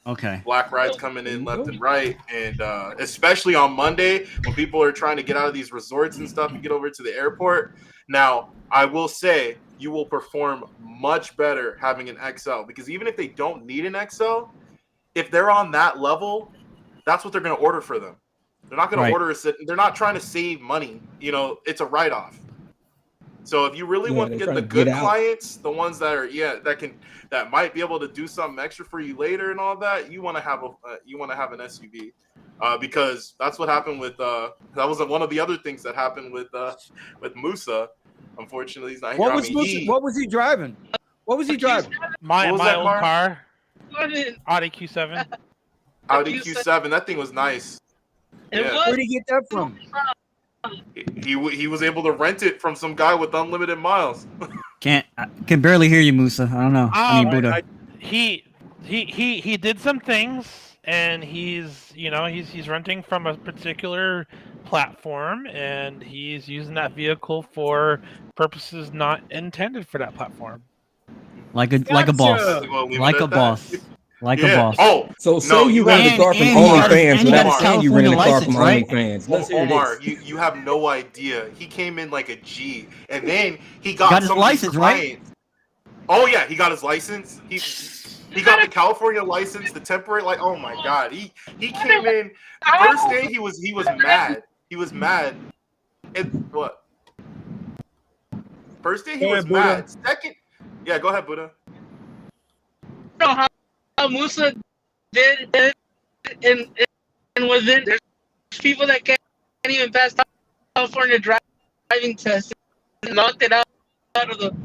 Okay. Black rides coming in left and right. And especially on Monday when people are trying to get out of these resorts and stuff and get over to the airport. Now, I will say you will perform much better having an XL because even if they don't need an XL, if they're on that level, that's what they're going to order for them. They're not going to order they're not trying to save money. You know, it's a write-off. So if you really want to get the good clients, the ones that are that might be able to do something extra for you later and all that, you want to have an SUV, because that's what happened with that was one of the other things that happened with Musa. Unfortunately, he's not here. What was he driving? What was he driving? My old car, Audi Q7. Audi Q7. That thing was nice. Yeah. Where did he get that from? He was able to rent it from some guy with unlimited miles. I can barely hear you, Musa. I don't know. I mean, Buddha. He did some things, and he's renting from a particular platform, and he's using that vehicle for purposes not intended for that platform. Like a boss. Like a boss. Like a boss. Oh, so say you rented a car from OnlyFans without saying you rented a car from OnlyFans. Omar, you have no idea. He came in like a G, and then he got his license, right? Oh yeah, he got his license. He got the California license, the temporary. Like, oh my god, he came in first day. He was mad. He was mad. What? First day he was mad. Second, yeah, go ahead, Buddha. Musa did it, and within there's people that can't even pass California driving tests and knocked it out of the.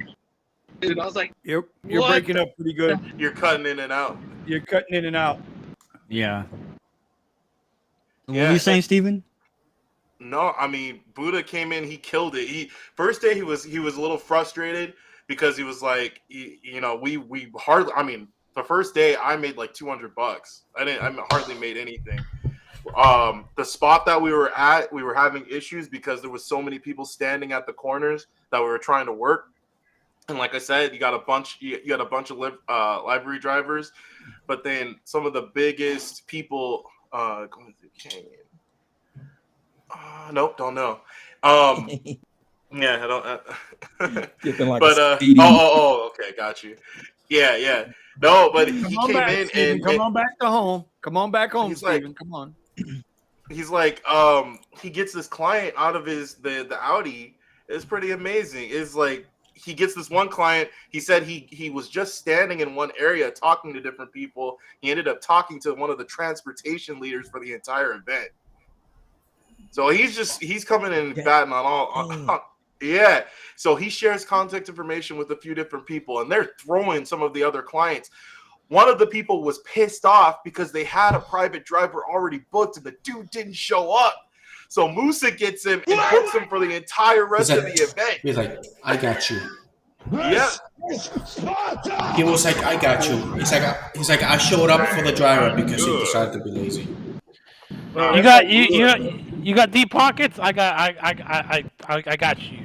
Dude, I was like, you're breaking up pretty good. You're cutting in and out. You're cutting in and out. Yeah. What were you saying, Steven? No, I mean Buddha came in, he killed it. First day he was a little frustrated because he was like, we hardly. I mean. The first day I made like $200. I hardly made anything. The spot that we were at, we were having issues because there was so many people standing at the corners that we were trying to work. And like I said, you got a bunch of library drivers, but then some of the biggest people going through Canyon. Nope, don't know. Yeah, I don't. Like but okay, got you. Yeah. No, but he came in and come on back to home. Come on back home, Steven. Come on. He's like, he gets this client out of the Audi. It's pretty amazing. It's like he gets this one client. He said he was just standing in one area talking to different people. He ended up talking to one of the transportation leaders for the entire event. So he's coming in and batting on all. Yeah. So he shares contact information with a few different people, and they're throwing some of the other clients. One of the people was pissed off because they had a private driver already booked, and the dude didn't show up. So Musa gets him and books him for the entire rest of the event. He's like, I got you. Yeah. He was like, I got you. He's like, I showed up for the driver because he decided to be lazy. You got deep pockets. I got you.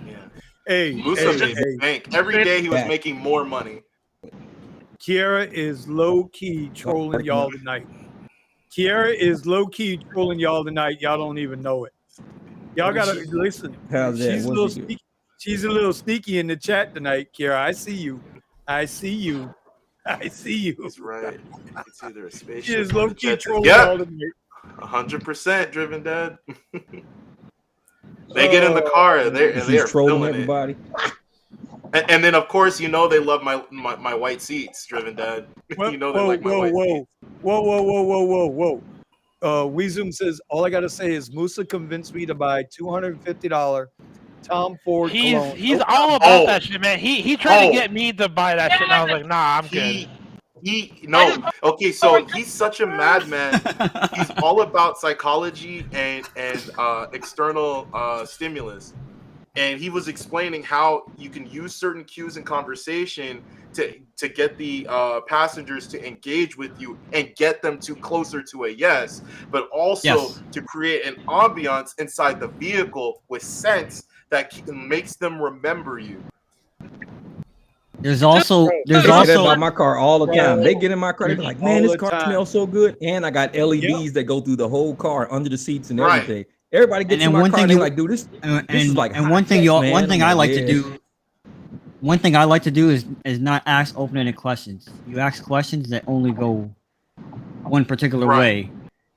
Yeah. Hey, Musa made bank. Every day he was making more money. Kiara is low-key trolling y'all tonight. Kiara is low-key trolling y'all tonight. Y'all don't even know it. Y'all gotta listen. How's that? She's a little sneaky in the chat tonight, Kiara. I see you. That's right. It's either a spaceship. She is low-key trolling yep. y'all tonight. 100% driven dad. They get in the car. They are trolling everybody. And then, of course, they love my white seats, driven dad. They like my white seats. Whoa. Weezoom says, all I got to say is Musa convinced me to buy $250 Tom Ford cologne. He's all about that shit, man. He tried to get me to buy that shit, and I was like, nah, I'm good. Okay, so he's such a madman. He's all about psychology and external stimulus. And he was explaining how you can use certain cues in conversation to get the passengers to engage with you and get them to closer to a yes, but also to create an ambiance inside the vehicle with sense that makes them remember you. There's also about my car all the time. They get in my car, they're like, man, this car smells so good, and I got LEDs that go through the whole car under the seats and everything. Everybody gets in my car, they're like, dude, this is like. And one thing I like to do is not ask open-ended questions. You ask questions that only go one particular way,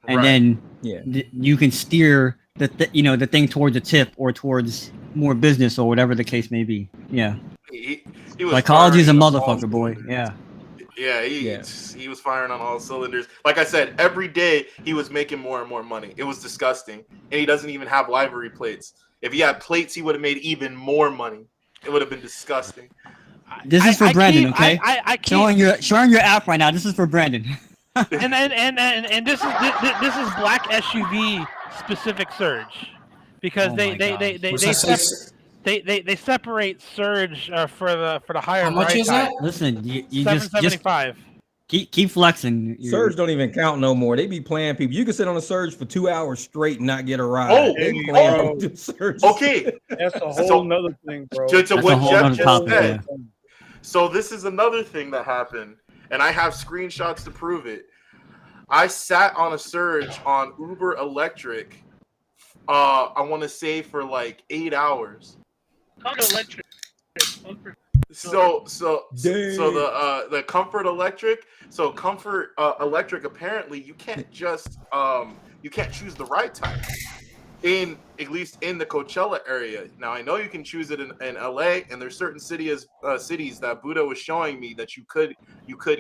and then you can steer the thing towards a tip or towards more business or whatever the case may be. Yeah. He was Psychology is a motherfucker, boy. Yeah. Yeah, he was firing on all cylinders. Like I said, every day he was making more and more money. It was disgusting. And he doesn't even have livery plates. If he had plates, he would have made even more money. It would have been disgusting. This is for Brandon, okay? Showing your app right now. This is for Brandon. and this is black SUV specific surge, because they separate surge for the higher. How much is that? Listen, you just 775. Keep flexing. Surge don't even count no more. They be playing people. You can sit on a surge for 2 hours straight and not get a ride. Surge. Okay, that's a whole nother thing, bro. To what Jeff just said. So this is another thing that happened, and I have screenshots to prove it. I sat on a surge on Uber Electric. I want to say for like 8 hours. Electric. So the Comfort Electric. So Comfort Electric. Apparently, you can't just you can't choose the ride type. At least in the Coachella area. Now I know you can choose it in LA, and there's certain cities that Buddha was showing me that you could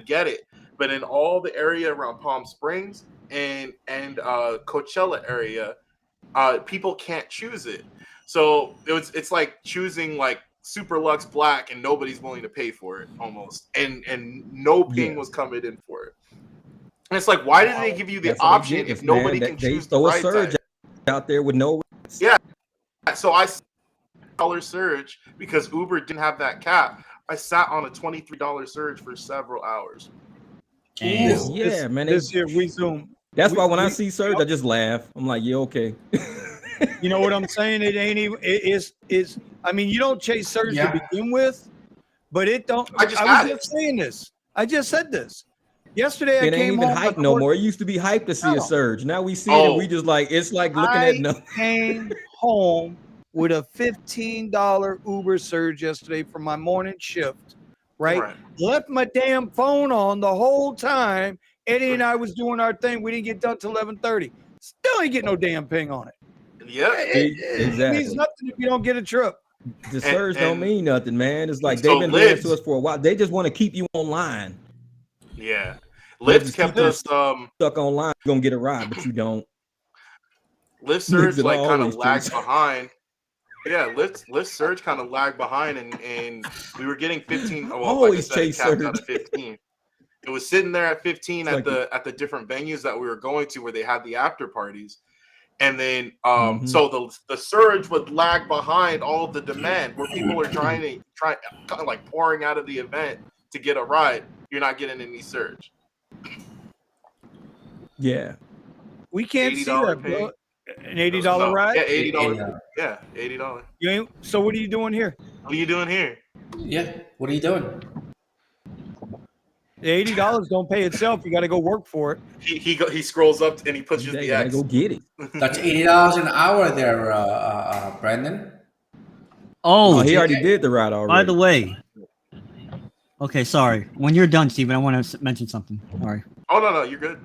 get it. But in all the area around Palm Springs and Coachella area, people can't choose it. So it's like choosing like Super Lux Black, and nobody's willing to pay for it almost, and no ping was coming in for it. And it's like, why did they give you the option if nobody can choose the right surge out there with no? Yeah. So I $20 surge because Uber didn't have that cap. I sat on a $23 surge for several hours. Man. This year we Zoom. That's why when I see surge, I just laugh. I'm like, yeah, okay. You know what I'm saying? It ain't even. It's. I mean, you don't chase surge to begin with, but it don't. I was just saying this. I just said this. Yesterday, it ain't even hype no more. It used to be hype to see a surge. Now we see it, and we just like, it's like looking at nothing. I came home with a $15 Uber surge yesterday for my morning shift. Right? Left my damn phone on the whole time. Eddie and I was doing our thing. We didn't get done till 11:30. Still ain't get no damn ping on it. Yeah, it means nothing if you don't get a trip. The surge don't mean nothing, man. It's like they've been doing to us for a while. They just want to keep you online. Yeah, Lyft kept us stuck online. You're gonna get a ride, but you don't. Lyft surge like kind of lagged behind. Yeah, Lyft surge kind of lagged behind, and we were getting 15. Well, always like I said, chase surge. out of 15. It was sitting there at 15 at the different venues that we were going to where they had the after parties. And then so the surge would lag behind all the demand where people are kind of like pouring out of the event to get a ride. You're not getting any surge. Yeah. We can't see that, bro. An $80 ride? Yeah, $80. Yeah, $80. You ain't, so what are you doing here? What are you doing here? Yeah, what are you doing? The $80 don't pay itself. You got to go work for it. He scrolls up and he pushes the X. Go get it. That's $80 an hour there, Brandon. Oh, he already did the ride already. By the way, okay, sorry. When you're done, Steven, I want to mention something. Sorry. Oh no, you're good.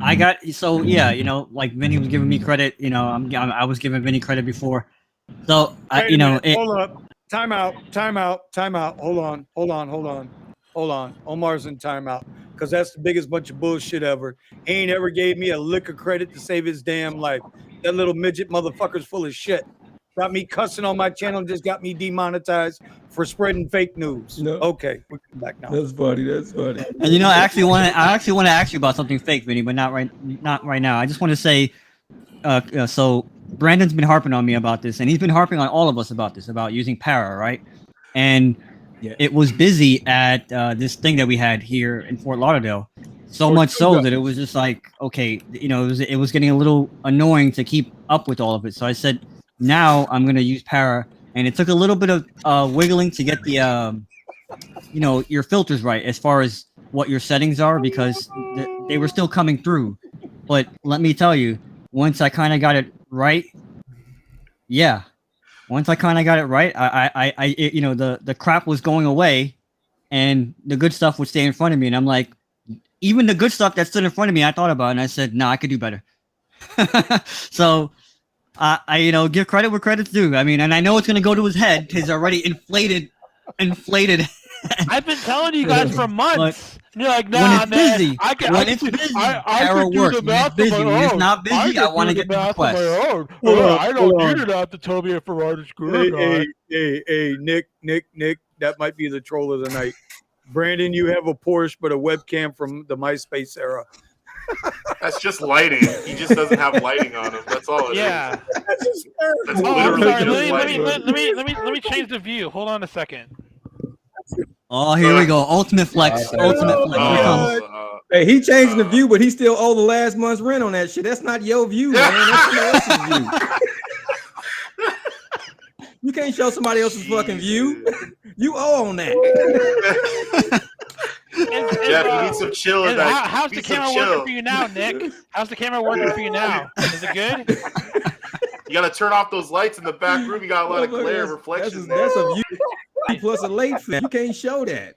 I got yeah, like Vinny was giving me credit. I was giving Vinny credit before. So hold up. Time out. Hold on. Omar's in timeout because that's the biggest bunch of bullshit ever. He ain't ever gave me a lick of credit to save his damn life. That little midget motherfucker's full of shit. Got me cussing on my channel and just got me demonetized for spreading fake news. No. Okay, we're back now. That's funny. And I actually want to ask you about something fake, Vinny, but not right now. I just want to say, so Brandon's been harping on me about this, and he's been harping on all of us about this, about using Para, right? And it was busy at this thing that we had here in Fort Lauderdale, so much so that it was just like, okay, it was getting a little annoying to keep up with all of it. So I said, now I'm going to use Para, and it took a little bit of wiggling to get the, your filters right as far as what your settings are, because they were still coming through. But let me tell you, once I kind of got it right, I the crap was going away, and the good stuff would stay in front of me. And I'm like, even the good stuff that stood in front of me, I thought about it, and I said, no, I could do better. So I give credit where credit's due. I mean, and I know it's going to go to his head. He's already inflated. I've been telling you guys for months. You're like, nah, when it's man. busy, I can when do the math busy. on my When it's own. not busy, I want to get the request. I don't need it out to tell me if a ride is good or not. Hey, Nick, that might be the troll of the night. Brandon, you have a Porsche, but a webcam from the MySpace era. That's just lighting. He just doesn't have lighting on him. That's all it is. Yeah. That's I'm literally sorry. just lighting. Let me change the view. Hold on a second. Oh, here we go. Ultimate flex. Here comes. Hey, he changed the view, but he still owe the last month's rent on that shit. That's not your view, man. That's somebody else's view. You can't show somebody else's fucking view. You owe on that. Jeff, you need some chill. How's the camera working for you now, Nick? How's the camera working for you now? Is it good? You got to turn off those lights in the back room. You got a lot of glare reflections. That's a view plus a late fee. You can't show that.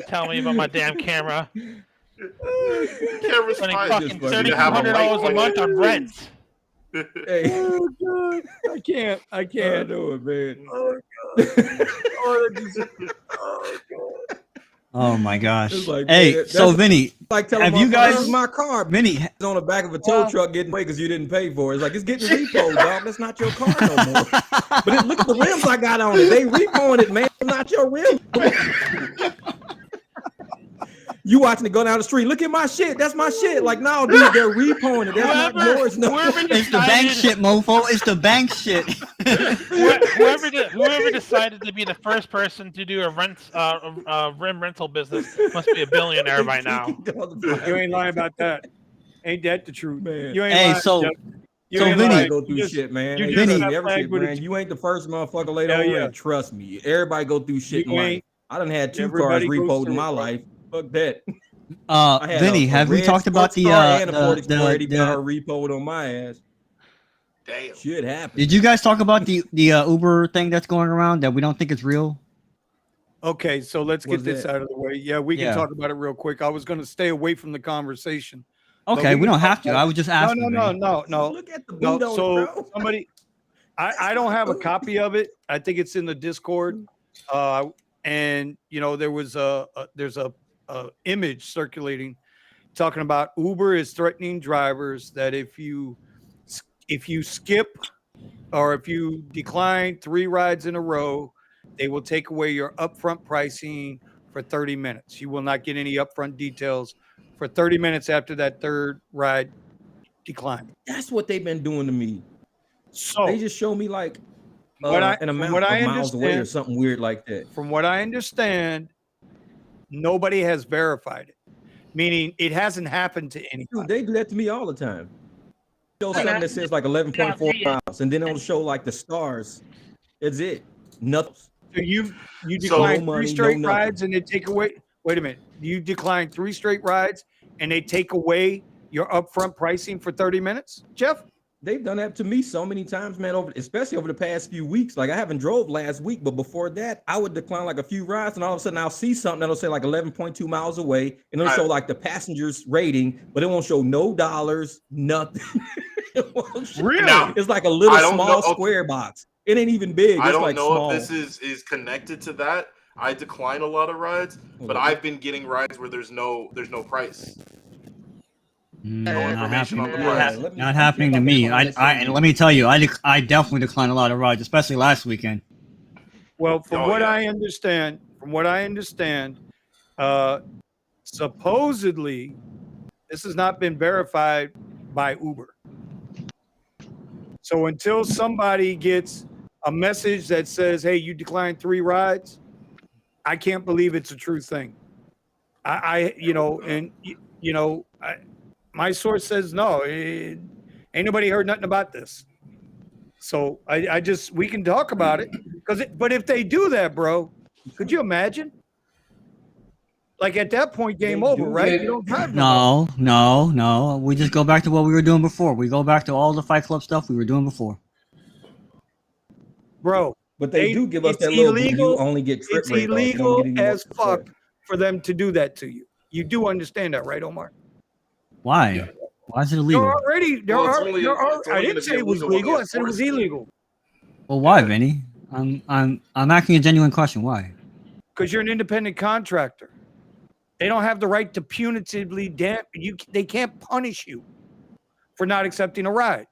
Tell me about my damn camera. Camera's Spending fine. fucking $3,200 a month on rent. Hey. Oh God, I can't. I know it, man. Oh God. Oh my gosh. Like, hey, man, so Vinny, like telling have you guys? This is my car, Vinny, it's on the back of a tow truck getting away because you didn't pay for it. It's like it's getting repoed, dog. That's not your car no more. But look at the rims I got on it. They repoing it, man. Not your rim. You watching it go down the street. Look at my shit. That's my shit. Like, no, dude, they're repoing it. That's not yours. No. It's the bank shit, mofo. It's the bank shit. whoever decided to be the first person to do a rim rental business must be a billionaire by now. You ain't lying about that. Ain't that the truth, man? You ain't hey, lying, so. Jeff. You so ain't Vinny, go through shit, man. You Vinny, just ever shit, man. You ain't the first motherfucker later on. Yeah. Trust me, everybody go through shit. I done had 2 cars repoed in my life. Fuck that. Vinny, have we talked about the repoed on my ass? Damn. Shit happened. Did you guys talk about the Uber thing that's going around that we don't think is real? Okay, so let's get this out of the way. Yeah, we can talk about it real quick. I was going to stay away from the conversation. Okay, we don't have to. I was just asking. No. Look at the boot on so it, bro. somebody, I don't have a copy of it. I think it's in the Discord. And there was there's a image circulating talking about Uber is threatening drivers that if you skip or if you decline 3 rides in a row, they will take away your upfront pricing for 30 minutes. You will not get any upfront details for 30 minutes after that third ride decline. That's what they've been doing to me. So they just show me like an amount what I of miles away or something weird like that. From what I understand, nobody has verified it, meaning it hasn't happened to anybody. Dude, they do that to me all the time. Show something that says like 11.4 miles, and then it'll show like the stars. That's it. Nothing. So you decline no money, 3 straight no rides and they take away. Wait a minute. You decline 3 straight rides and they take away your upfront pricing for 30 minutes, Jeff? They've done that to me so many times, man, especially over the past few weeks. Like I haven't drove last week, but before that, I would decline like a few rides, and all of a sudden I'll see something that'll say like 11.2 miles away, and it'll show like the passenger's rating, but it won't show no dollars, nothing. Really? Now, it's like a little small square box. It ain't even big. I it's don't like know small. if this is connected to that. I decline a lot of rides, but I've been getting rides where there's no price. No information on the price. Not happening to me. And let me tell you, I definitely declined a lot of rides, especially last weekend. Well, from what I understand, supposedly this has not been verified by Uber. So until somebody gets a message that says, "Hey, you declined 3 rides," I can't believe it's a true thing. My source says no. Ain't nobody heard nothing about this. So we can talk about it but if they do that, bro, could you imagine? Like at that point, game over, right? You don't have no. We just go back to what we were doing before. We go back to all the Fight Club stuff we were doing before. Bro, but they do give us that little you only get trip it's rate. Illegal as fuck for them to do that to you. You do understand that, right, Omar? Why? Yeah. Why is it illegal? I didn't say it was legal. I said it was illegal. Well, why, Vinny? I'm asking a genuine question. Why? Because you're an independent contractor. They don't have the right to punitively they can't punish you for not accepting a ride.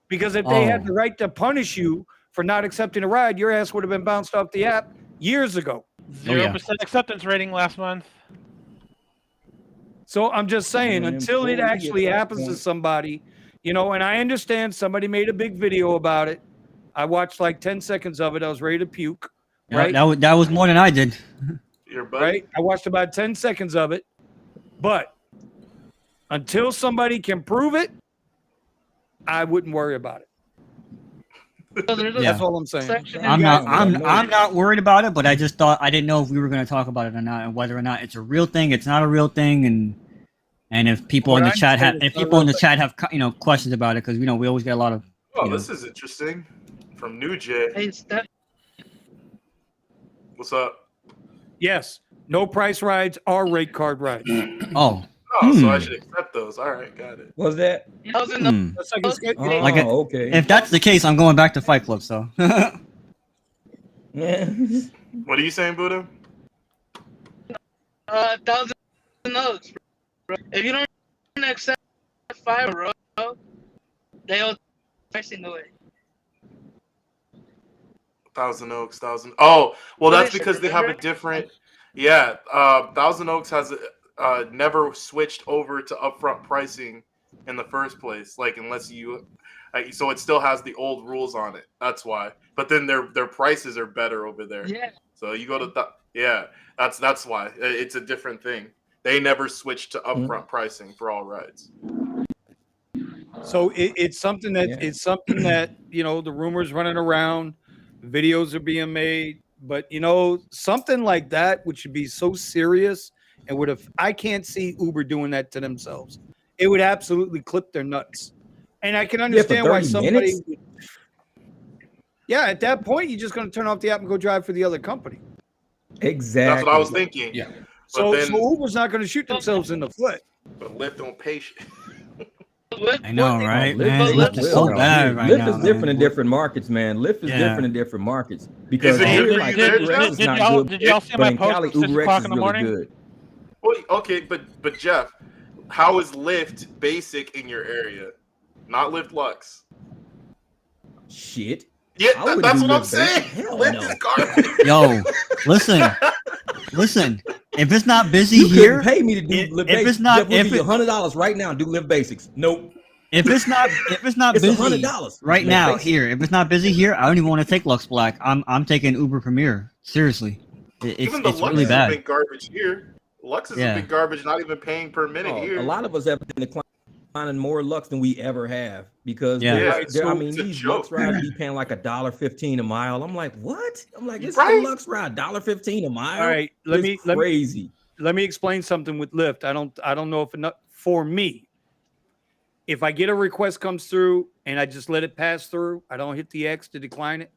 Because if they had the right to punish you for not accepting a ride, your ass would have been bounced off the app years ago. 0% acceptance rating last month. So I'm just saying, until it actually happens to somebody, and I understand somebody made a big video about it. I watched like 10 seconds of it. I was ready to puke. Right? That was more than I did. Right? I watched about 10 seconds of it. But until somebody can prove it, I wouldn't worry about it. That's all I'm saying. I'm not worried about it, but I just thought I didn't know if we were going to talk about it or not, and whether or not it's a real thing, it's not a real thing, and if people in the chat have questions about it, because we always get a lot of. This is interesting. From New J. Hey, Steph. What's up? Yes, no price rides are rate card rides. So I should accept those. All right, got it. Was that? Okay. If that's the case, I'm going back to Fight Club. So. Yeah. What are you saying, Buddha? 1,000 notes. If you don't accept 5, bro, they'll pricing away. 1,000 Oaks, 1,000. Oh, well, that's because they have a different. Yeah, 1,000 Oaks has never switched over to upfront pricing in the first place. Like, unless you, so it still has the old rules on it. That's why. But then their prices are better over there. Yeah. So you go to that's why it's a different thing. They never switched to upfront pricing for all rides. So it's something that the rumors running around. Videos are being made, but something like that, which would be so serious, and I can't see Uber doing that to themselves. It would absolutely clip their nuts, and I can understand why somebody. At that point, you're just going to turn off the app and go drive for the other company. Exactly. That's what I was thinking. Yeah. So Uber's not going to shoot themselves in the foot. But Lyft don't pay shit. I know, right? Lyft is so bad right now. Lyft is different in different markets, man. Lyft is different in different markets because here, like, UberX is not good. Did y'all see my in post Cali, at 6 UberX o'clock is in the really morning? good. Well, okay, but Jeff, how is Lyft basic in your area? Not Lyft Lux. Shit. Yeah, that's what I'm saying. Hell Lyft no. is garbage. Yo, listen. Listen, if it's not busy You here, couldn't pay me to do Lyft if Basics. it's not, Jeff, we'll if give you it, $100 right now. Do Lyft Basics. Nope. if it's not It's busy $100 right Lyft now Basics. here, if it's not busy here, I don't even want to take Lux Black. I'm taking Uber Premier. Seriously, Even the it's Lux really is bad. a big garbage here. Lux is a big garbage, not even paying per minute here. A lot of us have been declining more Lux than we ever have because Yeah. I mean, these Lux rides be paying like $1.15 a mile. I'm like, what? I'm like, this Right? is a Lux ride, $1.15 a mile. All right, let me explain something with Lyft. I don't know if enough for me. If I get a request comes through and I just let it pass through, I don't hit the X to decline it.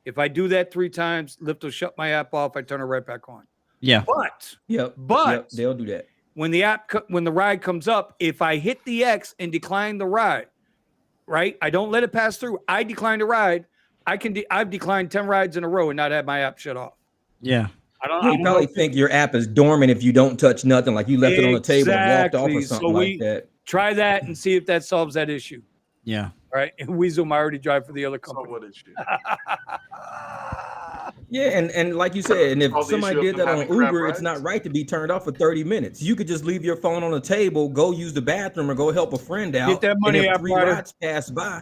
If I do that 3 times, Lyft will shut my app off. I turn it right back on. Yeah. But they'll do that. When the ride comes up, if I hit the X and decline the ride, right? I don't let it pass through. I decline the ride. I've declined 10 rides in a row and not had my app shut off. Yeah. You probably think your app is dormant if you don't touch nothing, like you left it on the table and walked off or something like that. Try that and see if that solves that issue. Yeah. Right. And Weasel, I already drive for the other company. So what issue? Yeah, and like you said, and if All the somebody issue did of that them on having crap Uber, it's not right to be turned off for 30 minutes. You could just leave your phone on the table, go use the bathroom, or go help a friend out. Get that money and if out, 3 Ryder. rides pass by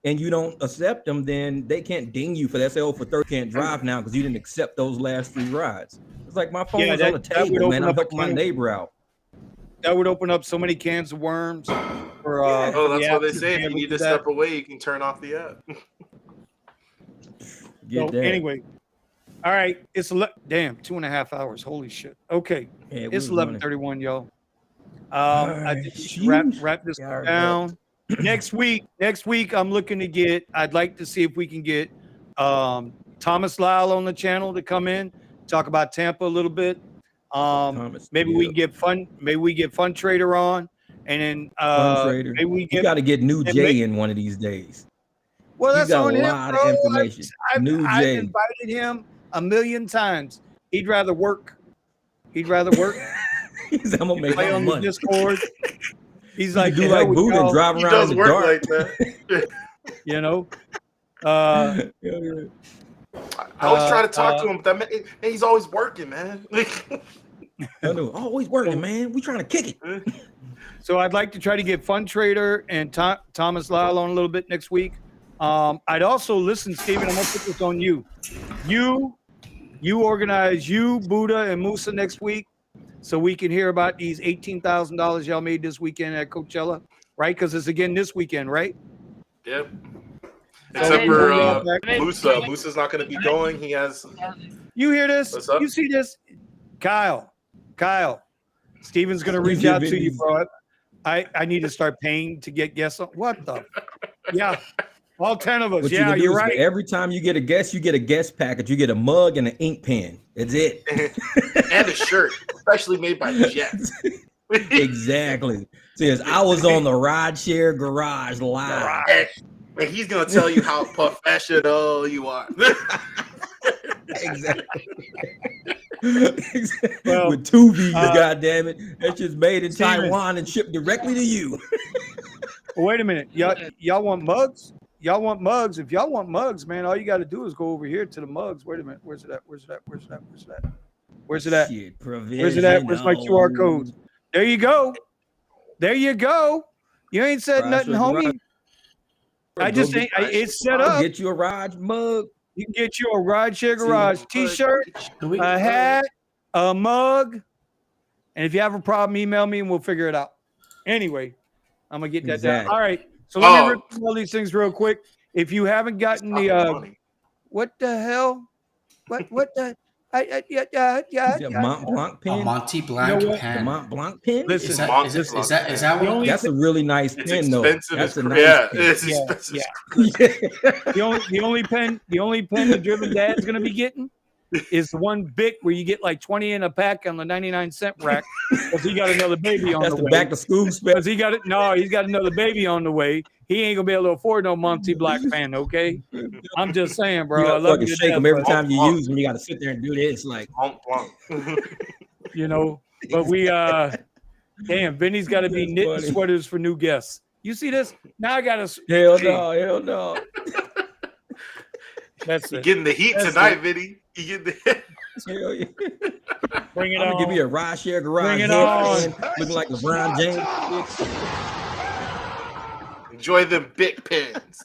and you don't accept them, then they can't ding you for that. Say, oh, for 30 can't drive now because you didn't accept those last 3 rides. It's like my phone was on the table, man. I'm helping my neighbor out. That would open up so many cans of worms. For, that's what they say. If you need to step away, you can turn off the app. Anyway, all right. It's 2.5 hours. Holy shit. Okay, it's 11:31, y'all. I think we should wrap this down. Next week, I'm looking to get. I'd like to see if we can get Thomas Lyle on the channel to come in, talk about Tampa a little bit. Maybe we can get Fun. Maybe we get Fun Trader on, and then maybe we get. You got to get New Jay in one of these days. Well, that's on him, a lot bro. of information. I've Jay. invited him 1,000,000 times. He'd rather work. He's I'm gonna make play on money. the Discord. He's like, do like Buddha and drive around in the dark. Like that. You know. I always try to talk to him, but that man, he's always working, man. I know, always working, man. We trying to kick it. So I'd like to try to get Fun Trader and Thomas Lyle on a little bit next week. I'd also listen, Steven. I'm gonna put this on you. You organize Buddha and Musa next week, so we can hear about these $18,000 y'all made this weekend at Coachella, right? Because it's again this weekend, right? Yep. Except for Musa. Musa's not going to be going. He has. You hear this? What's up? You see this? Kyle. Steven's going to reach out to you, bro. I need to start paying to get guests on. What the? Yeah. All 10 of us. What Yeah, you're right. Every time you get a guest, you get a guest package. You get a mug and an ink pen. That's it. And a shirt, especially made by Jets. Exactly. Says I was on the Rideshare Garage live. And he's gonna tell you how professional you are. Exactly. Well, with 2 V's, goddamn it. That's just made in Taiwan and shipped directly to you. Wait a minute. Y'all want mugs? Y'all want mugs? If y'all want mugs, man, all you got to do is go over here to the mugs. Wait a minute. Where's it at? Where's it at? Where's it at? Where's my QR code? There you go. You ain't said nothing, homie. I just ain't. It's set up. Get you a Raj mug. You can get you a Rideshare Garage t-shirt, a hat, a mug. And if you have a problem, email me and we'll figure it out. Anyway, I'm going to get that down. All right. So let me rip through all these things real quick. If you haven't gotten the what the hell? What the Mont Blanc pen? A Monty Blanc pen. The Mont Blanc pen? Listen, is that what? That's a really nice pen, though. That's a nice pen. It's expensive. The only pen the Driven Dad's gonna be getting is the one big where you get like 20 in a pack on the 99-cent rack because he got another baby on the way. That's the back to school spec. He's got another baby on the way. He ain't gonna be able to afford no Monty Black pen, okay? I'm just saying, bro. You I love you. Shake them every time you use them. You got to sit there and do this, like, you know. But we, damn, Vinny's got to be knitting sweaters for new guests. You see this? Now I got to. Hell no. That's it. You're getting the heat tonight, Vinny. You get the. Hell yeah. Bring it I'm on. gonna give me a Rideshare Garage Bring it headband, on. looking like LeBron James. Enjoy the big pins.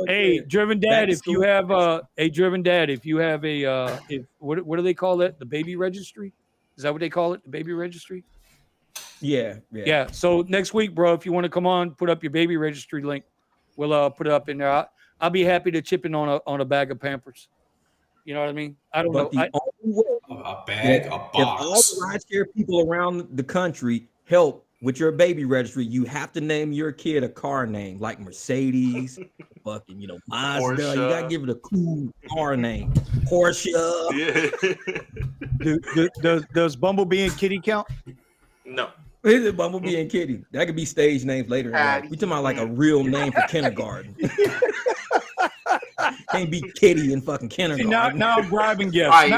Hey, Driven Back Dad, to if you school. have Driven Dad, if you have what do they call it? The baby registry? Is that what they call it? The baby registry? Yeah. So next week, bro, if you want to come on, put up your baby registry link. We'll put it up in there. I'll be happy to chip in on a bag of Pampers. You know what I mean? I don't know. But the only way A bag, a if all the box. rideshare people around the country help with your baby registry, you have to name your kid a car name like Mercedes, fucking, Mazda. Porsche. You gotta give it a cool car name. Porsche. Does Bumblebee and Kitty count? No. Is it Bumblebee and Kitty? That could be stage names later in life. We talking about like a real name for kindergarten. Can't be Kitty in fucking kindergarten. Now I'm bribing guests.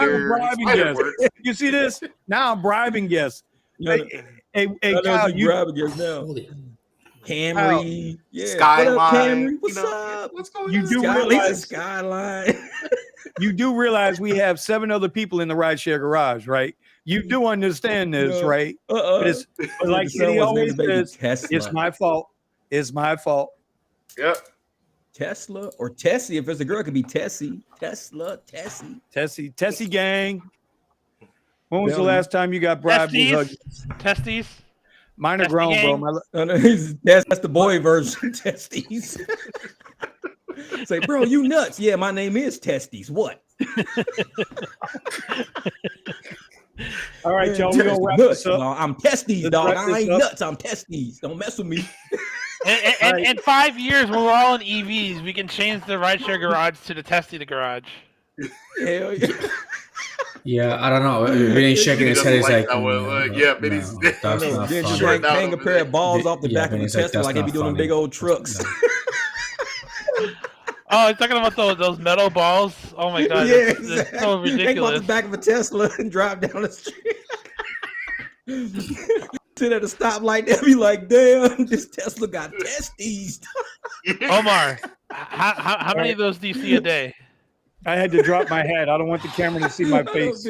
You see this? Now I'm bribing guests. Hey, Kyle, you bribing guests now. Camry, Skyline. What up, Camry? What's up? What's going You on? do Lisa realize Skyline. you do realize we have 7 other people in the Rideshare Garage, right? You do understand this, right? But like Kitty always says, it's my fault. It's my fault. Yep. Tesla or Tessie. If it's a girl, it could be Tessie. Tesla, Tessie. Tessie gang. When was the last time you got bribed? Testes? Mine are grown, bro. That's the boy version. Testes. Say, bro, you nuts. Yeah, my name is Testes. What? All right, y'all. We're gonna wrap this up. No, I'm Testes, dog. I ain't nuts. I'm Testes. Don't mess with me. In 5 years, when we're all in EVs, we can change the Rideshare Garage to the Testy the Garage. Hell yeah. Yeah, I don't know. Vinny's shaking his head. He's like, Vinny's that's not Just fun. hang a pair of balls off the back of the Vinny's like, Tesla like they be doing them big old trucks. Oh, you're talking about those metal balls? Oh my god, Yeah, that's so Hang off ridiculous. the back of a Tesla and drive down the street. Sit at a stoplight, they'll be like, damn, this Tesla got testes. Omar, how many of those do you see a day? I had to drop my head. I don't want the camera to see my face.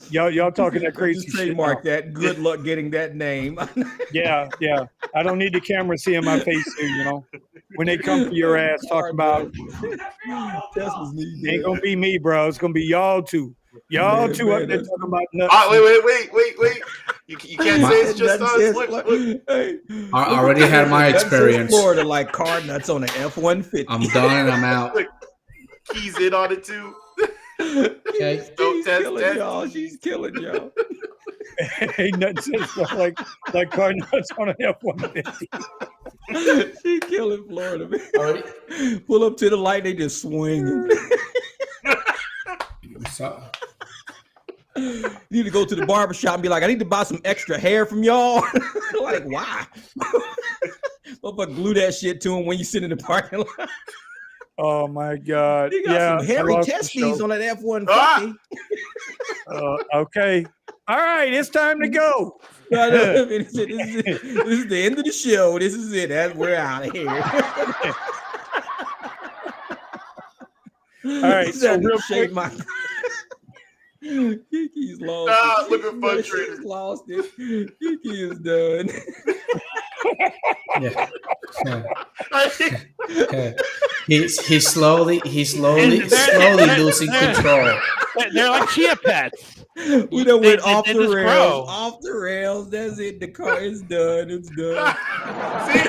Y'all talking that crazy shit. Trademark that. Good luck getting that name. Yeah. I don't need the camera seeing my face here, When they come for your ass, talk about Teslas need ain't gonna be me, bro. It's gonna be y'all two. Y'all two up there talking about nuts. Wait. You can't say it's just us. Look. Hey, I already had my experience. Florida like car nuts on an F-150. I'm done and I'm out. Keys in on it too. Okay. She's killing y'all. She's killing y'all. Ain't nothing says like car nuts on an F-150. She killing Florida, man. Pull up to the light, they just swinging. You need to go to the barbershop and be like, I need to buy some extra hair from y'all. Like, why? Motherfucker, glue that shit to him when you sit in the parking lot. Oh my god! You got some hairy testes on that F-150. Okay. All right, it's time to go. This is the end of the show. This is it. We're out of here. All right, so real quick, Kiki's lost. Look at Fun Trader. She's lost it. Kiki is done. Yeah. He's slowly losing control. They're like chia pets. We done went off they the just rails. grow. Off the rails. That's it. The car is done. It's done. See,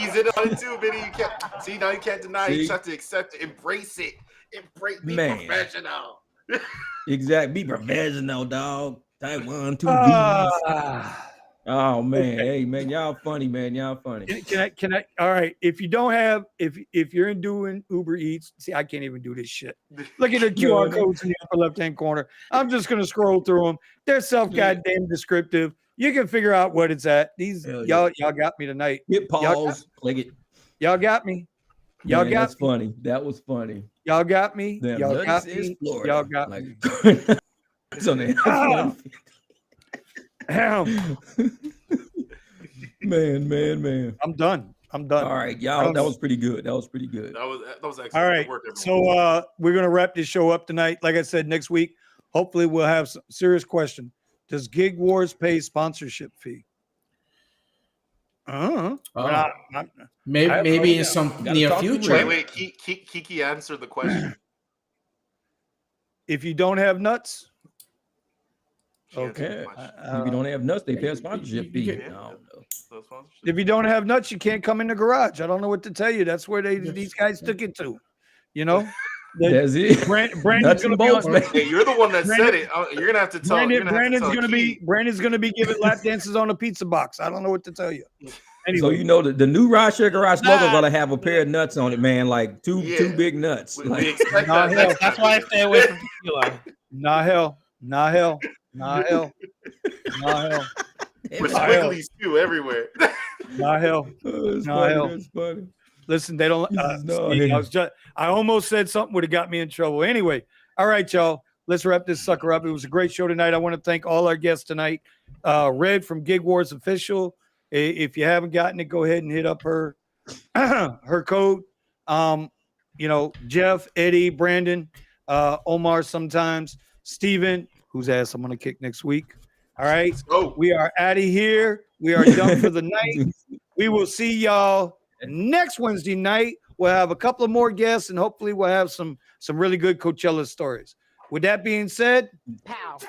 he's in on it too, Vinny. You can't see now. You can't deny. You just have to accept it, embrace it, be professional. Exactly. Be professional, dog. Type 1, 2, Oh man, okay. Hey man, y'all funny, man. Y'all funny. Can I? All right. If you don't have, if you're doing Uber Eats, see, I can't even do this shit. Look at the QR codes in the upper left-hand corner. I'm just gonna scroll through them. They're self-goddamn descriptive. You can figure out what it's at. These y'all got me tonight. Hit pause. Click it. Y'all got me. Y'all got me. Funny. That was funny. Y'all got me. Damn, y'all got me. Y'all got me. It's on the man. I'm done. I'm done. All right, y'all. That was pretty good. That was pretty good. That was excellent. All right. Good work, everyone. So we're gonna wrap this show up tonight. Like I said, next week, hopefully we'll have some serious question. Does Gig Wars pay sponsorship fee? Maybe in some near future. Wait. Kiki answered the question. If you don't have nuts, Okay. If you don't have nuts, they pay a sponsorship fee. I don't know. if you don't have nuts, you can't come in the garage. I don't know what to tell you. That's where these guys took it to. You know, That's it. Brandon's gonna be on. Hey, you're the one that said it. You're gonna have to tell. Brandon's gonna be giving lap dances on a pizza box. I don't know what to tell you. Anyway. So you know the new Rideshare Garage logo gonna have a pair of nuts on it, man. Like two big nuts. We expect that. That's why I stay away from tequila. Nah hell. With squigglies too everywhere. Nah hell. That's funny. Listen, they don't. I almost said something would have got me in trouble. Anyway, all right, y'all. Let's wrap this sucker up. It was a great show tonight. I want to thank all our guests tonight. Red from Gig Wars Official. If you haven't gotten it, go ahead and hit up her code. Jeff, Eddie, Brandon, Omar sometimes, Steven, whose ass I'm gonna kick next week. All right. We are out of here. We are done for the night. We will see y'all next Wednesday night. We'll have a couple of more guests, and hopefully we'll have some really good Coachella stories. With that being said, pow.